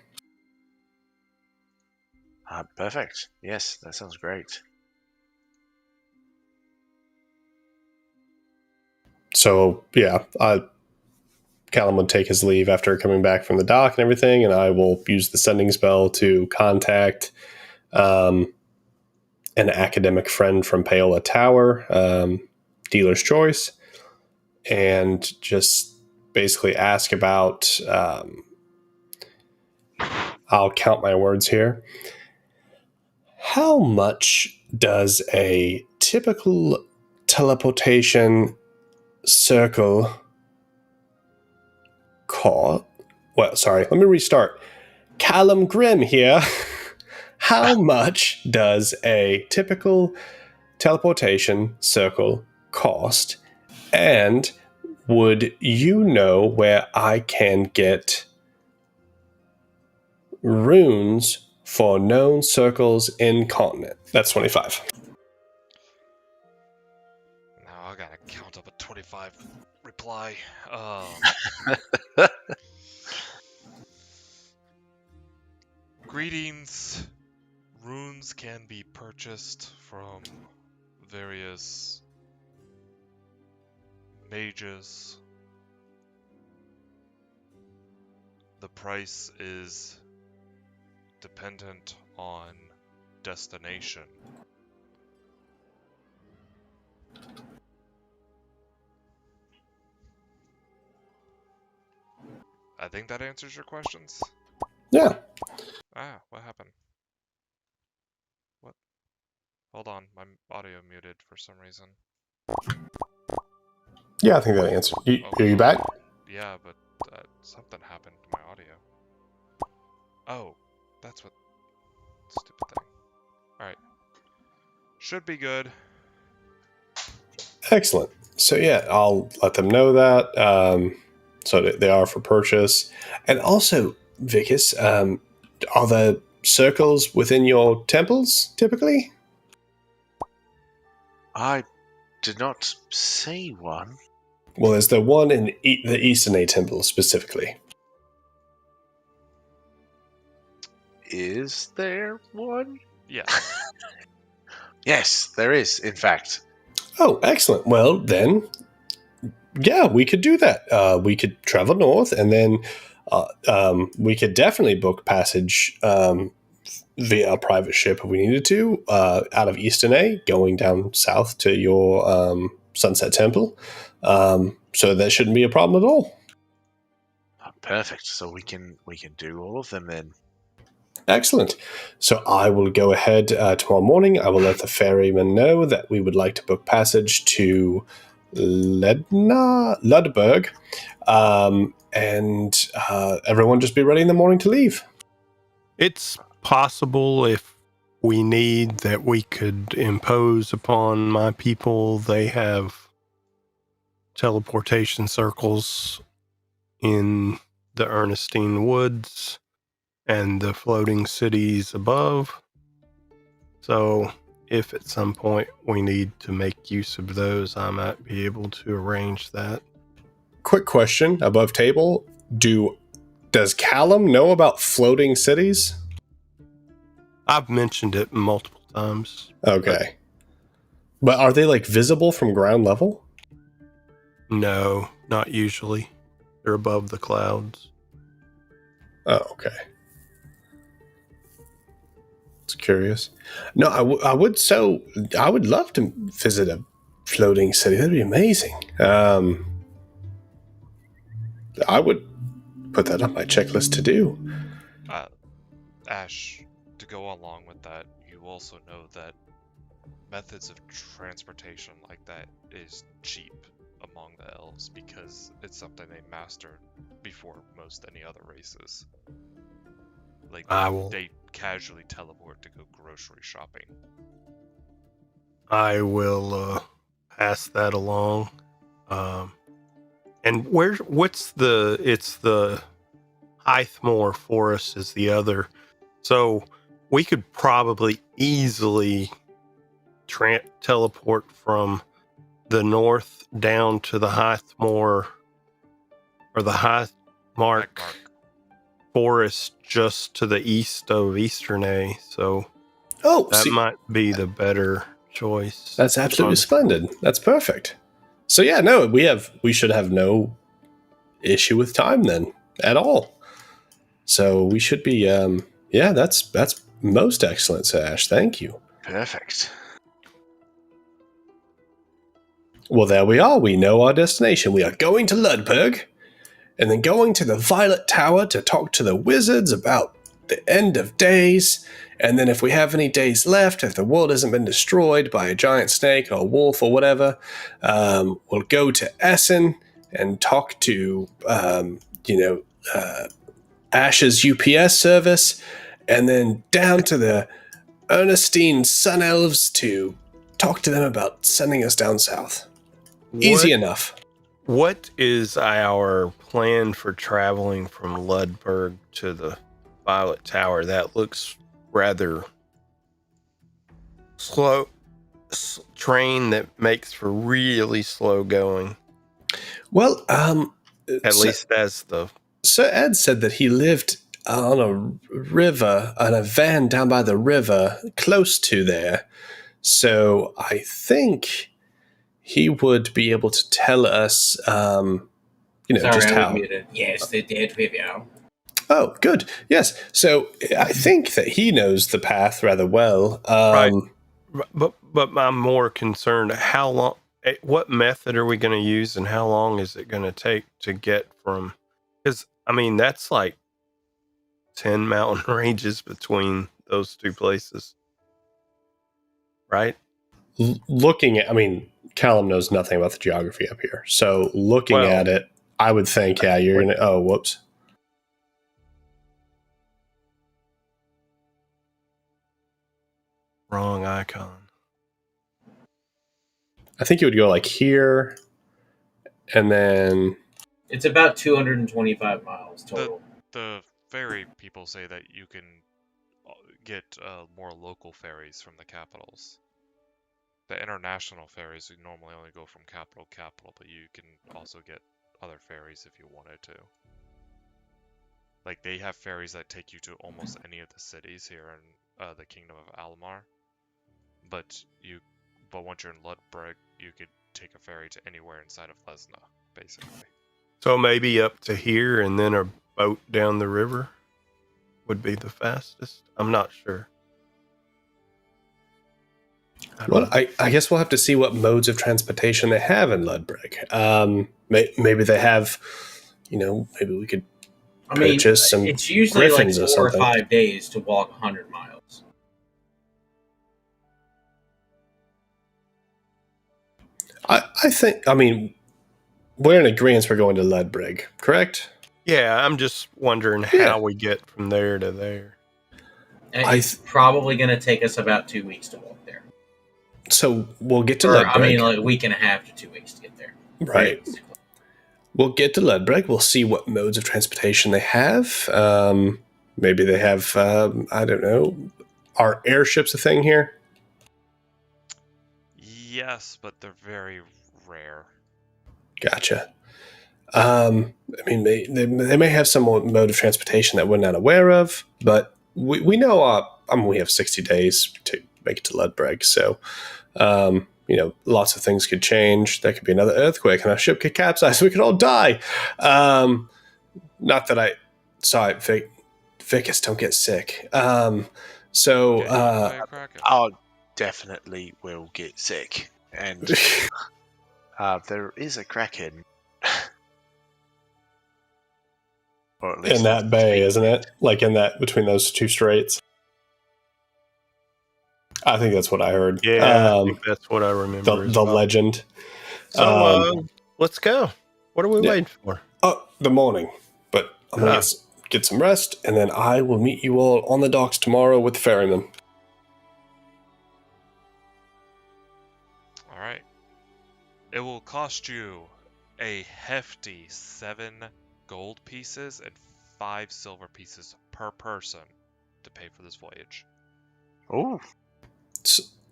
B: Perfect. Yes, that sounds great.
C: So yeah, Callum would take his leave after coming back from the dock and everything, and I will use the sending spell to contact an academic friend from Paola Tower, dealer's choice, and just basically ask about, I'll count my words here. How much does a typical teleportation circle cost? Well, sorry, let me restart. Callum Grimm here. How much does a typical teleportation circle cost? And would you know where I can get runes for known circles in continent? That's 25.
A: Now I gotta count up a 25 reply. Greetings. Runes can be purchased from various mages. The price is dependent on destination. I think that answers your questions.
C: Yeah.
A: Ah, what happened? What? Hold on, my audio muted for some reason.
C: Yeah, I think that answered. Are you back?
A: Yeah, but something happened to my audio. Oh, that's what... Stupid thing. Alright. Should be good.
C: Excellent. So yeah, I'll let them know that. So that they are for purchase. And also, Vicus, are the circles within your temples typically?
B: I did not see one.
C: Well, there's the one in the Eastern Temple specifically.
B: Is there one?
A: Yeah.
B: Yes, there is, in fact.
C: Oh, excellent. Well, then, yeah, we could do that. We could travel north, and then we could definitely book passage via a private ship if we needed to, out of Eastern A, going down south to your Sunset Temple. So that shouldn't be a problem at all.
B: Oh, perfect. So we can do all of them then.
C: Excellent. So I will go ahead tomorrow morning. I will let the ferryman know that we would like to book passage to Ludberg, and everyone just be ready in the morning to leave.
D: It's possible if we need that we could impose upon my people. They have teleportation circles in the Ernestine Woods and the floating cities above. So if at some point we need to make use of those, I might be able to arrange that.
C: Quick question above table. Does Callum know about floating cities?
D: I've mentioned it multiple times.
C: Okay. But are they like visible from ground level?
D: No, not usually. They're above the clouds.
C: Oh, okay. It's curious. No, I would love to visit a floating city. That'd be amazing. I would put that on my checklist to do.
A: Ash, to go along with that, you also know that methods of transportation like that is cheap among the elves because it's something they mastered before most any other races. Like, they casually teleport to go grocery shopping.
D: I will pass that along. And it's the Hythmore Forest is the other. So we could probably easily teleport from the north down to the Hythmore or the Highmark Forest just to the east of Easternay. So that might be the better choice.
C: That's absolutely splendid. That's perfect. So yeah, no, we should have no issue with time then at all. So we should be that's most excellent, Sash. Thank you.
B: Perfect.
C: Well, there we are. We know our destination. We are going to Ludberg, and then going to the Violet Tower to talk to the wizards about the end of days. And then if we have any days left, if the world hasn't been destroyed by a giant snake or a wolf or whatever, we'll go to Essen and talk to, Ash's UPS service, and then down to the Ernestine Sun Elves to talk to them about sending us down south. Easy enough.
D: What is our plan for traveling from Ludburg to the Violet Tower? That looks rather slow. Train that makes for really slow going.
C: Well,
D: At least as the
C: Sir Ed said that he lived on a river, on a van down by the river, close to there. So I think he would be able to tell us,
E: Sorry,
C: just
E: I
C: how.
E: was muted. Yes, they did, Vivio.
C: Oh, good. Yes. So I think that he knows the path rather well.
D: right. But I'm more concerned. How long? What method are we going to use, and how long is it going to take to get from? Because I mean, that's like 10 mountain ranges between those two places, right?
C: Looking at, Callum knows nothing about the geography up here. So looking at it, I would think, yeah, you're going to, oh, whoops.
D: Wrong icon.
C: I think you would go like here, and then
E: It's about 225 miles total.
A: The ferry people say that you can get more local ferries from the capitals. The international ferries would normally only go from capital to capital, but you can also get other ferries if you wanted to. Like, they have ferries that take you to almost any of the cities here in the Kingdom of Alamar. But once you're in Ludbreg, you could take a ferry to anywhere inside of Lesna, basically.
D: So maybe up to here, and then a boat down the river would be the fastest. I'm not sure.
C: I guess we'll have to see what modes of transportation they have in Ludbreg. Maybe they have, maybe we could purchase some
E: it's usually like
C: griffins
E: 4
C: or
E: or
C: something.
E: 5 days to walk 100 miles.
C: I think, we're in agreement we're going to Ludbreg, correct?
D: Yeah, I'm just wondering how we get from there to there.
E: And it's probably going to take us about 2 weeks to walk there.
C: So we'll get to Ludbreg.
E: Like a week and a half to 2 weeks to get there.
C: Right. We'll get to Ludbreg. We'll see what modes of transportation they have. Maybe they have, I don't know. Are airships a thing here?
A: Yes, but they're very rare.
C: Gotcha. They may have some mode of transportation that we're not aware of, but we know, we have 60 days to make it to Ludbreg, so, lots of things could change. There could be another earthquake and our ship could capsize. We could all die. Not that I saw it, Vicus, don't get sick.
B: I definitely will get sick. And there is a kraken. Or at least
C: in that bay, isn't it? Like between those two straits. I think that's what I heard.
D: Yeah, I think that's what I remember.
C: The legend.
D: So let's go. What are we waiting for?
C: The morning. But I'm going to get some rest, and then I will meet you all on the docks tomorrow with the ferryman.
A: All right. It will cost you a hefty 7 gold pieces and 5 silver pieces per person to pay for this voyage.
B: Oh.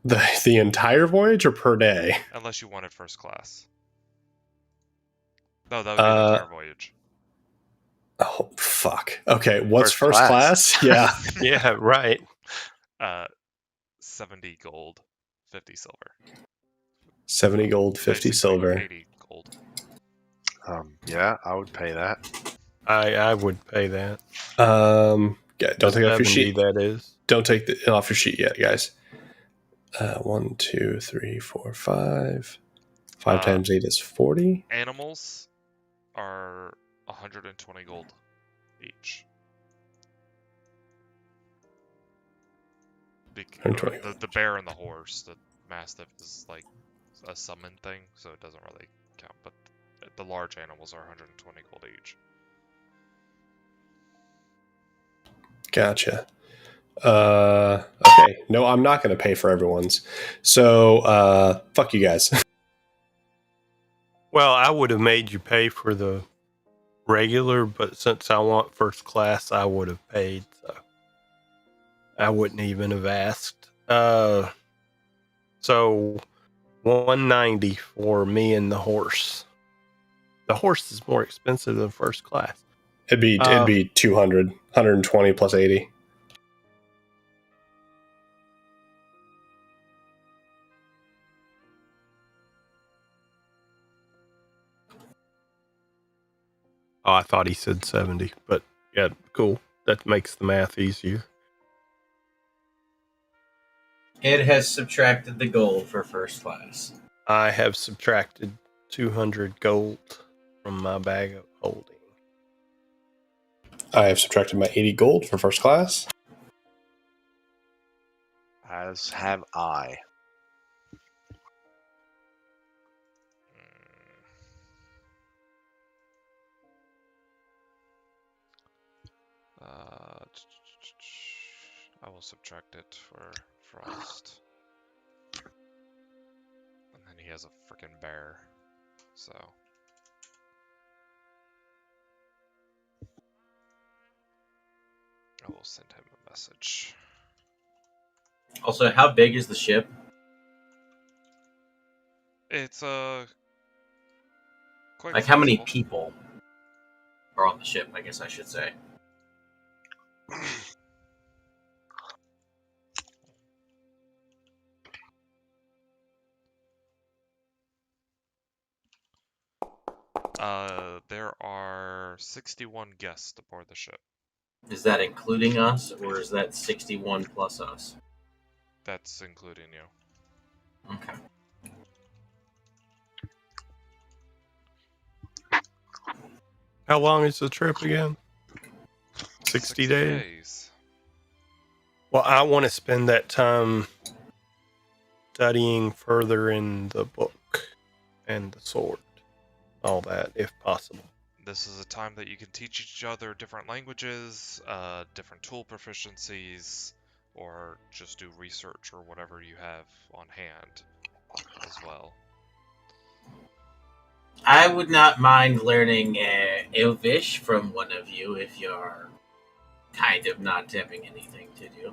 C: The entire voyage or per day?
A: Unless you wanted first class. No, that would be the entire voyage.
C: Oh, fuck. Okay, what's first class? Yeah.
D: Yeah, right.
A: 70 gold, 50 silver.
C: 70 gold, 50 silver.
A: 80 gold.
B: Yeah, I would pay that.
D: I would pay that.
C: Don't take it off your sheet.
D: That is.
C: Don't take it off your sheet yet, guys. 1, 2, 3, 4, 5. 5 times 8 is 40.
A: Animals are 120 gold each. The bear and the horse, the mastiff is like a summon thing, so it doesn't really count. But the large animals are 120 gold each.
C: Gotcha. Okay. No, I'm not going to pay for everyone's. So, fuck you guys.
D: Well, I would have made you pay for the regular, but since I want first class, I would have paid. So I wouldn't even have asked. So 190 for me and the horse. The horse is more expensive than first class.
C: It'd be 200, 120 plus 80.
D: Oh, I thought he said 70, but yeah, cool. That makes the math easier.
E: It has subtracted the gold for first class.
D: I have subtracted 200 gold from my bag of holding.
C: I have subtracted my 80 gold for first class.
B: As have I.
A: I will subtract it for Frost. And then he has a freaking bear. So. I will send him a message.
E: Also, how big is the ship?
A: It's quite
E: Like, how many
A: sizable.
E: people are on the ship, I guess I should say.
A: There are 61 guests aboard the ship.
E: Is that including us, or is that 61 plus us?
A: That's including you.
E: Okay.
D: How long is the trip again? 60 days? Well, I want to spend that time studying further in the book and the sword. All that, if possible.
A: This is a time that you can teach each other different languages, different tool proficiencies, or just do research or whatever you have on hand as well.
E: I would not mind learning Elvish from one of you if you're kind of not having anything to do.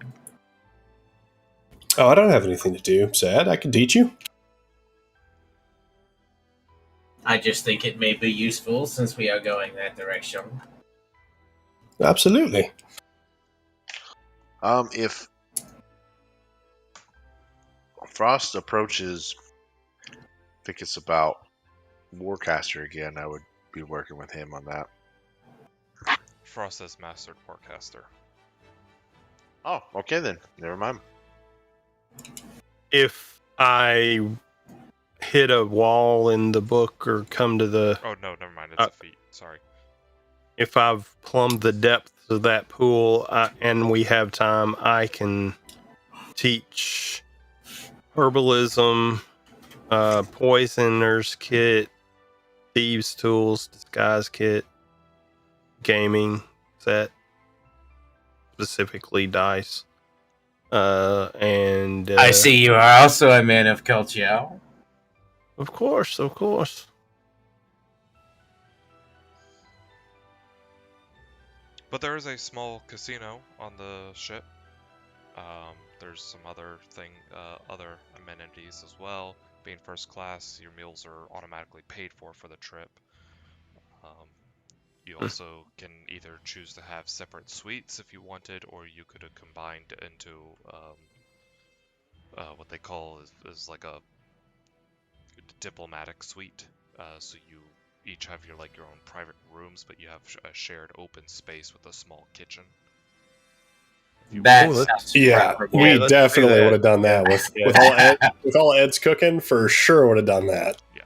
C: Oh, I don't have anything to do. Sad. I can teach you.
E: I just think it may be useful since we are going that direction.
C: Absolutely.
B: If Frost approaches, I think it's about Warcaster again, I would be working with him on that.
A: Frost has mastered Warcaster.
B: Oh, okay then. Never mind.
D: If I hit a wall in the book or come to the...
A: Oh, no, never mind. It's a feat. Sorry.
D: If I've plumbed the depths of that pool and we have time, I can teach herbalism, poisoner's kit, thieves' tools, disguise kit, gaming set, specifically dice. And
E: I see you are also a man of culture.
D: Of course, of course.
A: But there is a small casino on the ship. There's some other amenities as well. Being first class, your meals are automatically paid for the trip. You also can either choose to have separate suites if you wanted, or you could have combined into what they call is like a diplomatic suite. So you each have your own private rooms, but you have a shared open space with a small kitchen.
E: That sounds
C: yeah,
E: preferable.
C: we
D: let's
C: definitely
D: do that.
C: would have done that with all Ed's cooking. For sure, would have done that.
A: Yeah.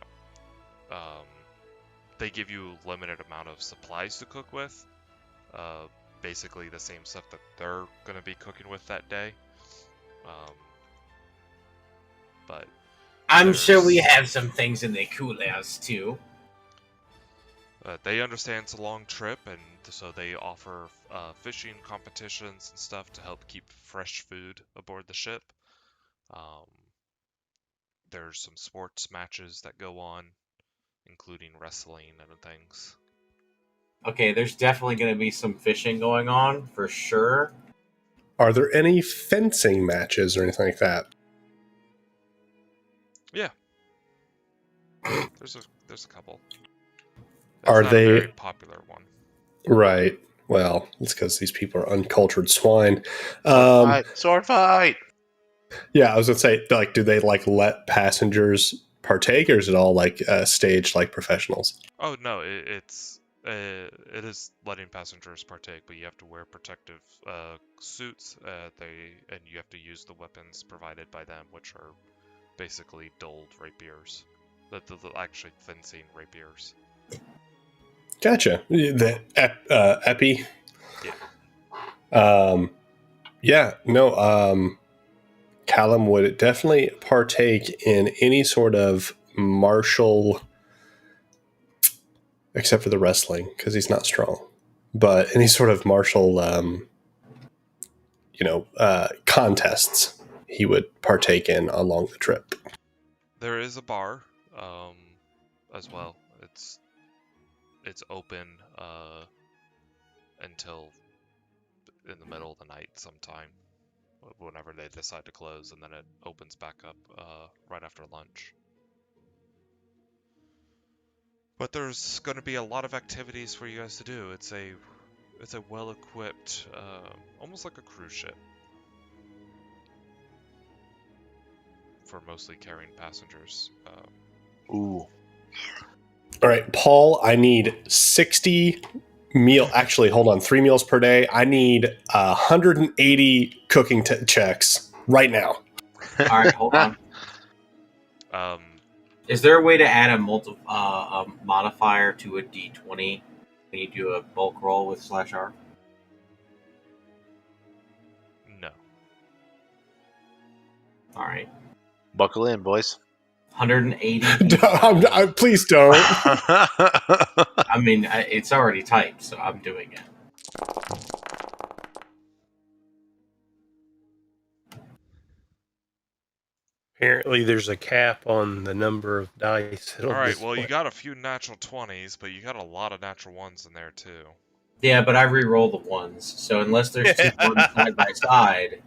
A: They give you limited amount of supplies to cook with. Basically the same stuff that they're gonna be cooking with that day. But
E: I'm sure we have some things in the coolers too.
A: They understand it's a long trip, and so they offer fishing competitions and stuff to help keep fresh food aboard the ship. Um, there's some sports matches that go on, including wrestling and things.
E: Okay, there's definitely going to be some fishing going on for sure.
C: Are there any fencing matches or anything like that?
A: Yeah, there's a couple. It's
C: Are
A: not
C: they
A: a very popular one?
C: right? Well, it's because these people are uncultured swine.
B: Sword fight!
C: Yeah, I was gonna say, like, do they like let passengers partake, or is it all like staged like professionals?
A: Oh no, it is letting passengers partake, but you have to wear protective suits. And you have to use the weapons provided by them, which are basically dulled rapiers. The actually fencing rapiers.
C: Gotcha. The epi.
A: Yeah.
C: Yeah. No. Callum would definitely partake in any sort of martial, except for the wrestling because he's not strong. But any sort of martial, contests he would partake in along the trip.
A: There is a bar, as well. It's open until in the middle of the night sometime, whenever they decide to close, and then it opens back up right after lunch. But there's going to be a lot of activities for you guys to do. It's a well-equipped, almost like a cruise ship, for mostly carrying passengers.
B: Ooh.
C: All right, Paul, I need 60 meal. Actually, hold on, 3 meals per day. I need 180 cooking checks right now.
E: All right, hold on. Is there a way to add a modifier to a D20 when you do a bulk roll with /R?
A: No.
E: All right.
B: Buckle in, boys.
E: 180.
C: Please don't.
E: I mean, it's already typed, so I'm doing it.
D: Apparently, there's a cap on the number of dice.
A: All right, well, you got a few natural 20s, but you got a lot of natural ones in there too.
E: Yeah, but I re-roll the ones, so unless there's 2 ones side by side,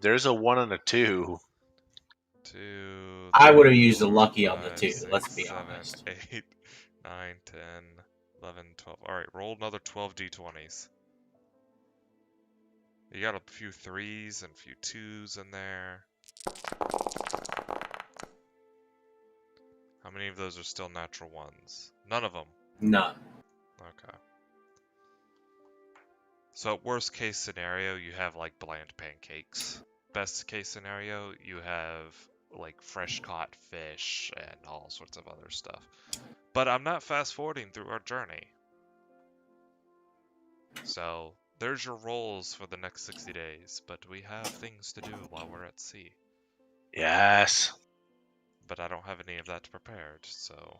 B: There's a 1 and a 2.
A: 2.
E: I would have used a lucky on the
A: 5,
E: 2.
A: 6,
E: Let's be
A: 7,
E: honest.
A: 8, 9, 10, 11, 12. All right, roll another 12 d20s. You got a few 3s and a few 2s in there. How many of those are still natural ones? None of them.
E: None.
A: Okay. So worst case scenario, you have like bland pancakes. Best case scenario, you have like fresh caught fish and all sorts of other stuff. But I'm not fast forwarding through our journey. So there's your rolls for the next 60 days, but we have things to do while we're at sea.
B: Yes.
A: But I don't have any of that prepared, so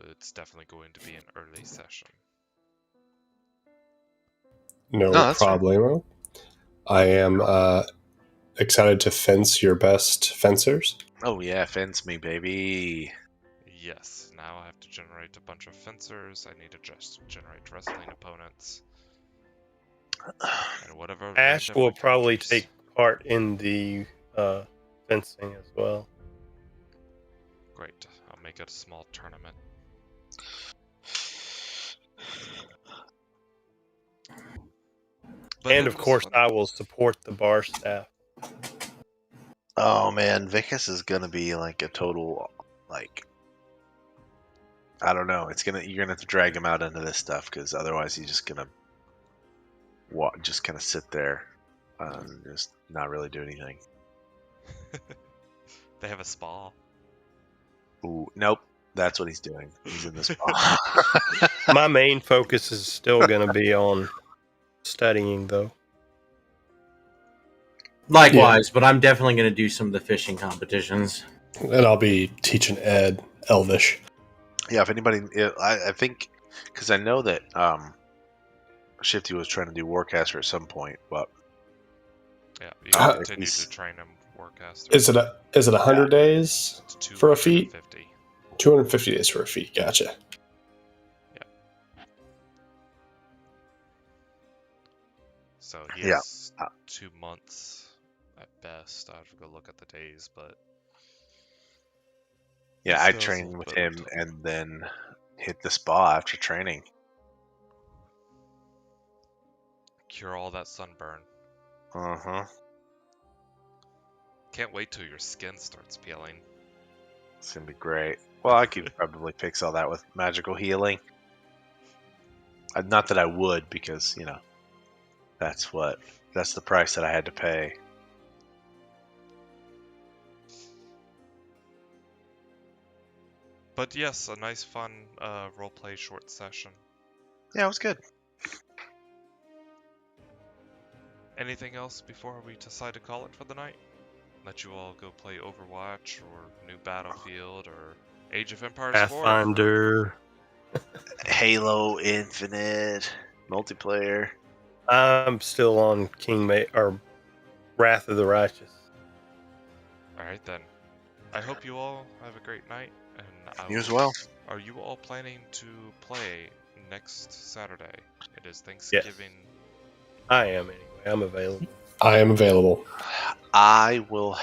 A: it's definitely going to be an early session.
C: No
B: that's
C: problemo. I am excited to fence your best fencers.
B: Oh yeah, fence me, baby.
A: Yes, now I have to generate a bunch of fencers. I need to just generate wrestling opponents. And whatever.
D: Ash will probably take part in the fencing as well.
A: Great. I'll make it a small tournament. But
D: and of course, I will support the bar staff.
B: Oh man, Vicus is gonna be like a total, like, I don't know. You're gonna have to drag him out into this stuff because otherwise he's just gonna just kind of sit there and just not really do anything.
A: They have a spa.
B: Ooh, nope. That's what he's doing. He's in the spa.
D: My main focus is still going to be on studying, though.
E: Likewise, but I'm definitely going to do some of the fishing competitions.
C: And I'll be teaching Ed Elvish.
B: Yeah, if anybody, I think, because I know that Shifty was trying to do Warcaster at some point, but
A: Yeah, you can continue to train him Warcaster.
C: Is it 100 days
A: It's
C: for a feat?
A: 250.
C: 250 days for a feat. Gotcha.
A: So he has 2 months at best. I have to go look at the days, but
B: yeah,
A: he
B: I
A: still has a
B: trained
A: little
B: with
A: bit of
B: him
A: time.
B: and then hit the spa after training.
A: Cure all that sunburn.
B: Uh-huh.
A: Can't wait till your skin starts peeling.
B: It's gonna be great. Well, I could probably fix all that with magical healing. Not that I would, because, you know, that's the price that I had to pay.
A: But yes, a nice fun roleplay short session.
B: Yeah, it was good.
A: Anything else before we decide to call it for the night? Let you all go play Overwatch or New Battlefield or Age of Empires 4.
D: Pathfinder.
B: Halo Infinite multiplayer.
D: I'm still on or Wrath of the Righteous.
A: Alright then. I hope you all have a great night, and
B: You as well.
A: Are you all planning to play next Saturday? It is Thanksgiving.
D: Yes. I am anyway. I'm available.
C: I am available.
B: I will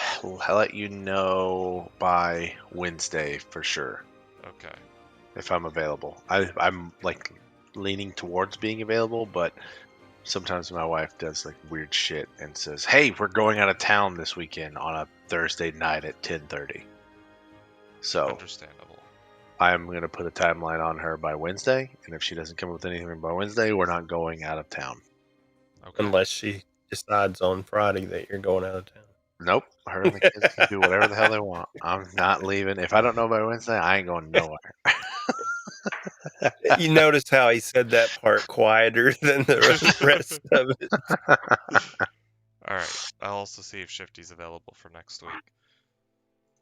B: let you know by Wednesday for sure
A: Okay.
B: if I'm available. I'm like leaning towards being available, but sometimes my wife does like weird shit and says, "Hey, we're going out of town this weekend on a Thursday night at 10:30." So
A: Understandable.
B: I'm gonna put a timeline on her by Wednesday, and if she doesn't come up with anything by Wednesday, we're not going out of town.
A: Okay.
D: Unless she decides on Friday that you're going out of town.
B: Nope. Her and the kids can do whatever the hell they want. I'm not leaving. If I don't know by Wednesday, I ain't going nowhere.
D: You notice how he said that part quieter than the rest of it.
A: Alright. I'll also see if Shifty's available for next week.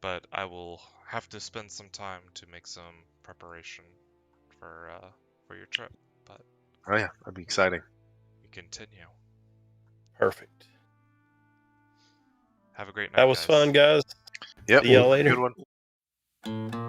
A: But I will have to spend some time to make some preparation for your trip. But
B: Oh yeah, that'd be exciting.
A: we continue.
D: Perfect.
A: Have a great night,
D: That was
A: guys.
D: fun, guys.
B: Yep.
D: See y'all later.
B: Good one.